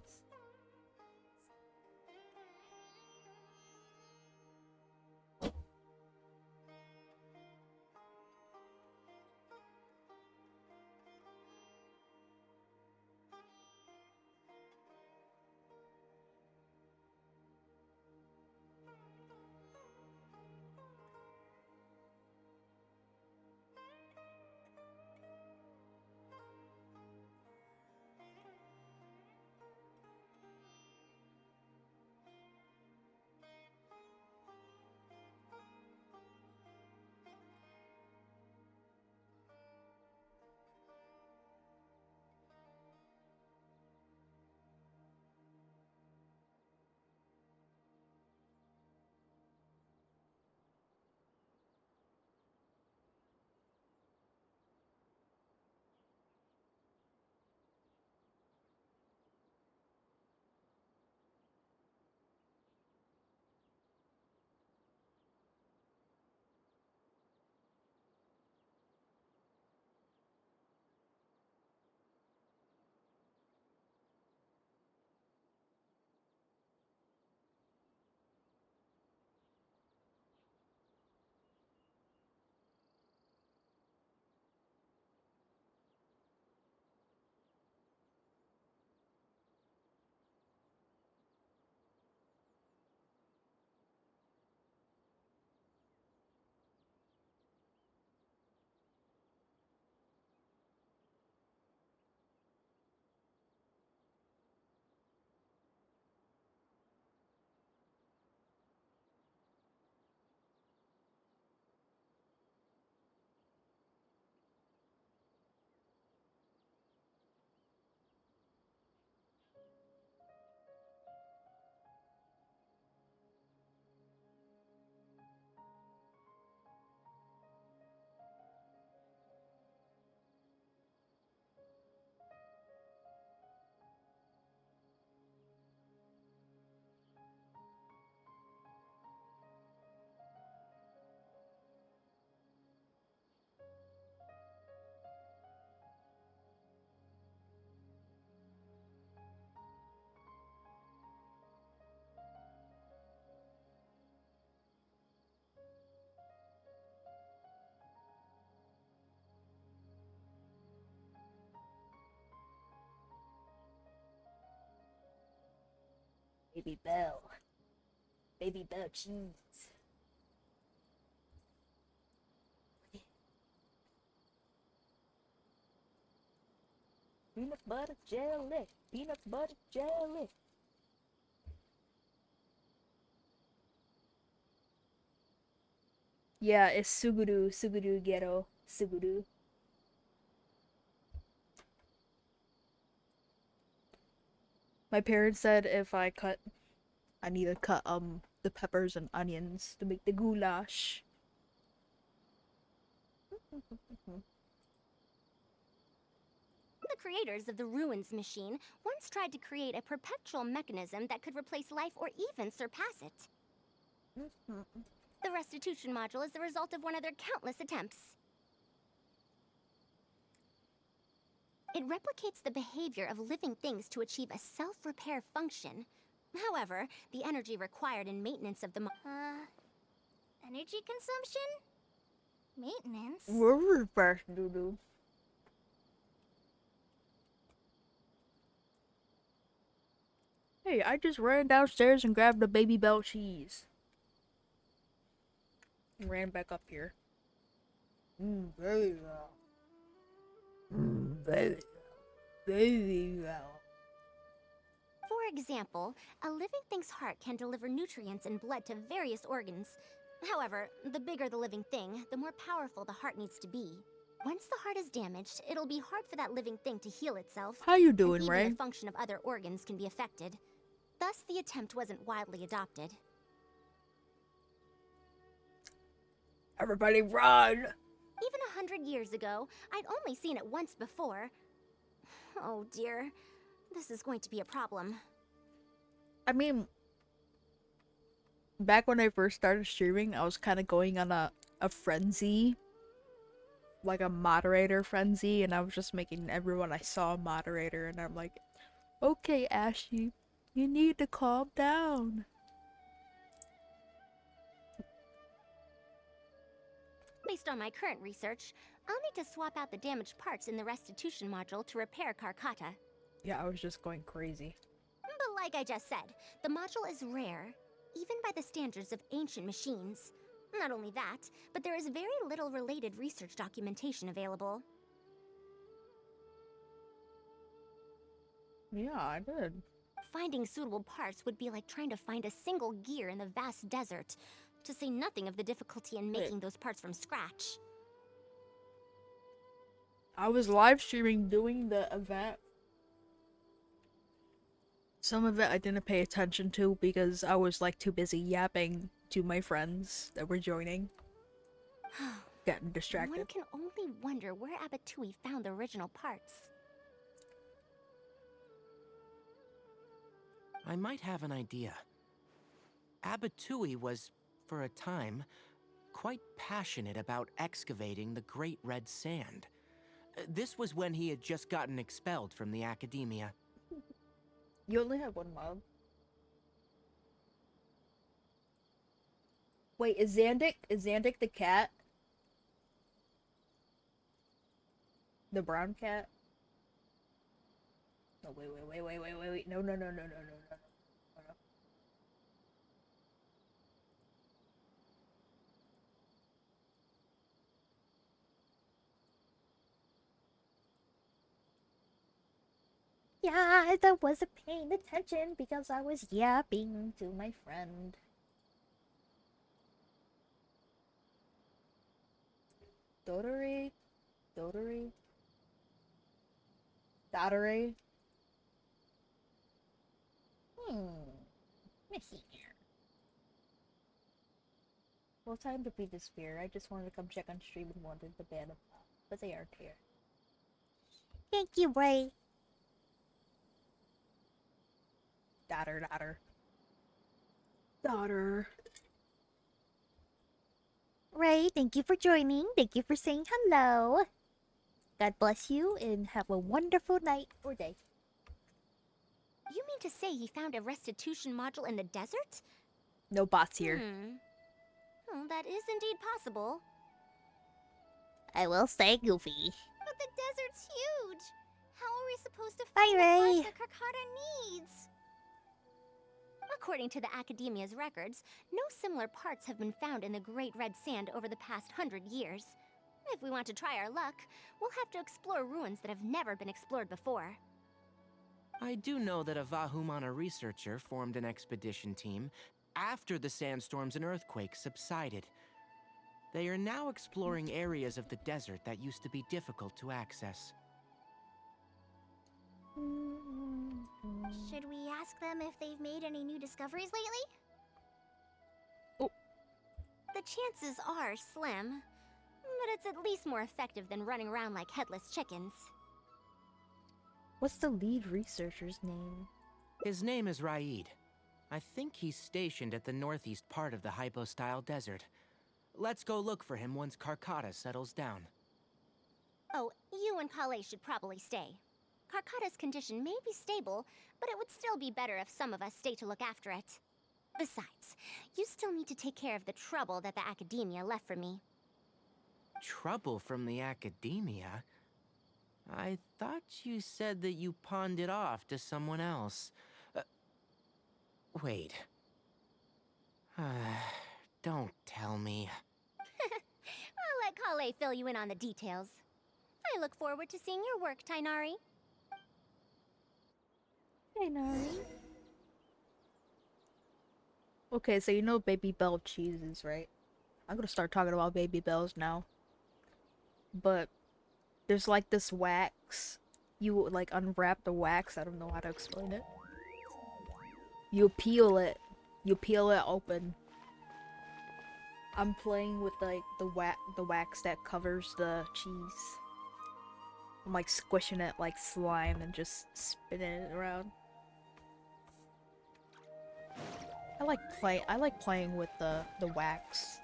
Baby Bell. Baby Bell cheese. Peanut butter jelly. Peanut butter jelly. Yeah, it's Suguru. Suguru ghetto. Suguru. My parents said if I need to cut the peppers and onions to make the goulash. The creators of the Ruins machine once tried to create a perpetual mechanism that could replace life or even surpass it. The restitution module is the result of one of their countless attempts. It replicates the behavior of living things to achieve a self-repair function. However, the energy required in maintenance of the Energy consumption? Maintenance? We're first, doo-doo. Hey, I just ran downstairs and grabbed the Baby Bell cheese. And ran back up here. Very well. Very well. Very well. For example, a living thing's heart can deliver nutrients and blood to various organs. However, the bigger the living thing, the more powerful the heart needs to be. Once the heart is damaged, it'll be hard for that living thing to heal itself. How you and doing, even Ray? the function of other organs can be affected. Thus, the attempt wasn't widely adopted. Everybody run! Even 100 years ago, I'd only seen it once before. Oh dear, this is going to be a problem. I mean, back when I first started streaming, I was kind of going on a frenzy. Like a moderator frenzy, and I was just making everyone I saw a moderator, and I'm like, okay, Ashie, you need to calm down. Based on my current research, I'll need to swap out the damaged parts in the restitution module to repair Karkata. Yeah, I was just going crazy. But like I just said, the module is rare, even by the standards of ancient machines. Not only that, but there is very little related research documentation available. Yeah, I did. Finding suitable parts would be like trying to find a single gear in the vast desert, to say nothing of the difficulty in making those parts from scratch. I was live streaming doing the event. Some of it I didn't pay attention to because I was like too busy yapping to my friends that were joining. Getting distracted. One can only wonder where Abatui found the original parts. I might have an idea. Abatui was, for a time, quite passionate about excavating the Great Red Sand. This was when he had just gotten expelled from the academia. You only have one mob. Wait, is Zandik the cat? The brown cat? No, wait. No. Yeah, I wasn't paying attention because I was yapping to my friend. Dodori? Missy here. Well, time to beat the spear. I just wanted to come check on stream and wanted to ban them, but they aren't here. Thank you, Bray. Daughter. Ray, thank you for joining. Thank you for saying hello. God bless you and have a wonderful night or day. You mean to say he found a restitution module in the desert? No bots here. Well, that is indeed possible. I will say, Goofy. But the desert's huge. How are we supposed to Bye, find Ray. the parts that Karkata needs? According to the Academia's records, no similar parts have been found in the Great Red Sand over the past 100 years. If we want to try our luck, we'll have to explore ruins that have never been explored before. I do know that a Vahumana researcher formed an expedition team after the sandstorms and earthquakes subsided. They are now exploring areas of the desert that used to be difficult to access. Should we ask them if they've made any new discoveries lately? Oh. The chances are slim, but it's at least more effective than running around like headless chickens. What's the lead researcher's name? His name is Raid. I think he's stationed at the northeast part of the Hypostyle Desert. Let's go look for him once Karkata settles down. Oh, you and Kale should probably stay. Karkata's condition may be stable, but it would still be better if some of us stay to look after it. Besides, you still need to take care of the trouble that the Academia left for me. Trouble from the Academia? I thought you said that you pawned it off to someone else. Wait. Don't tell me. I'll let Kale fill you in on the details. I look forward to seeing your work, Tainari. Hey, Nari. Okay, so you know Baby Bell cheeses, right? I'm gonna start talking about Baby Bells now. But there's like this wax. You like unwrap the wax. I don't know how to explain it. You peel it. You peel it open. I'm playing with like the wax that covers the cheese. I'm like squishing it like slime and just spinning it around. I like playing with the wax.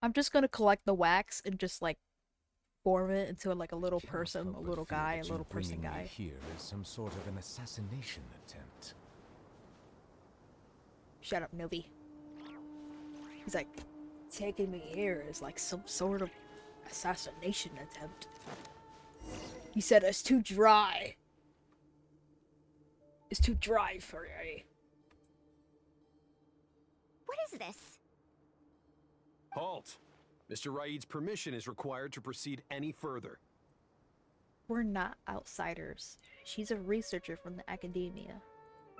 I'm just gonna collect the wax and just like form it into like a little person, a little guy, a little person guy. Here is some sort of an assassination attempt. Shut up, Novi. He's like, taking me here is like some sort of assassination attempt. He said it's too dry. It's too dry for you. What is this? Halt! Mr. Raid's permission is required to proceed any further. We're not outsiders. She's a researcher from the Academia.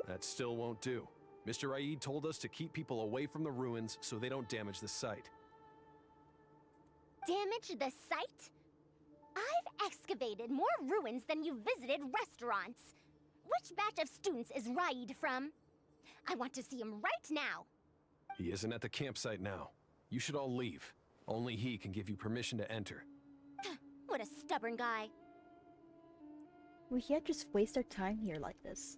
That still won't do. Mr. Raid told us to keep people away from the ruins so they don't damage the site. Damage the site? I've excavated more ruins than you've visited restaurants. Which batch of students is Raid from? I want to see him right now. He isn't at the campsite now. You should all leave. Only he can give you permission to enter. What a stubborn guy. We can't just waste our time here like this.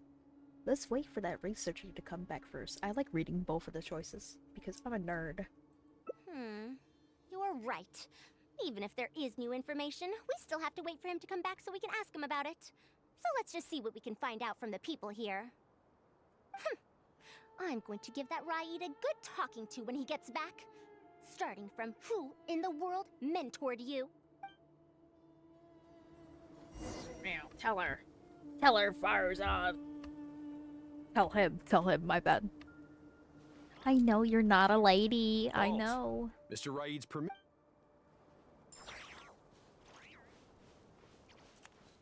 Let's wait for that researcher to come back first. I like reading both of the choices, because I'm a nerd. You're right. Even if there is new information, we still have to wait for him to come back so we can ask him about it. So let's just see what we can find out from the people here. I'm going to give that Raid a good talking to when he gets back. Starting from who in the world mentored you? Now, tell her, Faruzan. Tell him, my bad. I know you're not a lady, I know. Mr. Raid's permission.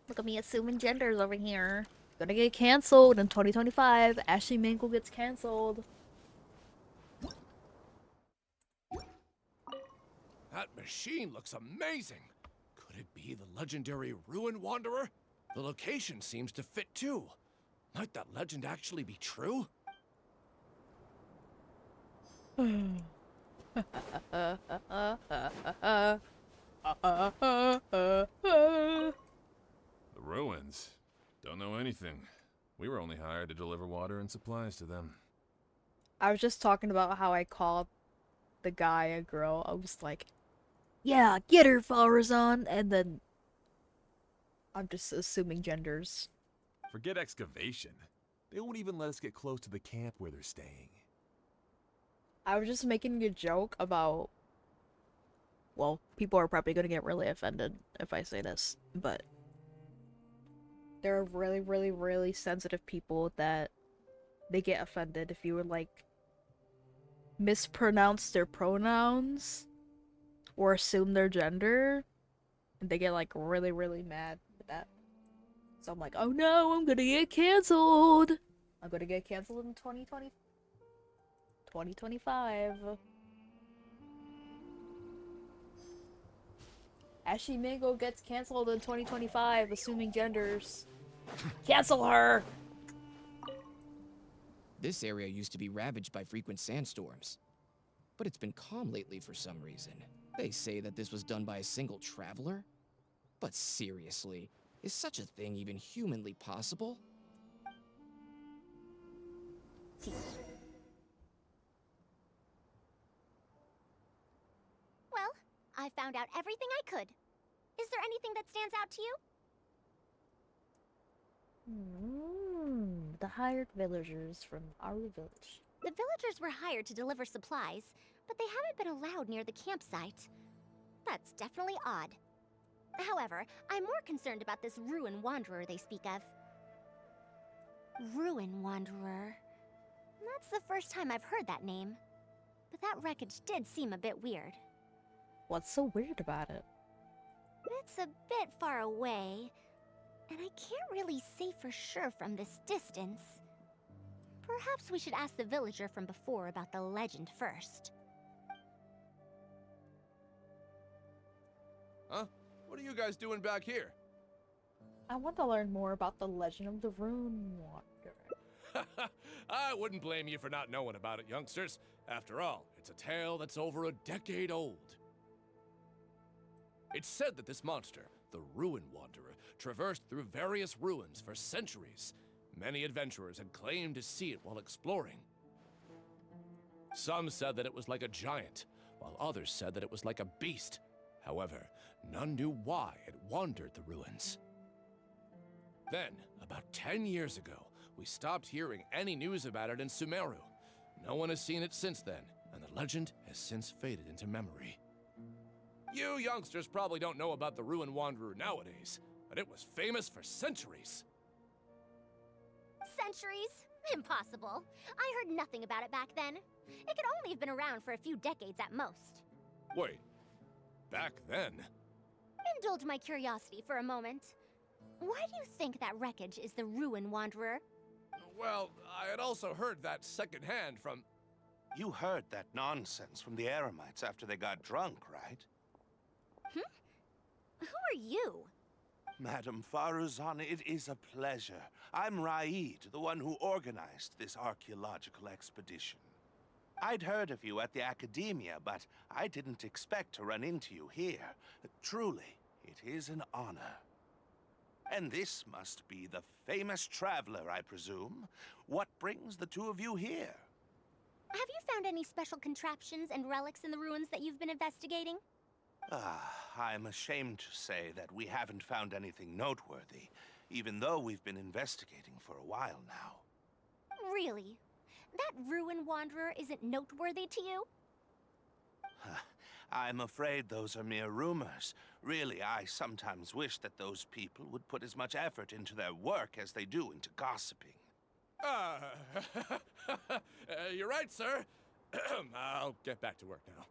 Look at me assuming genders over here. Gonna get cancelled in 2025. Ashley Mangle gets cancelled. That machine looks amazing. Could it be the legendary Ruin Wanderer? The location seems to fit too. Might that legend actually be true? The ruins? Don't know anything. We were only hired to deliver water and supplies to them. I was just talking about how I called the guy a girl. I was like, yeah, get her, Faruzan, and then I'm just assuming genders. Forget excavation. They won't even let us get close to the camp where they're staying. I was just making a joke about well, people are probably gonna get really offended if I say this, but there are really, really, really sensitive people that they get offended if you would like mispronounce their pronouns or assume their gender, and they get like really, really mad with that. So I'm like, oh no, I'm gonna get canceled. I'm gonna get canceled in 2025. Ashie Mingo gets canceled in 2025, assuming genders. Cancel her! This area used to be ravaged by frequent sandstorms, but it's been calm lately for some reason. They say that this was done by a single traveler? But seriously, is such a thing even humanly possible? Well, I found out everything I could. Is there anything that stands out to you? The hired villagers from our village. The villagers were hired to deliver supplies, but they haven't been allowed near the campsite. That's definitely odd. However, I'm more concerned about this Ruin Wanderer they speak of. Ruin Wanderer. That's the first time I've heard that name. But that wreckage did seem a bit weird. What's so weird about it? It's a bit far away, and I can't really say for sure from this distance. Perhaps we should ask the villager from before about the legend first. Huh? What are you guys doing back here? I want to learn more about the legend of the Ruin Wanderer. I wouldn't blame you for not knowing about it, youngsters. After all, it's a tale that's over a decade old. It's said that this monster, the Ruin Wanderer, traversed through various ruins for centuries. Many adventurers had claimed to see it while exploring. Some said that it was like a giant, while others said that it was like a beast. However, none knew why it wandered the ruins. Then, about 10 years ago, we stopped hearing any news about it in Sumeru. No one has seen it since then, and the legend has since faded into memory. You youngsters probably don't know about the Ruin Wanderer nowadays, but it was famous for centuries. Centuries? Impossible. I heard nothing about it back then. It could only have been around for a few decades at most. Wait, back then? Indulge my curiosity for a moment. Why do you think that wreckage is the Ruin Wanderer? Well, I had also heard that secondhand from... You heard that nonsense from the Eremites after they got drunk, right? Who are you? Madam Faruzan, it is a pleasure. I'm Raid, the one who organized this archaeological expedition. I'd heard of you at the Academia, but I didn't expect to run into you here. Truly, it is an honor. And this must be the famous traveler, I presume. What brings the two of you here? Have you found any special contraptions and relics in the ruins that you've been investigating? I'm ashamed to say that we haven't found anything noteworthy, even though we've been investigating for a while now. Really? That Ruin Wanderer isn't noteworthy to you? I'm afraid those are mere rumors. Really, I sometimes wish that those people would put as much effort into their work as they do into gossiping. You're right, sir. I'll get back to work now.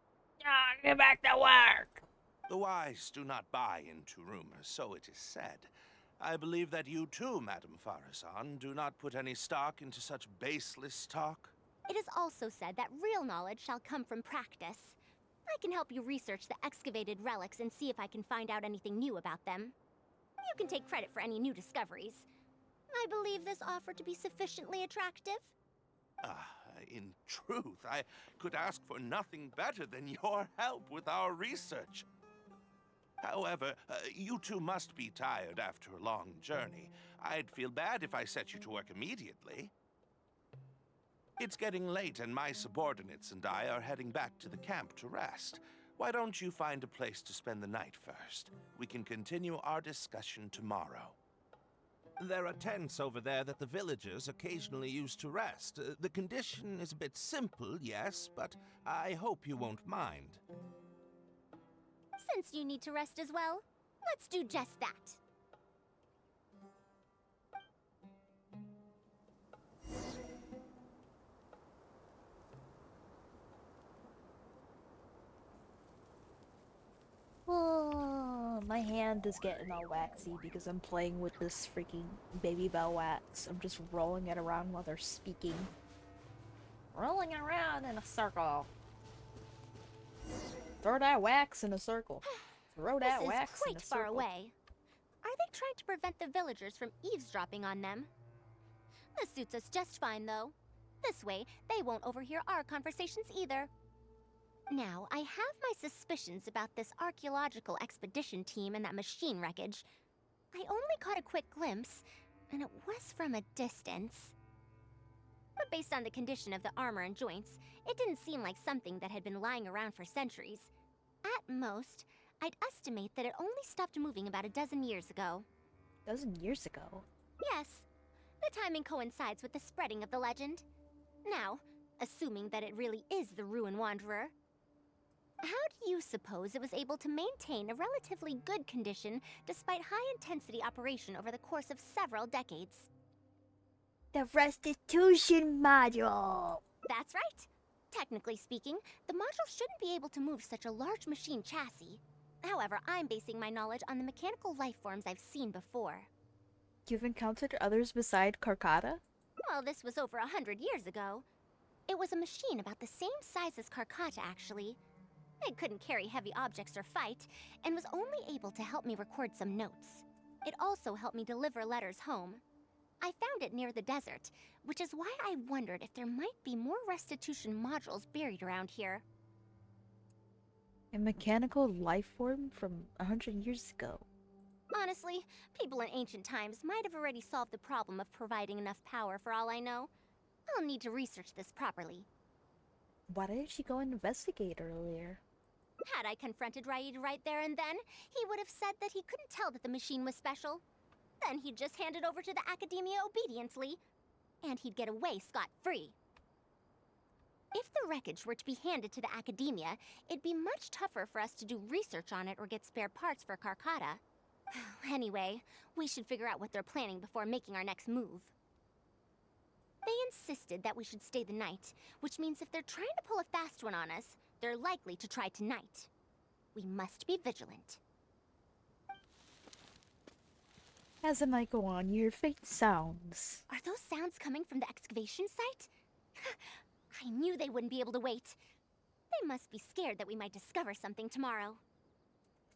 Get back to work! The wise do not buy into rumors, so it is said. I believe that you too, Madam Faruzan, do not put any stock into such baseless talk. It is also said that real knowledge shall come from practice. I can help you research the excavated relics and see if I can find out anything new about them. You can take credit for any new discoveries. I believe this offer to be sufficiently attractive. In truth, I could ask for nothing better than your help with our research. However, you two must be tired after a long journey. I'd feel bad if I set you to work immediately. It's getting late and my subordinates and I are heading back to the camp to rest. Why don't you find a place to spend the night first? We can continue our discussion tomorrow. There are tents over there that the villagers occasionally use to rest. The condition is a bit simple, yes, but I hope you won't mind. Since you need to rest as well, let's do just that. Oh, my hand is getting all waxy because I'm playing with this freaking baby bell wax. I'm just rolling it around while they're speaking. Rolling it around in a circle. Throw that wax in a circle. Throw that wax This is in a quite far circle. away. Are they trying to prevent the villagers from eavesdropping on them? This suits us just fine, though. This way, they won't overhear our conversations either. Now, I have my suspicions about this archaeological expedition team and that machine wreckage. I only caught a quick glimpse, and it was from a distance. But based on the condition of the armor and joints, it didn't seem like something that had been lying around for centuries. At most, I'd estimate that it only stopped moving about a dozen years ago. Dozen years ago? Yes. The timing coincides with the spreading of the legend. Now, assuming that it really is the Ruin Wanderer, how do you suppose it was able to maintain a relatively good condition despite high-intensity operation over the course of several decades? The restitution module! That's right. Technically speaking, the module shouldn't be able to move such a large machine chassis. However, I'm basing my knowledge on the mechanical life forms I've seen before. You've encountered others beside Carcata? Well, this was over 100 years ago. It was a machine about the same size as Carcata, actually. It couldn't carry heavy objects or fight, and was only able to help me record some notes. It also helped me deliver letters home. I found it near the desert, which is why I wondered if there might be more restitution modules buried around here. A mechanical life form from 100 years ago. Honestly, people in ancient times might have already solved the problem of providing enough power for all I know. I'll need to research this properly. Why didn't she go investigate earlier? Had I confronted Raid right there and then, he would have said that he couldn't tell that the machine was special. Then he'd just hand it over to the Academia obediently, and he'd get away scot-free. If the wreckage were to be handed to the Academia, it'd be much tougher for us to do research on it or get spare parts for Carcata. Anyway, we should figure out what they're planning before making our next move. They insisted that we should stay the night, which means if they're trying to pull a fast one on us, they're likely to try tonight. We must be vigilant. As the night go on, your faint sounds. Are those sounds coming from the excavation site? I knew they wouldn't be able to wait. They must be scared that we might discover something tomorrow.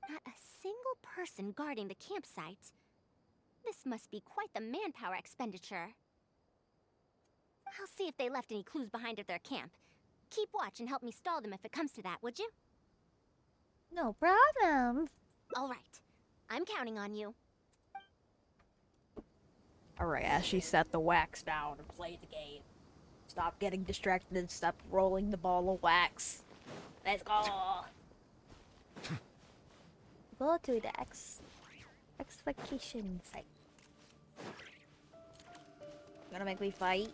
Not a single person guarding the campsite. This must be quite the manpower expenditure. I'll see if they left any clues behind at their camp. Keep watch and help me stall them if it comes to that, would you? No problem. All right. I'm counting on you. Alright, Ashie set the wax down and play the game. Stop getting distracted and stop rolling the ball of wax. Let's go! Go to the excavation site. Gonna make me fight?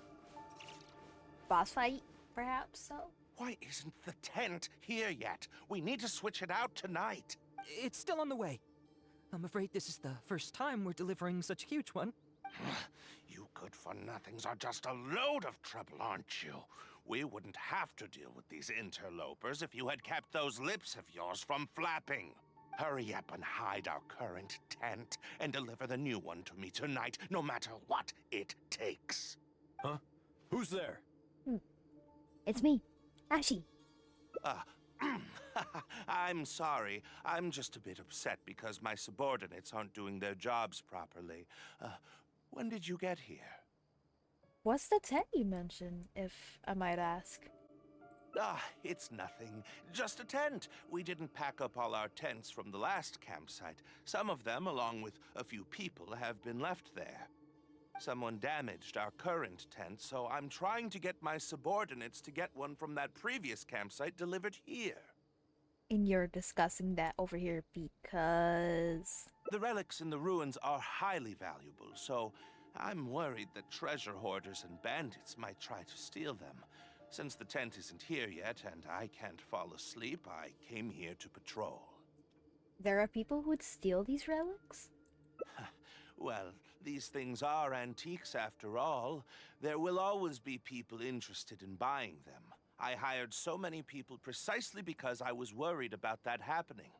Boss fight, perhaps, so? Why isn't the tent here yet? We need to switch it out tonight. It's still on the way. I'm afraid this is the first time we're delivering such a huge one. You good-for-nothings are just a load of trouble, aren't you? We wouldn't have to deal with these interlopers if you had kept those lips of yours from flapping. Hurry up and hide our current tent and deliver the new one to me tonight, no matter what it takes. Huh? Who's there? It's me, Ashie. I'm sorry. I'm just a bit upset because my subordinates aren't doing their jobs properly. When did you get here? What's the tent you mentioned, if I might ask? It's nothing. Just a tent. We didn't pack up all our tents from the last campsite. Some of them, along with a few people, have been left there. Someone damaged our current tent, so I'm trying to get my subordinates to get one from that previous campsite delivered here. And you're discussing that over here because... The relics in the ruins are highly valuable, so I'm worried that treasure hoarders and bandits might try to steal them. Since the tent isn't here yet and I can't fall asleep, I came here to patrol. There are people who would steal these relics? Well, these things are antiques after all. There will always be people interested in buying them. I hired so many people precisely because I was worried about that happening.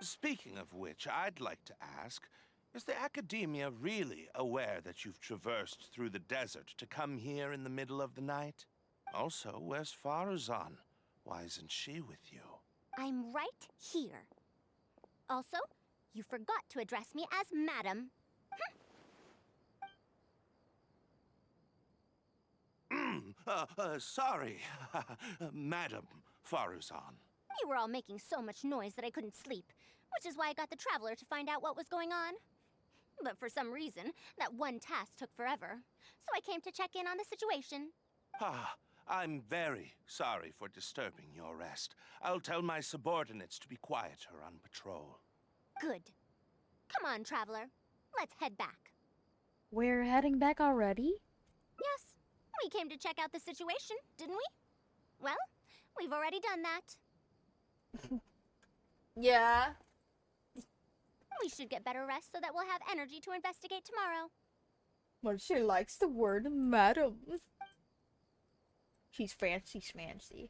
Speaking of which, I'd like to ask, is the Academia really aware that you've traversed through the desert to come here in the middle of the night? Also, where's Faruzan? Why isn't she with you? I'm right here. Also, you forgot to address me as Madam. Sorry, Madam Faruzan. You were all making so much noise that I couldn't sleep, which is why I got the Traveler to find out what was going on. But for some reason, that one task took forever, so I came to check in on the situation. I'm very sorry for disturbing your rest. I'll tell my subordinates to be quieter on patrol. Good. Come on, Traveler. Let's head back. We're heading back already? Yes. We came to check out the situation, didn't we? Well, we've already done that. Yeah. We should get better rest so that we'll have energy to investigate tomorrow. Well, she likes the word madam. She's fancy schmancy.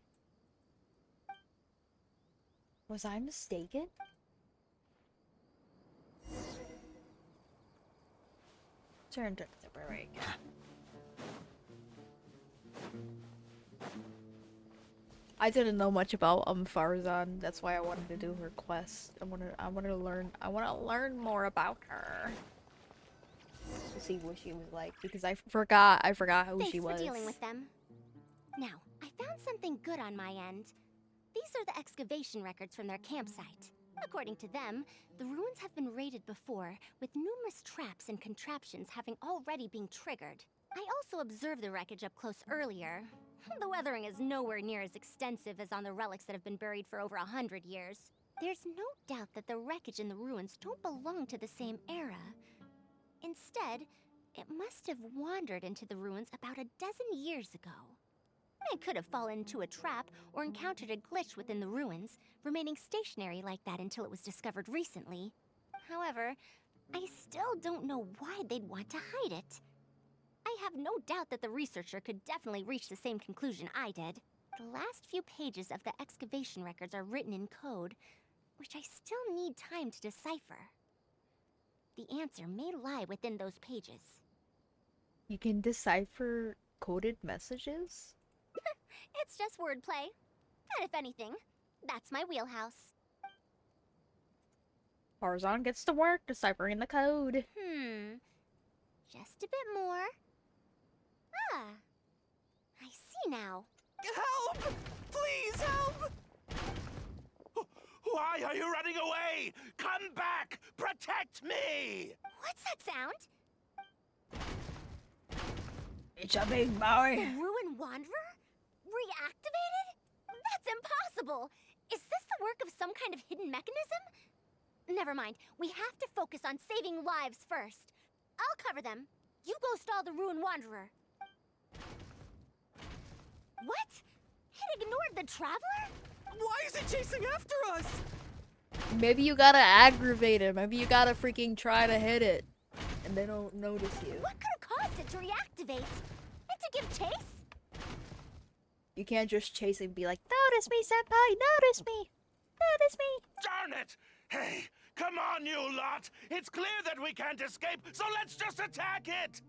Was I mistaken? Turn to the break. I didn't know much about Faruzan. That's why I wanted to do her quest. I want to learn more about her. To see what she was like, because I forgot who she was. Thanks for dealing with them. Now, I found something good on my end. These are the excavation records from their campsite. According to them, the ruins have been raided before, with numerous traps and contraptions having already been triggered. I also observed the wreckage up close earlier. The weathering is nowhere near as extensive as on the relics that have been buried for over 100 years. There's no doubt that the wreckage and the ruins don't belong to the same era. Instead, it must have wandered into the ruins about a dozen years ago. It could have fallen into a trap or encountered a glitch within the ruins, remaining stationary like that until it was discovered recently. However, I still don't know why they'd want to hide it. I have no doubt that the researcher could definitely reach the same conclusion I did. The last few pages of the excavation records are written in code, which I still need time to decipher. The answer may lie within those pages. You can decipher coded messages? It's just wordplay. And if anything, that's my wheelhouse. Faruzan gets to work deciphering the code. Just a bit more. I see now. Help! Please help! Why are you running away? Come back! Protect me! What's that sound? It's a big boy. The Ruin Wanderer? Reactivated? That's impossible! Is this the work of some kind of hidden mechanism? Never mind. We have to focus on saving lives first. I'll cover them. You go stall the Ruin Wanderer. What? It ignored the Traveler? Why is it chasing after us? Maybe you gotta aggravate it. Maybe you gotta freaking try to hit it. And they don't notice you. What could have caused it to reactivate? And to give chase? You can't just chase it and be like, notice me, senpai, notice me. Notice me. Darn it! Hey, come on, you lot! It's clear that we can't escape, so let's just attack it!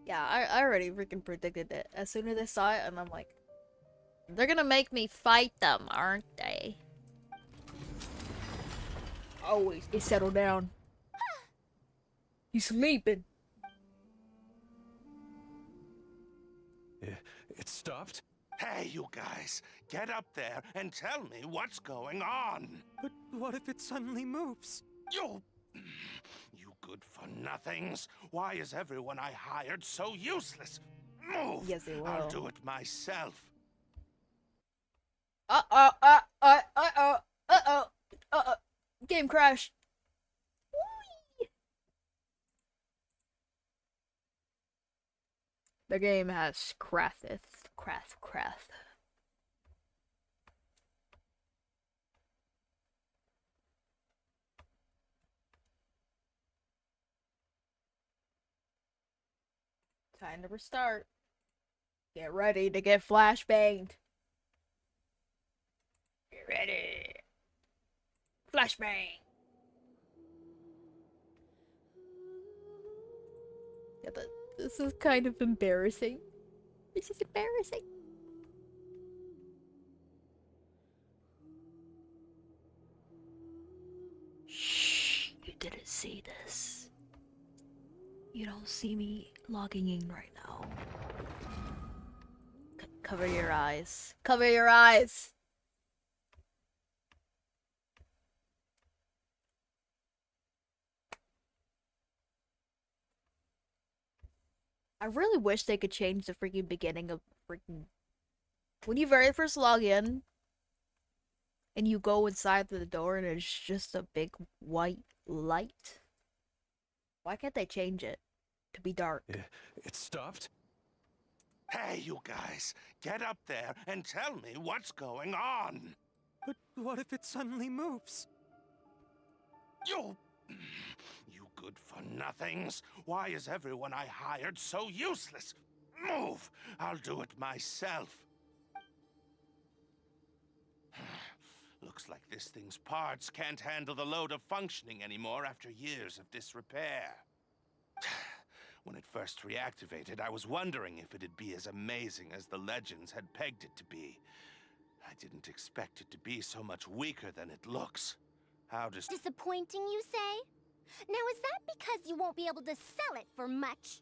Yeah, I already freaking predicted it. As soon as I saw it, and I'm like, they're gonna make me fight them, aren't they? Oh, he settled down. He's sleeping. It stopped? Hey, you guys, get up there and tell me what's going on. But what if it suddenly moves? You good-for-nothings. Why is everyone I hired so useless? Move! Yes, they will. I'll do it myself. Game crashed. Whee! The game has crashed. Time to restart. Get ready to get flashbanged. Get ready. Flashbang. Yeah, this is kind of embarrassing. This is embarrassing. Shh, you didn't see this. You don't see me logging in right now. Cover your eyes. Cover your eyes! I really wish they could change the freaking beginning of freaking... When you very first log in, and you go inside the door and it's just a big white light. Why can't they change it to be dark? It stopped? Hey, you guys, get up there and tell me what's going on. But what if it suddenly moves? You good-for-nothings. Why is everyone I hired so useless? Move! I'll do it myself. Looks like this thing's parts can't handle the load of functioning anymore after years of disrepair. When it first reactivated, I was wondering if it'd be as amazing as the legends had pegged it to be. I didn't expect it to be so much weaker than it looks. How disappointing, you say? Now, is that because you won't be able to sell it for much?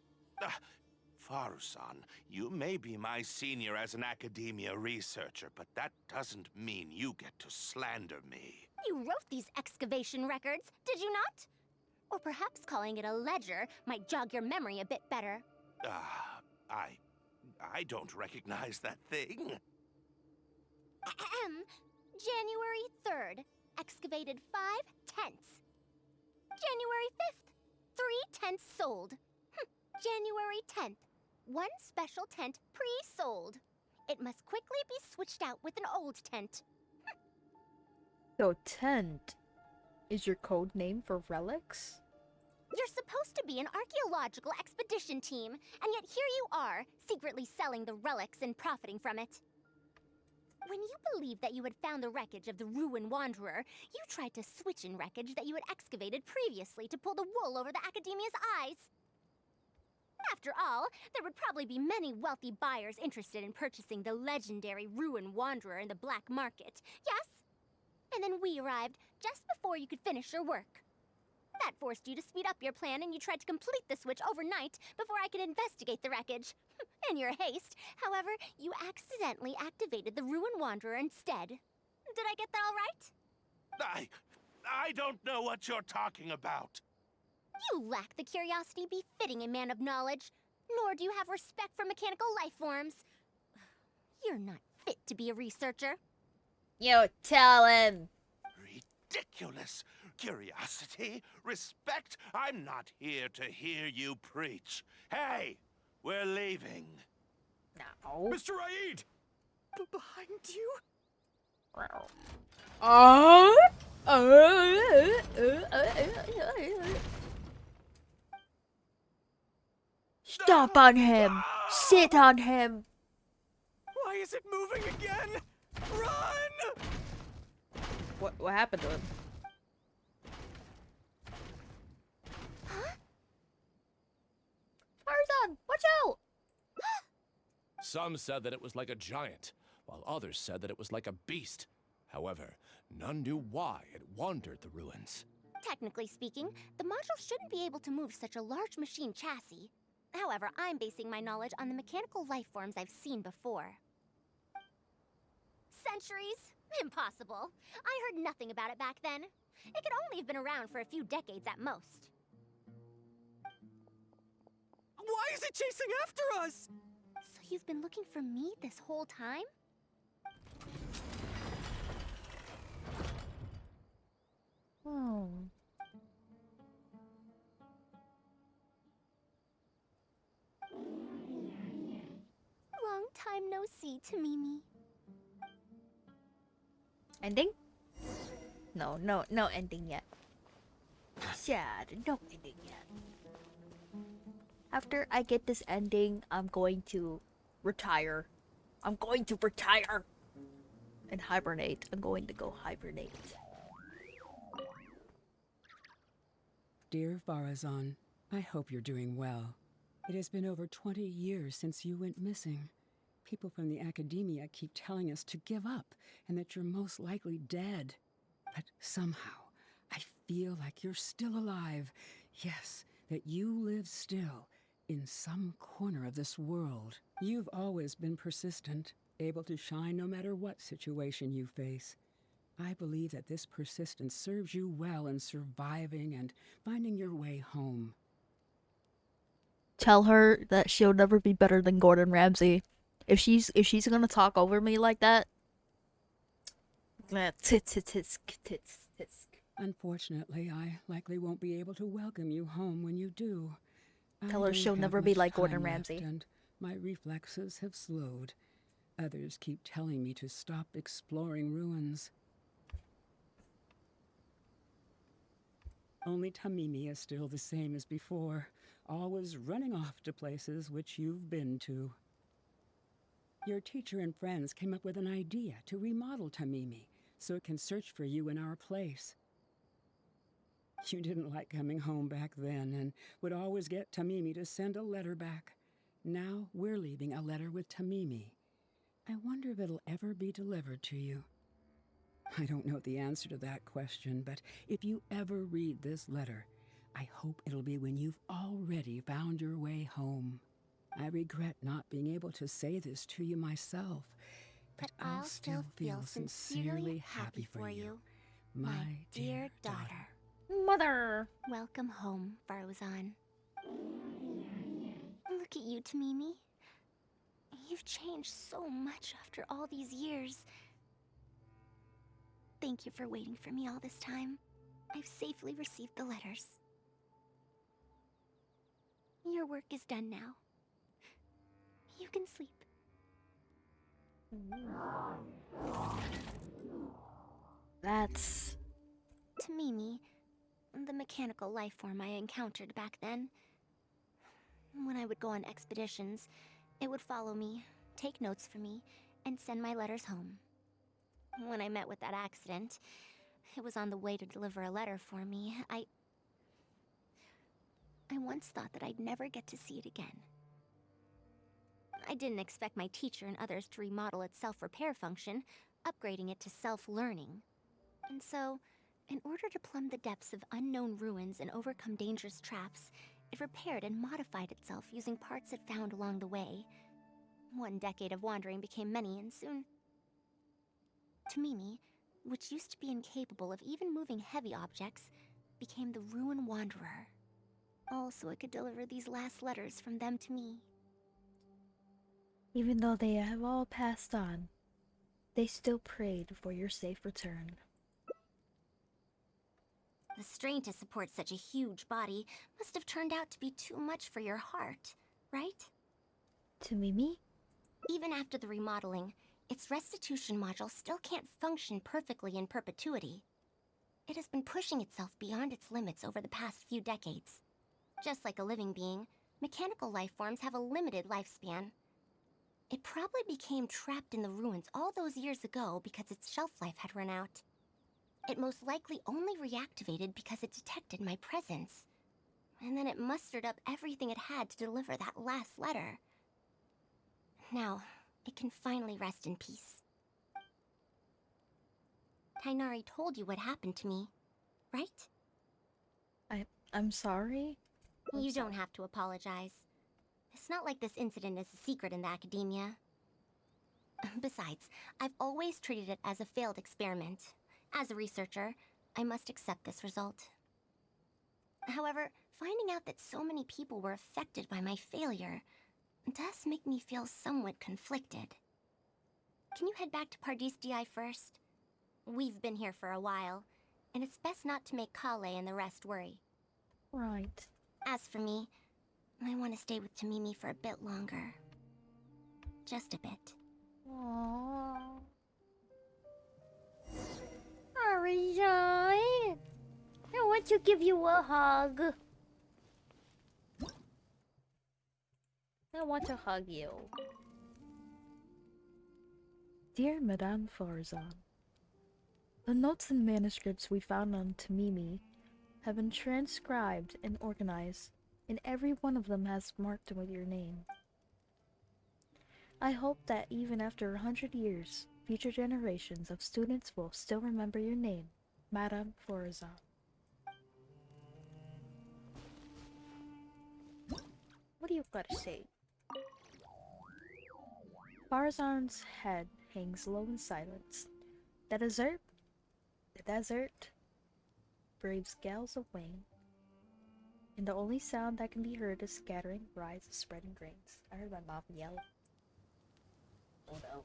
Faruzan, you may be my senior as an academia researcher, but that doesn't mean you get to slander me. You wrote these excavation records, did you not? Or perhaps calling it a ledger might jog your memory a bit better. I don't recognize that thing. January 3rd, excavated 5 tents. January 5th, 3 tents sold. January 10th, 1 special tent pre-sold. It must quickly be switched out with an old tent. So tent is your code name for relics? You're supposed to be an archaeological expedition team, and yet here you are, secretly selling the relics and profiting from it. When you believed that you had found the wreckage of the Ruin Wanderer, you tried to switch in wreckage that you had excavated previously to pull the wool over the Academia's eyes. After all, there would probably be many wealthy buyers interested in purchasing the legendary Ruin Wanderer in the black market, yes? And then we arrived just before you could finish your work. That forced you to speed up your plan, and you tried to complete the switch overnight before I could investigate the wreckage. In your haste, however, you accidentally activated the Ruin Wanderer instead. Did I get that all right? I don't know what you're talking about. You lack the curiosity befitting a man of knowledge, nor do you have respect for mechanical life forms. You're not fit to be a researcher. You tell him. Ridiculous. Curiosity? Respect? I'm not here to hear you preach. Hey, we're leaving. No. Mr. Aid! Behind you? Stop on him. Sit on him. Why is it moving again? Run! What happened to him? Huh? Faruzan, watch out! Some said that it was like a giant, while others said that it was like a beast. However, none knew why it wandered the ruins. Technically speaking, the module shouldn't be able to move such a large machine chassis. However, I'm basing my knowledge on the mechanical life forms I've seen before. Centuries? Impossible. I heard nothing about it back then. It could only have been around for a few decades at most. Why is it chasing after us? So you've been looking for me this whole time? Oh. Long time no see, Tamimi. Ending? No ending yet. Sad, no ending yet. After I get this ending, I'm going to retire. I'm going to retire and hibernate. I'm going to go hibernate. Dear Faruzan, I hope you're doing well. It has been over 20 years since you went missing. People from the academia keep telling us to give up and that you're most likely dead. But somehow, I feel like you're still alive. Yes, that you live still in some corner of this world. You've always been persistent, able to shine no matter what situation you face. I believe that this persistence serves you well in surviving and finding your way home. Tell her that she'll never be better than Gordon Ramsay. If she's gonna talk over me like that, tits. Unfortunately, I likely won't be able to welcome you home when you do. Tell her she'll never be like Gordon Ramsay. And my reflexes have slowed. Others keep telling me to stop exploring ruins. Only Tamimi is still the same as before, always running off to places which you've been to. Your teacher and friends came up with an idea to remodel Tamimi so it can search for you in our place. You didn't like coming home back then and would always get Tamimi to send a letter back. Now we're leaving a letter with Tamimi. I wonder if it'll ever be delivered to you. I don't know the answer to that question, but if you ever read this letter, I hope it'll be when you've already found your way home. I regret not being able to say this to you myself, but I'll still feel sincerely happy for you, my dear daughter. Mother! Welcome home, Faruzan. Look at you, Tamimi. You've changed so much after all these years. Thank you for waiting for me all this time. I've safely received the letters. Your work is done now. You can sleep. That's... Tamimi, the mechanical life form I encountered back then. When I would go on expeditions, it would follow me, take notes for me, and send my letters home. When I met with that accident, it was on the way to deliver a letter for me. I once thought that I'd never get to see it again. I didn't expect my teacher and others to remodel its self-repair function, upgrading it to self-learning. And so, in order to plumb the depths of unknown ruins and overcome dangerous traps, it repaired and modified itself using parts it found along the way. 1 decade of wandering became many, and soon... Tamimi, which used to be incapable of even moving heavy objects, became the Ruin Wanderer. All so it could deliver these last letters from them to me. Even though they have all passed on, they still prayed for your safe return. The strain to support such a huge body must have turned out to be too much for your heart, right? Tamimi? Even after the remodeling, its restitution module still can't function perfectly in perpetuity. It has been pushing itself beyond its limits over the past few decades. Just like a living being, mechanical life forms have a limited lifespan. It probably became trapped in the ruins all those years ago because its shelf life had run out. It most likely only reactivated because it detected my presence. And then it mustered up everything it had to deliver that last letter. Now, it can finally rest in peace. Tainari told you what happened to me, right? I'm sorry? You don't have to apologize. It's not like this incident is a secret in the academia. Besides, I've always treated it as a failed experiment. As a researcher, I must accept this result. However, finding out that so many people were affected by my failure does make me feel somewhat conflicted. Can you head back to Pardis DI first? We've been here for a while, and it's best not to make Kale and the rest worry. Right. As for me, I want to stay with Tamimi for a bit longer. Just a bit. Aww. Faruzan, I want to give you a hug. I want to hug you. Dear Madame Faruzan, the notes and manuscripts we found on Tamimi have been transcribed and organized, and every one of them has marked with your name. I hope that even after 100 years, future generations of students will still remember your name, Madame Faruzan. What do you gotta say? Faruzan's head hangs low in silence. The desert braves gales of wing, and the only sound that can be heard is scattering rise of spreading grains. I heard my mom yell. Oh no.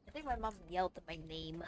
I think my mom yelled my name.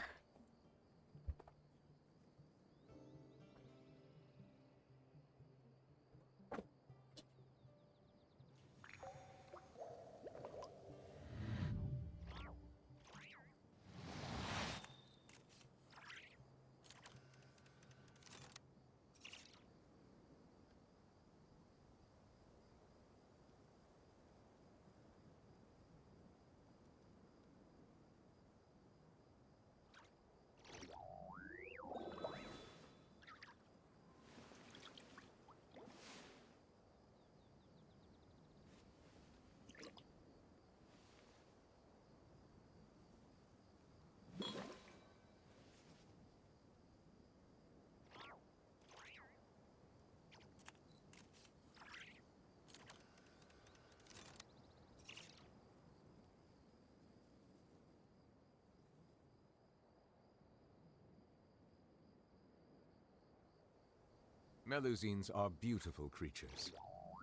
Melusines are beautiful creatures.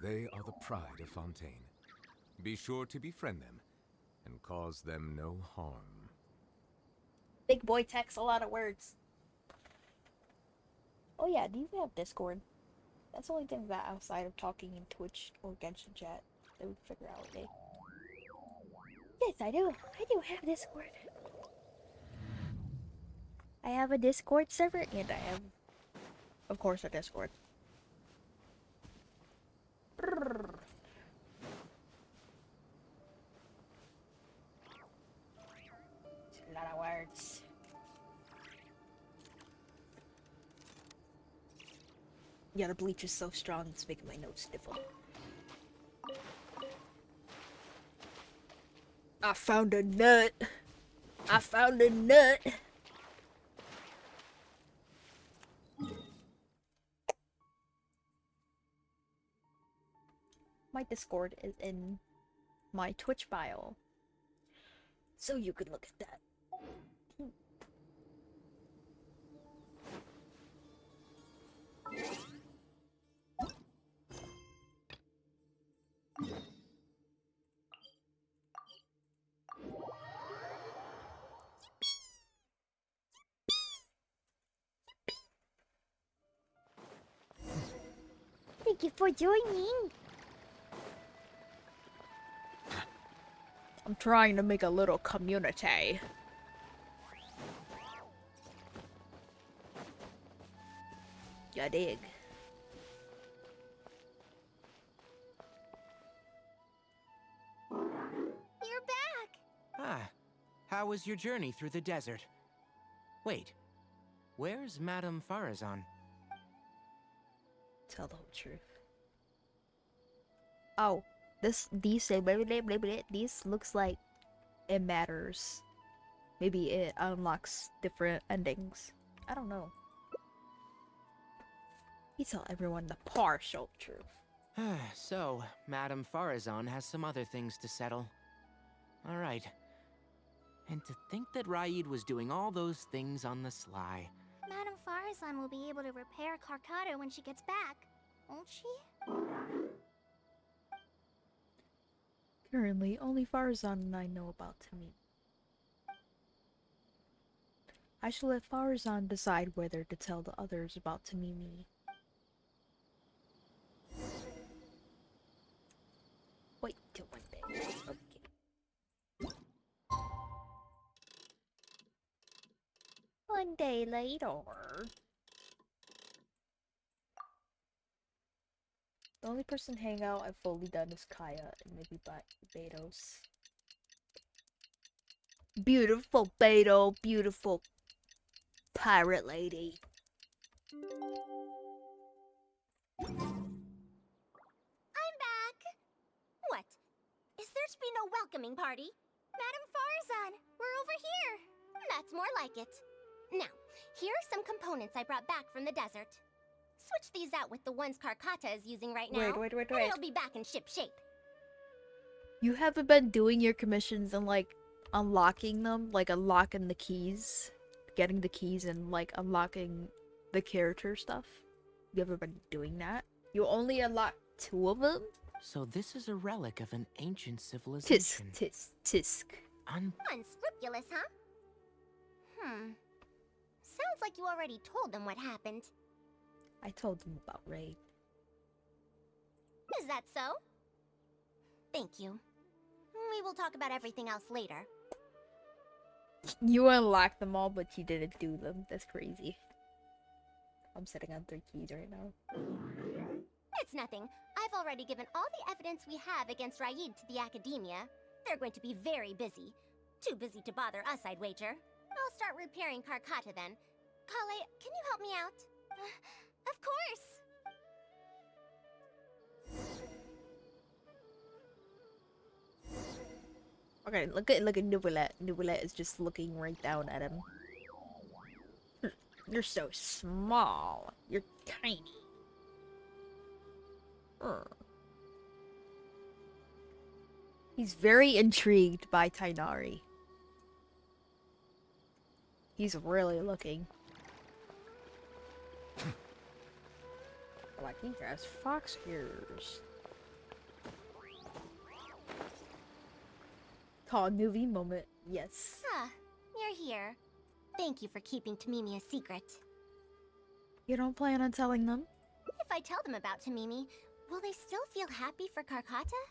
They are the pride of Fontaine. Be sure to befriend them and cause them no harm. Big boy text, a lot of words. Oh yeah, do you have Discord? That's the only thing that outside of talking in Twitch or Genshin chat, they would figure out, okay? Yes, I do. I do have Discord. I have a Discord server, and I have, of course, a Discord. It's a lot of words. Yeah, the bleach is so strong, it's making my nose sniffle. I found a nut. I found a nut. My Discord is in my Twitch bio, so you can look at that. Thank you for joining. I'm trying to make a little community. Ya dig. You're back! Ah, how was your journey through the desert? Wait, where's Madame Faruzan? Tell the whole truth. Oh, these say blah, blah, blah, blah, these looks like it matters. Maybe it unlocks different endings. I don't know. You tell everyone the partial truth. So, Madame Faruzan has some other things to settle. Alright. And to think that Raid was doing all those things on the sly. Madame Faruzan will be able to repair Carcado when she gets back, won't she? Currently, only Faruzan and I know about Tamimi. I shall let Faruzan decide whether to tell the others about Tamimi. Wait till one day. Okay. One day later. The only person hangout I've fully done is Kaya and maybe Betos. Beautiful Beto, beautiful pirate lady. I'm back! What? Is there to be no welcoming party? Madam Faruzan, we're over here! That's more like it. Now, here are some components I brought back from the desert. Switch these out with the ones Karkata is using right now. Wait. And it'll be back in ship shape. You haven't been doing your commissions and like unlocking them, like unlocking the keys, getting the keys and like unlocking the character stuff. You ever been doing that? You only unlock 2 of them? So this is a relic of an ancient civilization. Tisk. Unscrupulous, huh? Sounds like you already told them what happened. I told them about raid. Is that so? Thank you. We will talk about everything else later. You unlocked them all, but you didn't do them. That's crazy. I'm sitting on 3 keys right now. It's nothing. I've already given all the evidence we have against Raid to the Academia. They're going to be very busy. Too busy to bother us, I'd wager. I'll start repairing Karkata then. Kale, can you help me out? Of course! Okay, look at Nubilet. Nubilet is just looking right down at him. You're so small. You're tiny. He's very intrigued by Tainari. He's really looking. Like he has fox ears. Call Nuvi moment. Yes. Ah, you're here. Thank you for keeping Tamimi a secret. You don't plan on telling them? If I tell them about Tamimi, will they still feel happy for Karkata?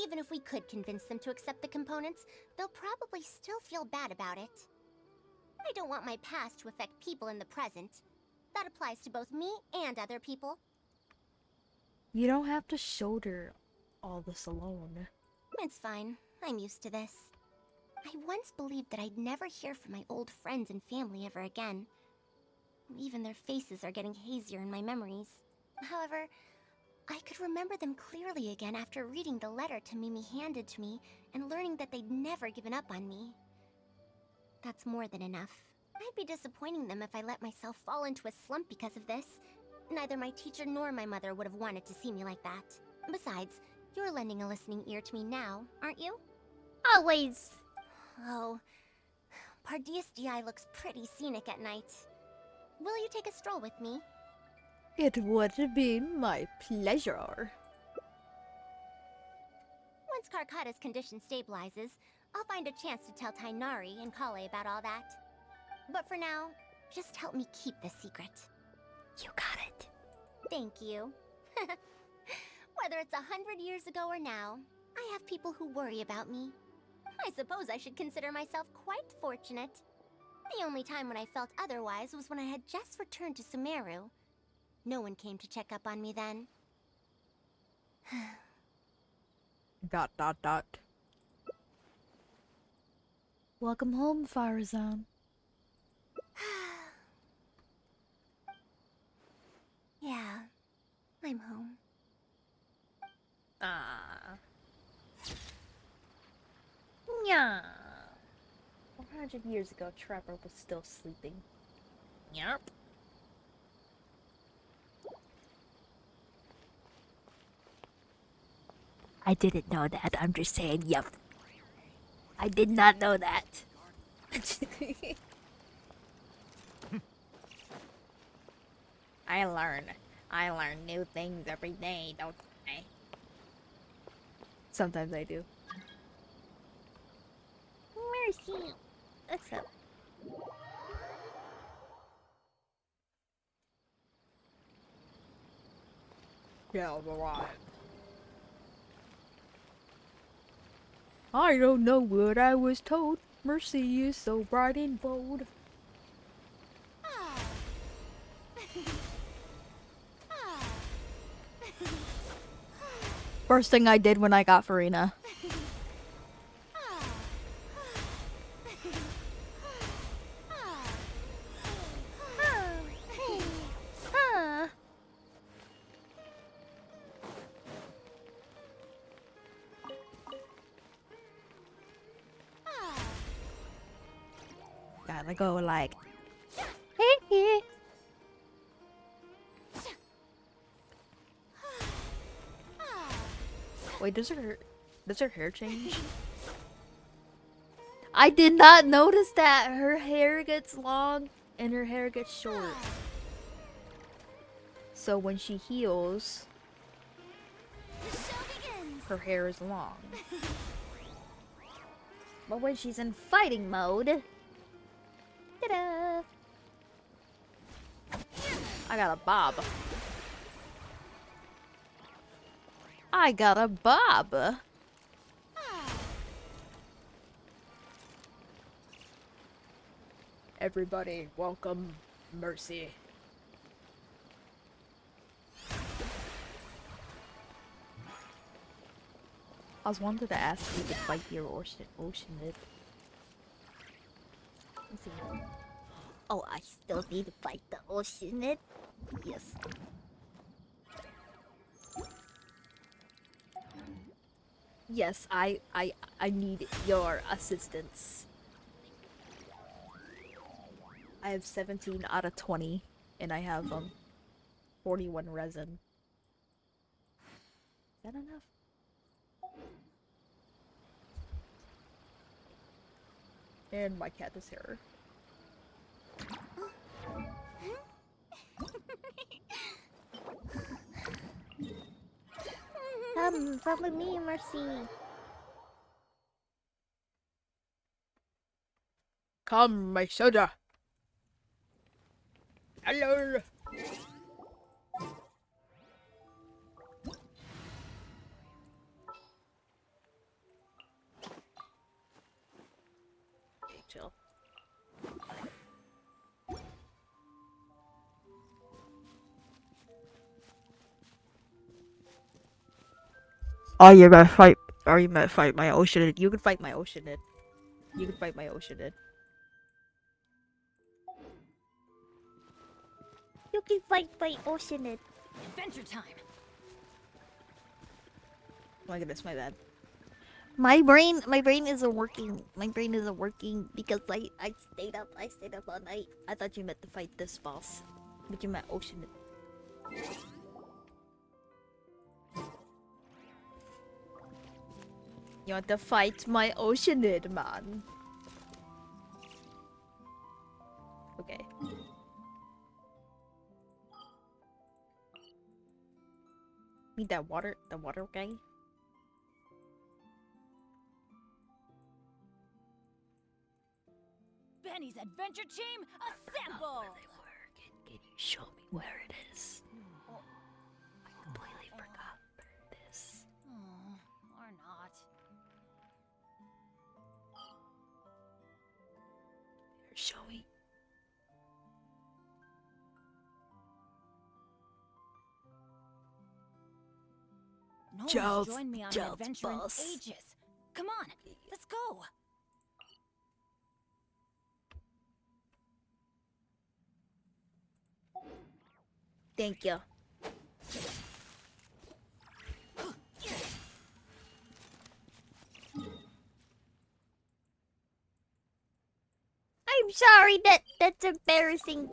Even if we could convince them to accept the components, they'll probably still feel bad about it. I don't want my past to affect people in the present. That applies to both me and other people. You don't have to shoulder all this alone. It's fine. I'm used to this. I once believed that I'd never hear from my old friends and family ever again. Even their faces are getting hazier in my memories. However, I could remember them clearly again after reading the letter Tamimi handed to me and learning that they'd never given up on me. That's more than enough. I'd be disappointing them if I let myself fall into a slump because of this. Neither my teacher nor my mother would have wanted to see me like that. Besides, you're lending a listening ear to me now, aren't you? Always. Oh, Pardeus DI looks pretty scenic at night. Will you take a stroll with me? It would be my pleasure. Once Karkata's condition stabilizes, I'll find a chance to tell Tainari and Kale about all that. But for now, just help me keep this secret. You got it. Thank you. Whether it's 100 years ago or now, I have people who worry about me. I suppose I should consider myself quite fortunate. The only time when I felt otherwise was when I had just returned to Sumeru. No one came to check up on me then. ... Welcome home, Faruzan. Yeah, I'm home. Ah. Yeah. 400 years ago, Trapper was still sleeping. Yep. I didn't know that. I'm just saying, yep. I did not know that. I learn new things every day, don't I? Sometimes I do. Mercy. What's up? Yeah, right. I don't know what I was told. Mercy is so bright and bold. First thing I did when I got Farina. Gotta go like. Wait, does her hair change? I did not notice that her hair gets long and her hair gets short. So when she heals, her hair is long. But when she's in fighting mode, ta-da! I got a bob. I got a bob. Everybody, welcome Mercy. I was wanted to ask you to fight your oceanid. Let's see. Oh, I still need to fight the oceanid? Yes. Yes, I need your assistance. I have 17 out of 20, and I have 41 resin. Is that enough? And my cat is here. Come, follow me, Mercy. Come, my soldier. Hello. Okay, chill. Oh, you're gonna fight. Or you might fight my oceanid. You can fight my oceanid. You can fight my oceanid. You can fight my oceanid. Adventure time. Oh my goodness, my bad. My brain isn't working. My brain isn't working because I stayed up. I stayed up all night. I thought you meant to fight this boss, but you meant oceanid. You want to fight my oceanid, man? Okay. Need that water, the water guy. Benny's adventure team, assemble! Can you show me where it is? I completely forgot where it is. Or not. Show me. No one's joined me on an adventure in ages. Come on, let's go. Thank you. I'm sorry, that's embarrassing.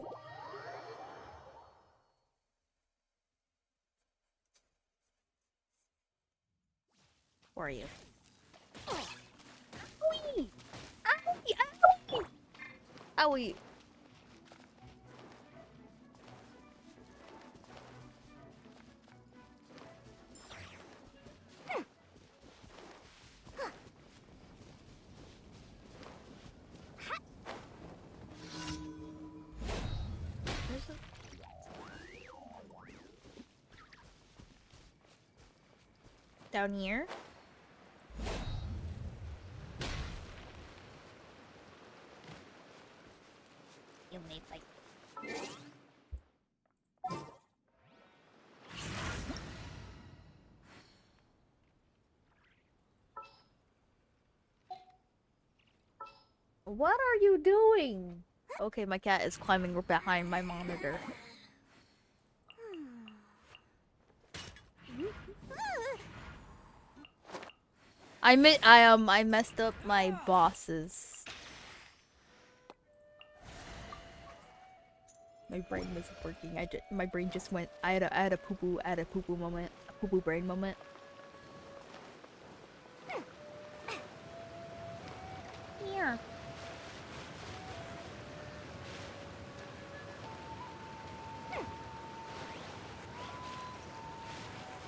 Where are you? Owie! Owie! Owie! Down here? You may fight. What are you doing? Okay, my cat is climbing behind my monitor. I messed up my bosses. My brain isn't working. My brain just went. I had a poo poo moment. A poo poo brain moment. Here.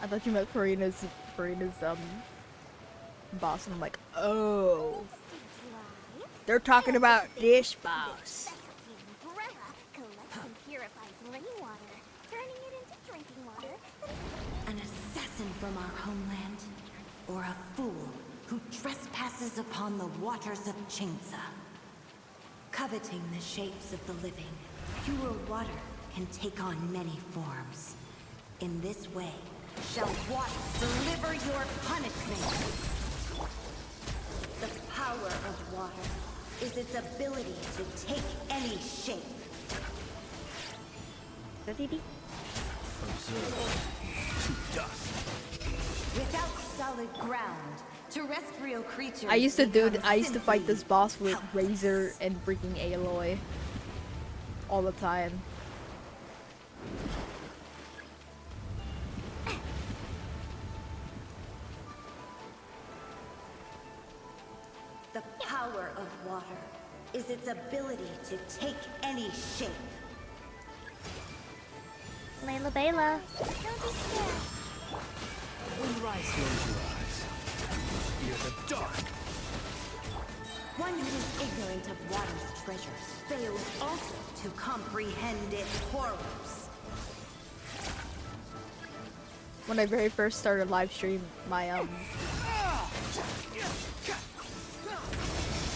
I thought you meant Farina's boss, and I'm like, oh, they're talking about this boss. An assassin from our homeland, or a fool who trespasses upon the waters of Chingsa. Coveting the shapes of the living, pure water can take on many forms. In this way, shall water deliver your punishment. The power of water is its ability to take any shape. To dust. Without solid ground, terrestrial creatures. I used to fight this boss with Razor and freaking Aloy all the time. The power of water is its ability to take any shape. Layla Bayla. Don't be scared. When rise close your eyes, fear the dark. One who is ignorant of water's treasures fails also to comprehend its horrors. When I very first started live stream, my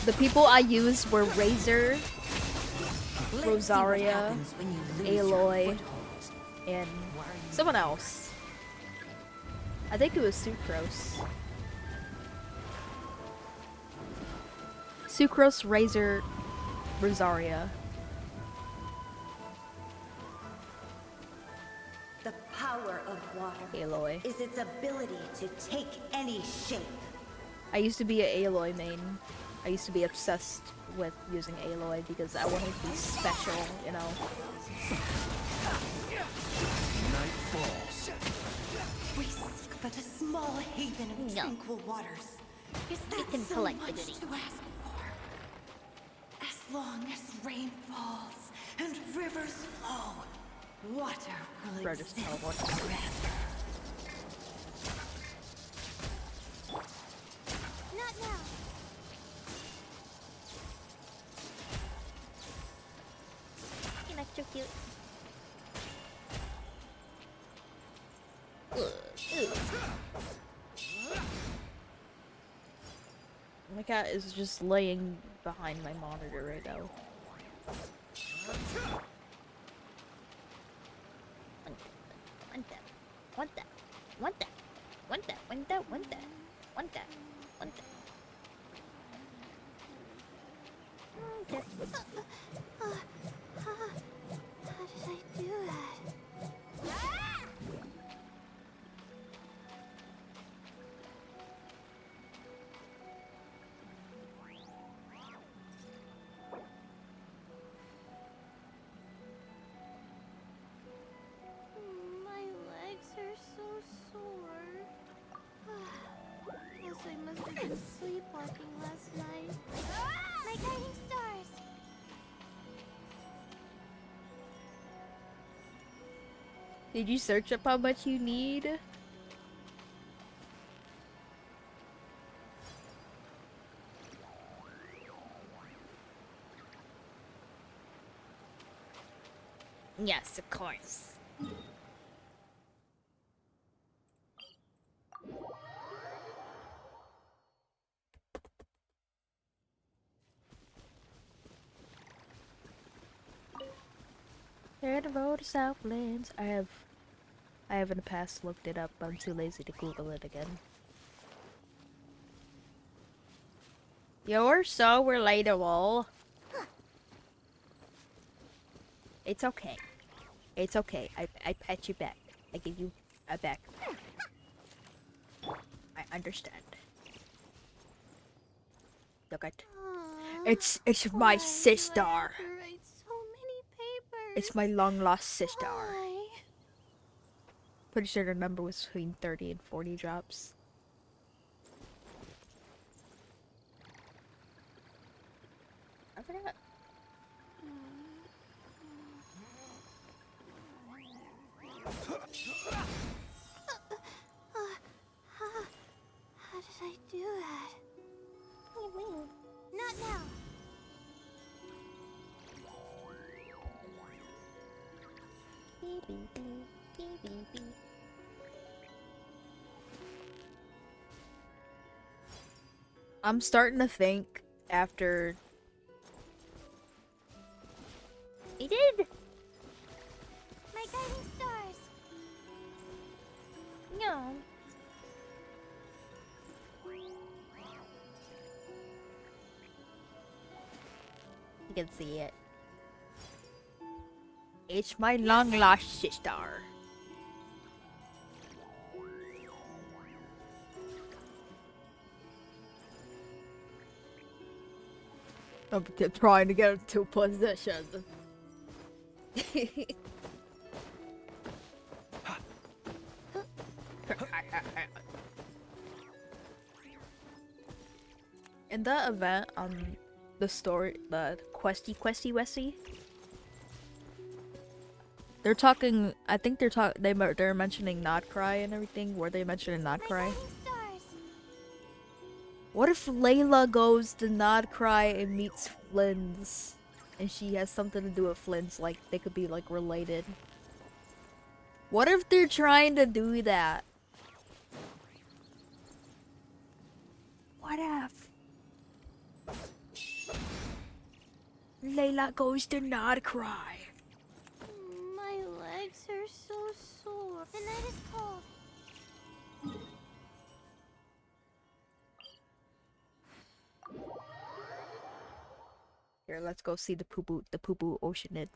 the people I used were Razor, Rosaria, Aloy, and someone else. I think it was Sucrose. Sucrose, Razor, Rosaria. The power of water Aloy. is its ability to take any shape. I used to be an Aloy main. I used to be obsessed with using Aloy because I wanted to be special, you know. Night falls. We seek but a small haven of tranquil waters. Is that You can so collect the much goodie. to ask for? As long as rain falls and rivers flow, water will Bro, just exist teleport. forever. Not now. You're not so cute. My cat is just laying behind my monitor right now. Want that. Want that. Want that. Want that. Want that. Want that. Want that. Okay. How did I do that? My legs are so sore. Guess I must have been sleepwalking last night. My guiding stars! Did you search up how much you need? Yes, of course. There the road to Southlands. I have in the past looked it up, but I'm too lazy to Google it again. You're so relatable. It's okay. It's okay. I pat you back. I give you a back. I understand. Look at. It's my sister. It's my long lost sister. Pretty sure the number was between 30 and 40 drops. I forgot. How did I do that? What do you mean? Not now. I'm starting to think after. He did. My guiding stars. No. You can see it. It's my long lost sister. I'm trying to get into position. In the event, the story, the questy westy, they're talking. I think they're mentioning Not Cry and everything. Were they mentioning Not Cry? What if Layla goes to Not Cry and meets Flynn's, and she has something to do with Flynn's? Like they could be like related. What if they're trying to do that? What if Layla goes to Not Cry? My legs are so sore. The night is cold. Here, let's go see the poo-poo oceanid.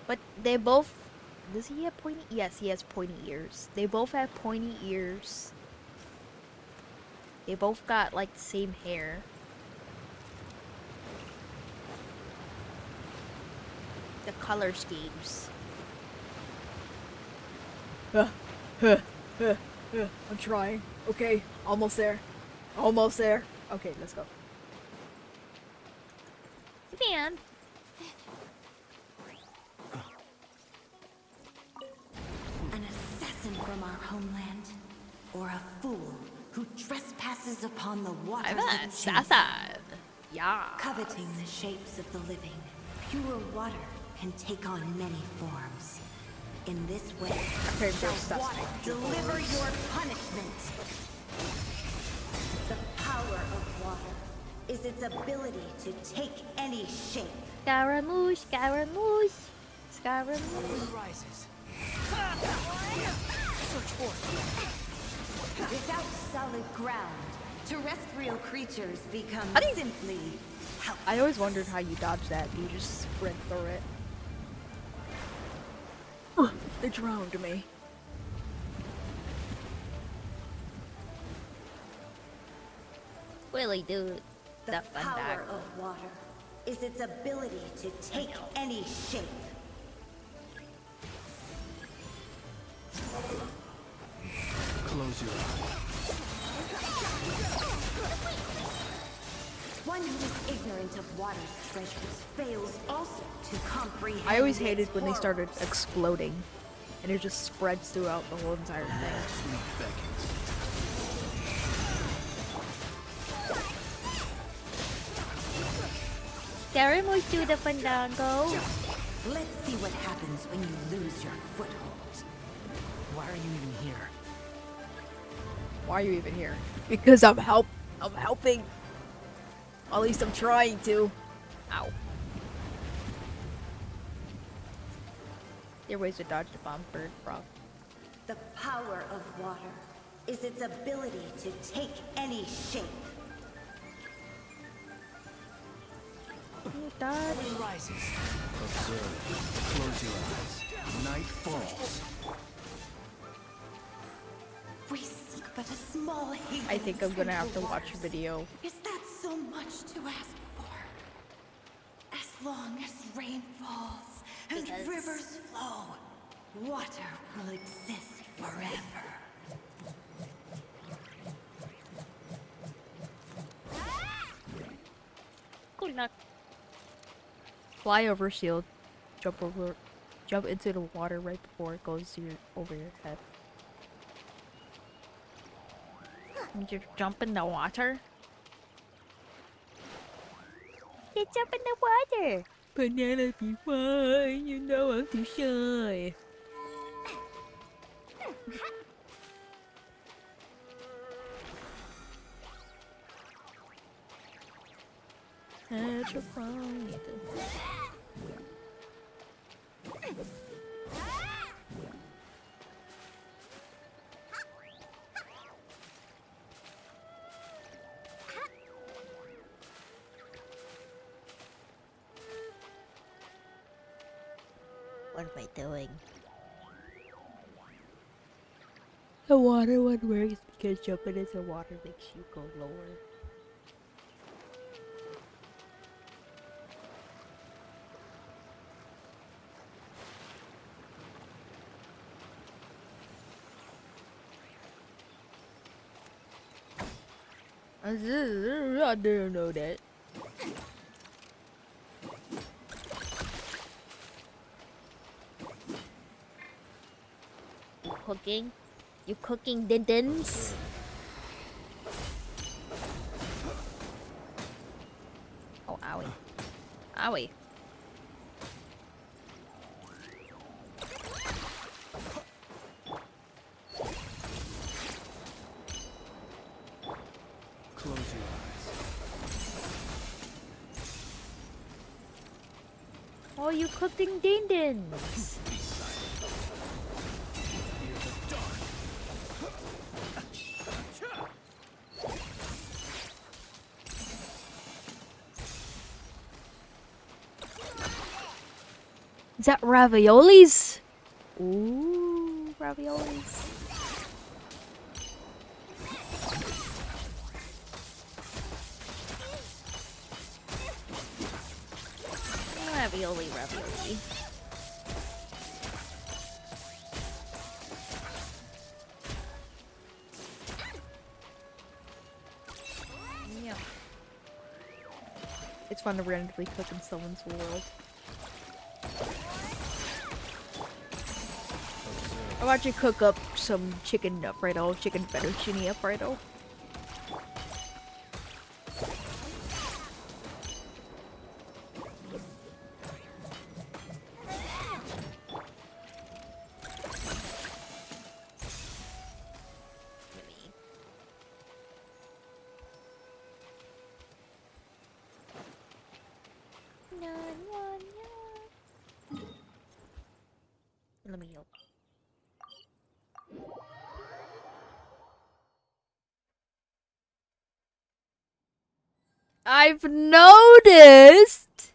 But they both. Does he have pointy? Yes, he has pointy ears. They both have pointy ears. They both got like the same hair. The color schemes. I'm trying. Okay, almost there. Almost there. Okay, let's go. Man. An assassin from our homeland, or a fool who trespasses upon the waters I'm of an Chancellor. assassin. Yeah. Coveting the shapes of the living, pure water can take on many forms. In this way, shall water deliver your punishment. The power of water is its ability to take any shape. Scaramouche, Scaramouche, Scaramouche. Rises. Search for it. Without solid ground, terrestrial creatures become simply helpless. I always wondered how you dodge that. You just sprint through it. They drowned me. Willy dude. The power of water is its ability to take any shape. Close your eyes. One who is ignorant of water's treasures fails also to comprehend. I always hated when they started exploding, and it just spreads throughout the whole entire thing. Scaramouche do the fandango. Let's see what happens when you lose your foothold. Why are you even here? Why are you even here? Because I'm helping. At least I'm trying to. Ow. There are ways to dodge the bomb bird frog. The power of water is its ability to take any shape. Morning rises. Observe. Close your eyes. Night falls. We seek but a small haven. I think I'm gonna have to watch a video. Is that so much to ask for? As long as rain falls and rivers flow, water will exist forever. Good luck. Fly over shield. Jump into the water right before it goes over your head. You just jump in the water? You jump in the water! Banana be fine, you know I'm too shy. Petrified. What am I doing? The water one works because jumping into water makes you go lower. I didn't know that. You cooking? You cooking dindins? Oh, owie. Owie. Close your eyes. Oh, you cooking dindins? Is that raviolis? Ooh, raviolis. Ravioli, ravioli. Yeah. It's fun to randomly cook in someone's world. I want you to cook up some chicken Alfredo, chicken fettuccine Alfredo. Let me help. I've noticed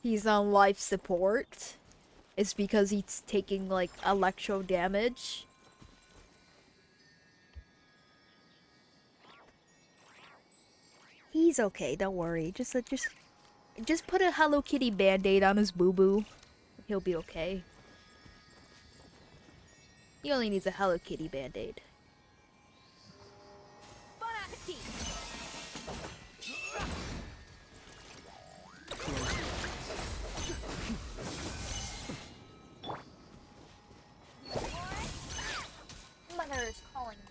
he's on life support. It's because he's taking like electro damage. He's okay, don't worry. Just put a Hello Kitty band-aid on his boo-boo. He'll be okay. He only needs a Hello Kitty band-aid. Bon appetit! Mother is calling me.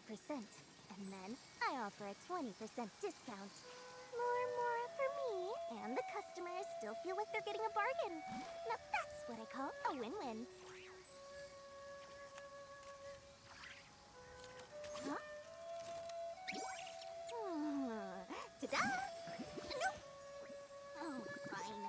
And then I offer a 20% discount. More for me, and the customers still feel like they're getting a bargain. Now that's what I call a win-win. Huh? Ta-da! No! Oh, fine.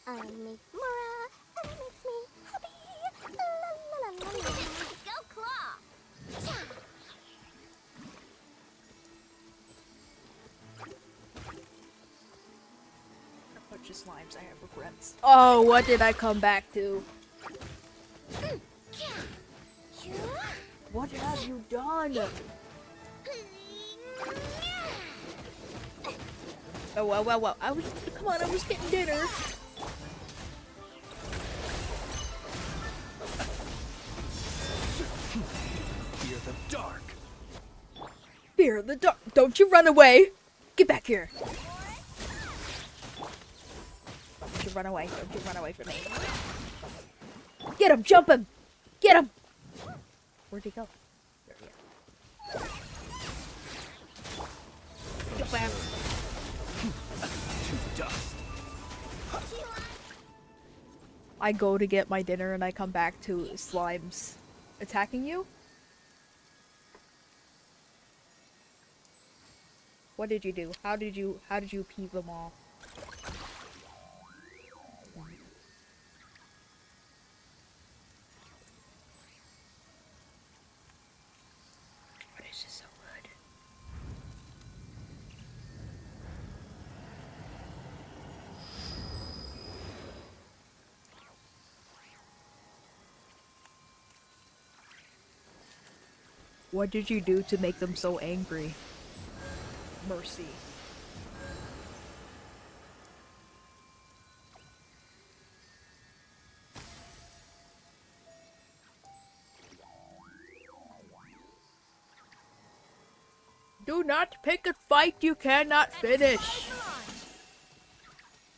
I make Mora, and it makes me happy. La la la la la. Go Claw! Cha! A bunch of slimes, I have regrets. Oh, what did I come back to? What have you done? Oh, well. Come on, I was getting dinner. Fear the dark. Fear the dark. Don't you run away. Get back here. Don't you run away. Don't you run away from me. Get him. Jump him. Get him. Where'd he go? There he is. Jump him. To dust. I go to get my dinner and I come back to slimes attacking you? What did you do? How did you peeve them all? What is this so good? What did you do to make them so angry? Mercy. Do not pick a fight you cannot finish.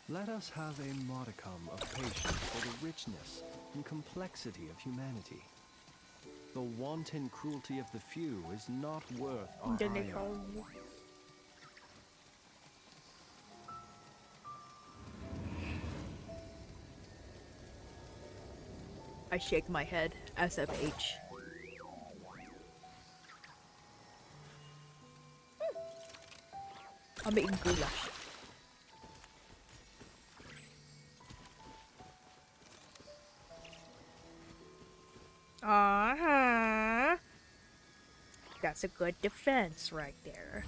Let us have a modicum of patience for the richness and complexity of humanity. The wanton cruelty of the few is not worth our ire. I shake my head, SFH. I'm eating goulash. Uh-huh. That's a good defense right there.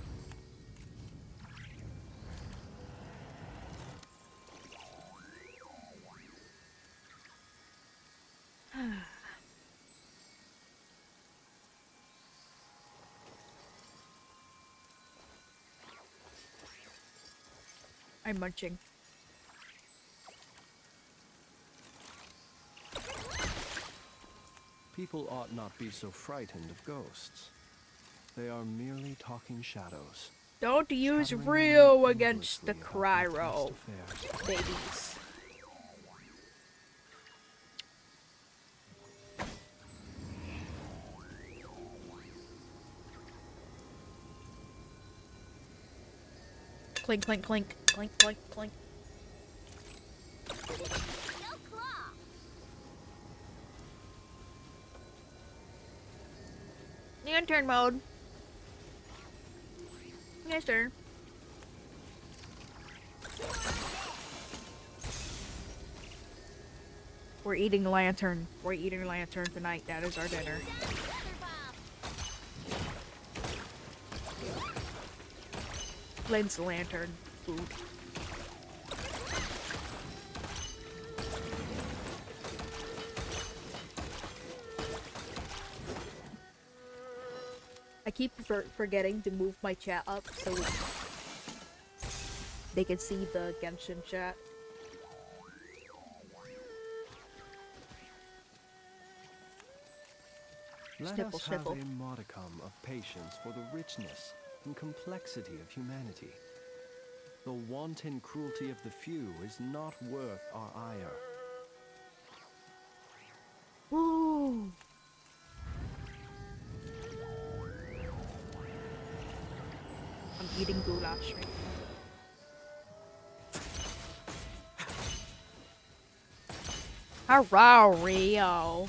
I'm munching. People ought not be so frightened of ghosts. They are merely talking shadows. Don't use Rio against the Cryro babies. Clink, clink, clink, clink, clink, clink. Lantern mode. Yes, sir. We're eating lantern. We're eating lantern tonight. That is our dinner. Lynn's lantern food. I keep forgetting to move my chat up so they can see the Genshin chat. Let Snipple, us have snipple. a modicum of patience for the richness and complexity of humanity. The wanton cruelty of the few is not worth our ire. Woo! I'm eating goulash right now. Hurrah, Rio!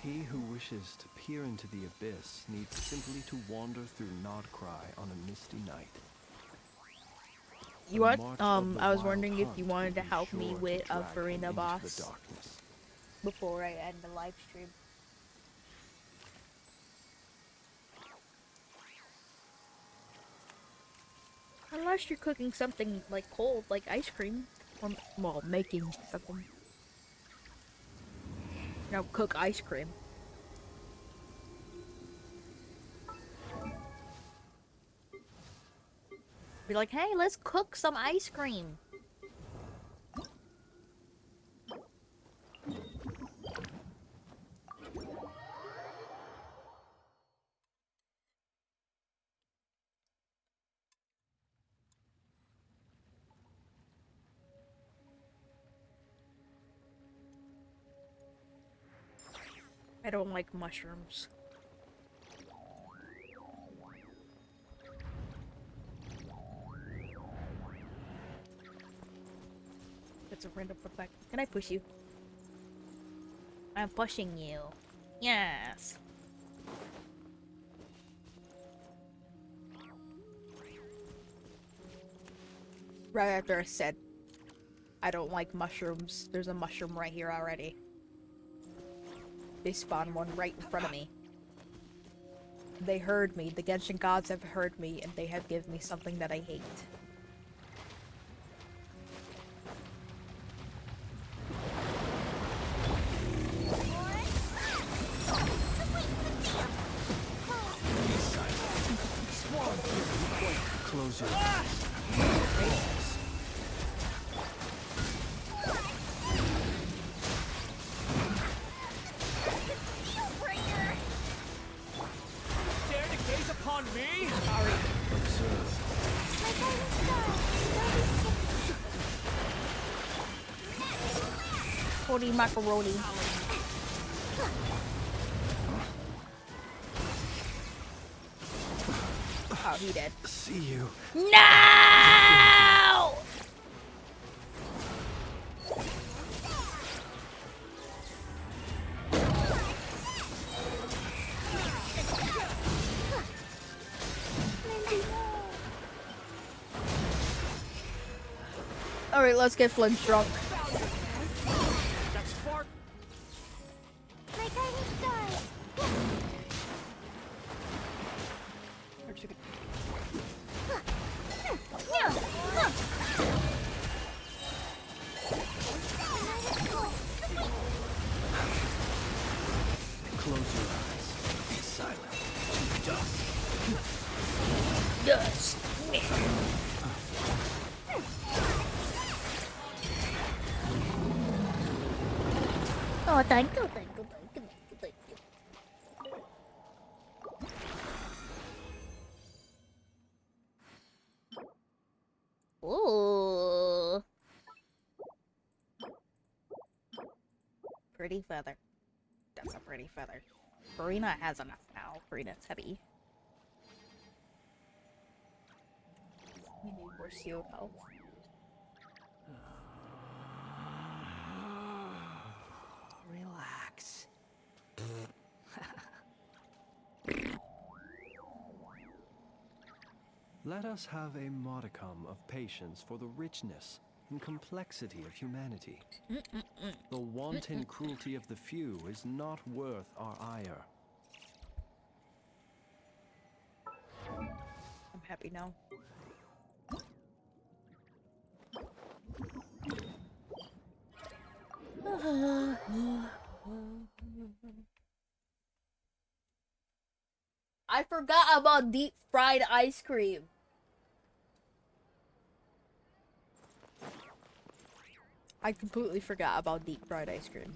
He who wishes to peer into the abyss needs simply to wander through Nodcry on a misty night. You want? I was wondering if you wanted to help me with a Farina boss before I end the live stream. Unless you're cooking something like cold, like ice cream, or well, making something. No, cook ice cream. Be like, hey, let's cook some ice cream. I don't like mushrooms. That's a random effect. Can I push you? I'm pushing you. Yes. Right after I said I don't like mushrooms, there's a mushroom right here already. They spawned one right in front of me. They heard me. The Genshin gods have heard me, and they have given me something that I hate. Close your eyes. Dare to gaze upon me? Sorry. Holy macaroni. Oh, he did. See you. No! Alright, let's get Flint drunk. That's far. My guiding stars. Close your eyes. Be silent. Dust. Dust. Oh, thank you, thank you, thank you, thank you, thank you. Ooh. Pretty feather. That's a pretty feather. Farina has enough now. Farina's heavy. We need more shield health. Relax. Let us have a modicum of patience for the richness and complexity of humanity. The wanton cruelty of the few is not worth our ire. I'm happy now. I forgot about deep fried ice cream. I completely forgot about deep fried ice cream.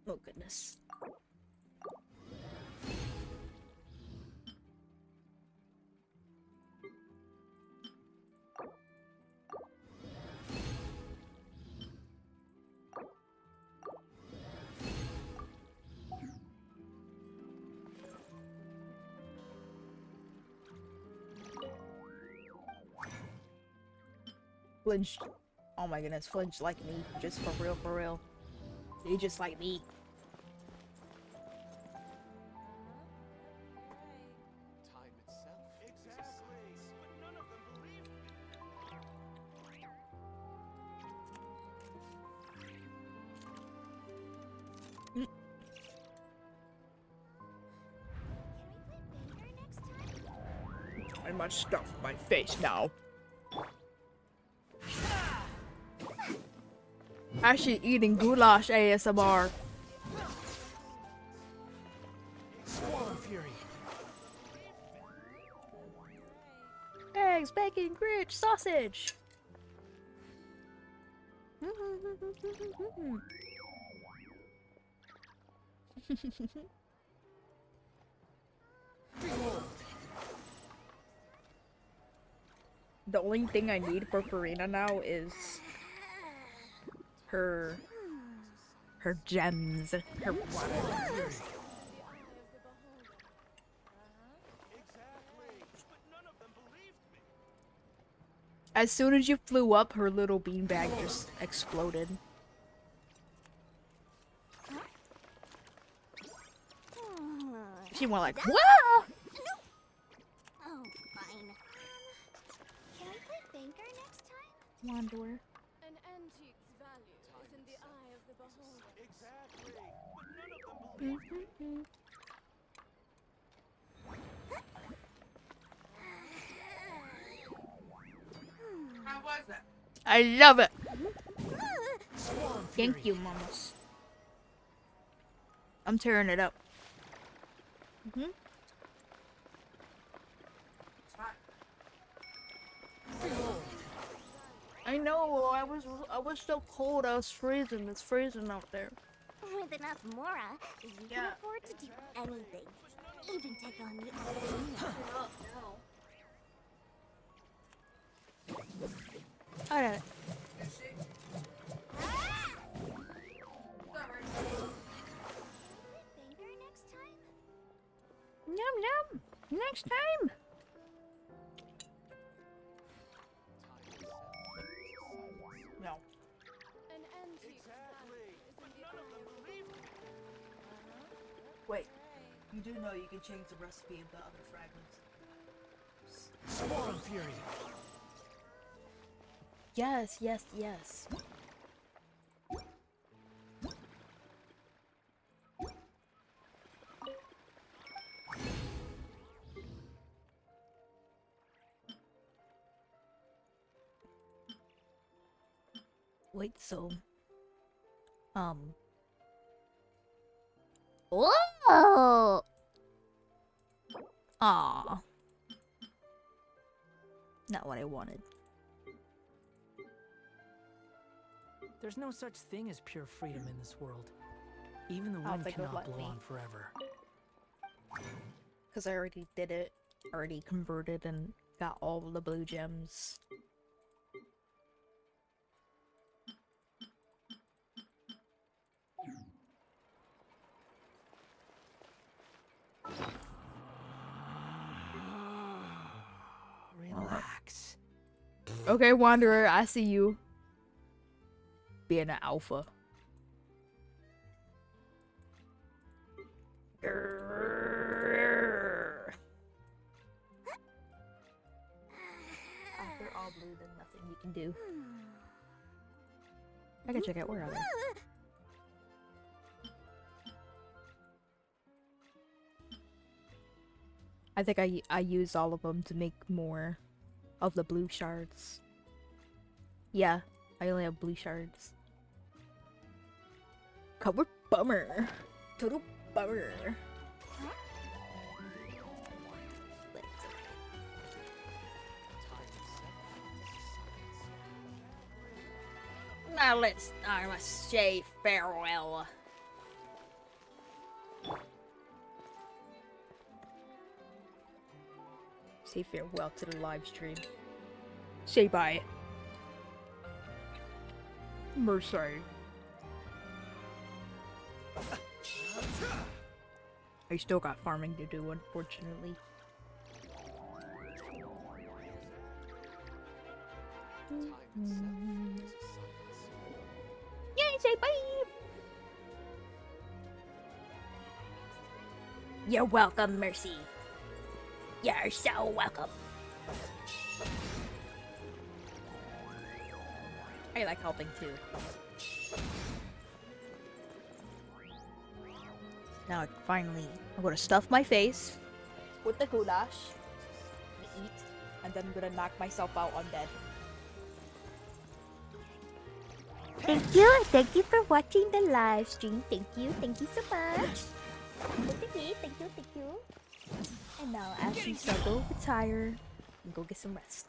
Oh goodness. Flinched. Oh my goodness, flinched like me. Just for real, for real. They just like me. I must stuff my face now. Actually eating goulash ASMR. Swarm Fury. Eggs, bacon, grits, sausage. The only thing I need for Farina now is her gems, her water. As soon as you flew up, her little beanbag just exploded. She went like, "Whoa!" Oh, fine. Can we play banker next time? Wanderer. An antique's value is in the eye of the beholder. Exactly. But none of them believe me. How was it? I love it. Thank you, mamas. I'm tearing it up. I know. I was so cold. I was freezing. It's freezing out there. With enough Mora, you can afford to do anything. Even take on the academia. Alright. Yum yum. Next time. No. An antique's value is in the eye of the beholder. Wait. You do know you can change the recipe of the other fragments. Swarm Fury. Yes, yes, yes. Wait, so... Whoa! Aw. Not what I wanted. There's no such thing as pure freedom in this world. Even the I don't wind think it would cannot let blow me. on forever. Because I already did it. Already converted and got all the blue gems. Relax. Okay, Wanderer, I see you. Being an alpha. After all blue, then nothing you can do. I can check out where are they? I think I used all of them to make more of the blue shards. Yeah, I only have blue shards. Cover bummer. Total bummer. Now I must say farewell. Say farewell to the live stream. Say bye. Mercy. I still got farming to do, unfortunately. Yeah, say bye. You're welcome, Mercy. You're so welcome. I like helping too. Now finally, I'm gonna stuff my face with the goulash, eat, and then I'm gonna knock myself out on bed. Thank you for watching the live stream. Thank you so much. Thank you. And now Ashie shall go retire and go get some rest.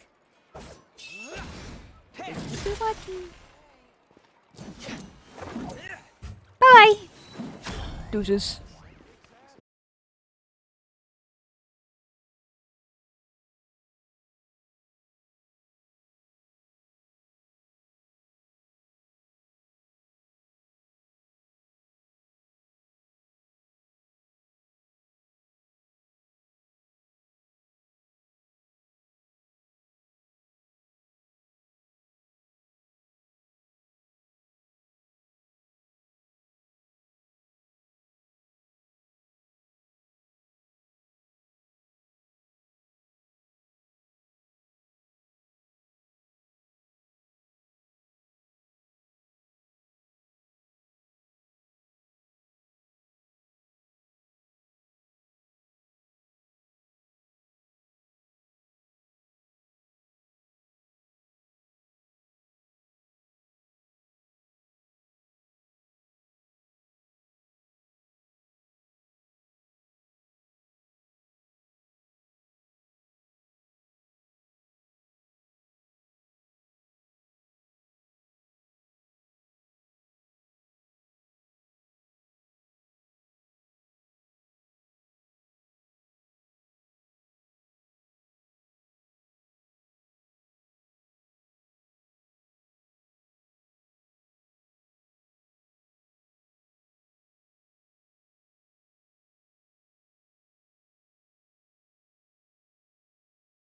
Thank you for watching. Bye! Deuces.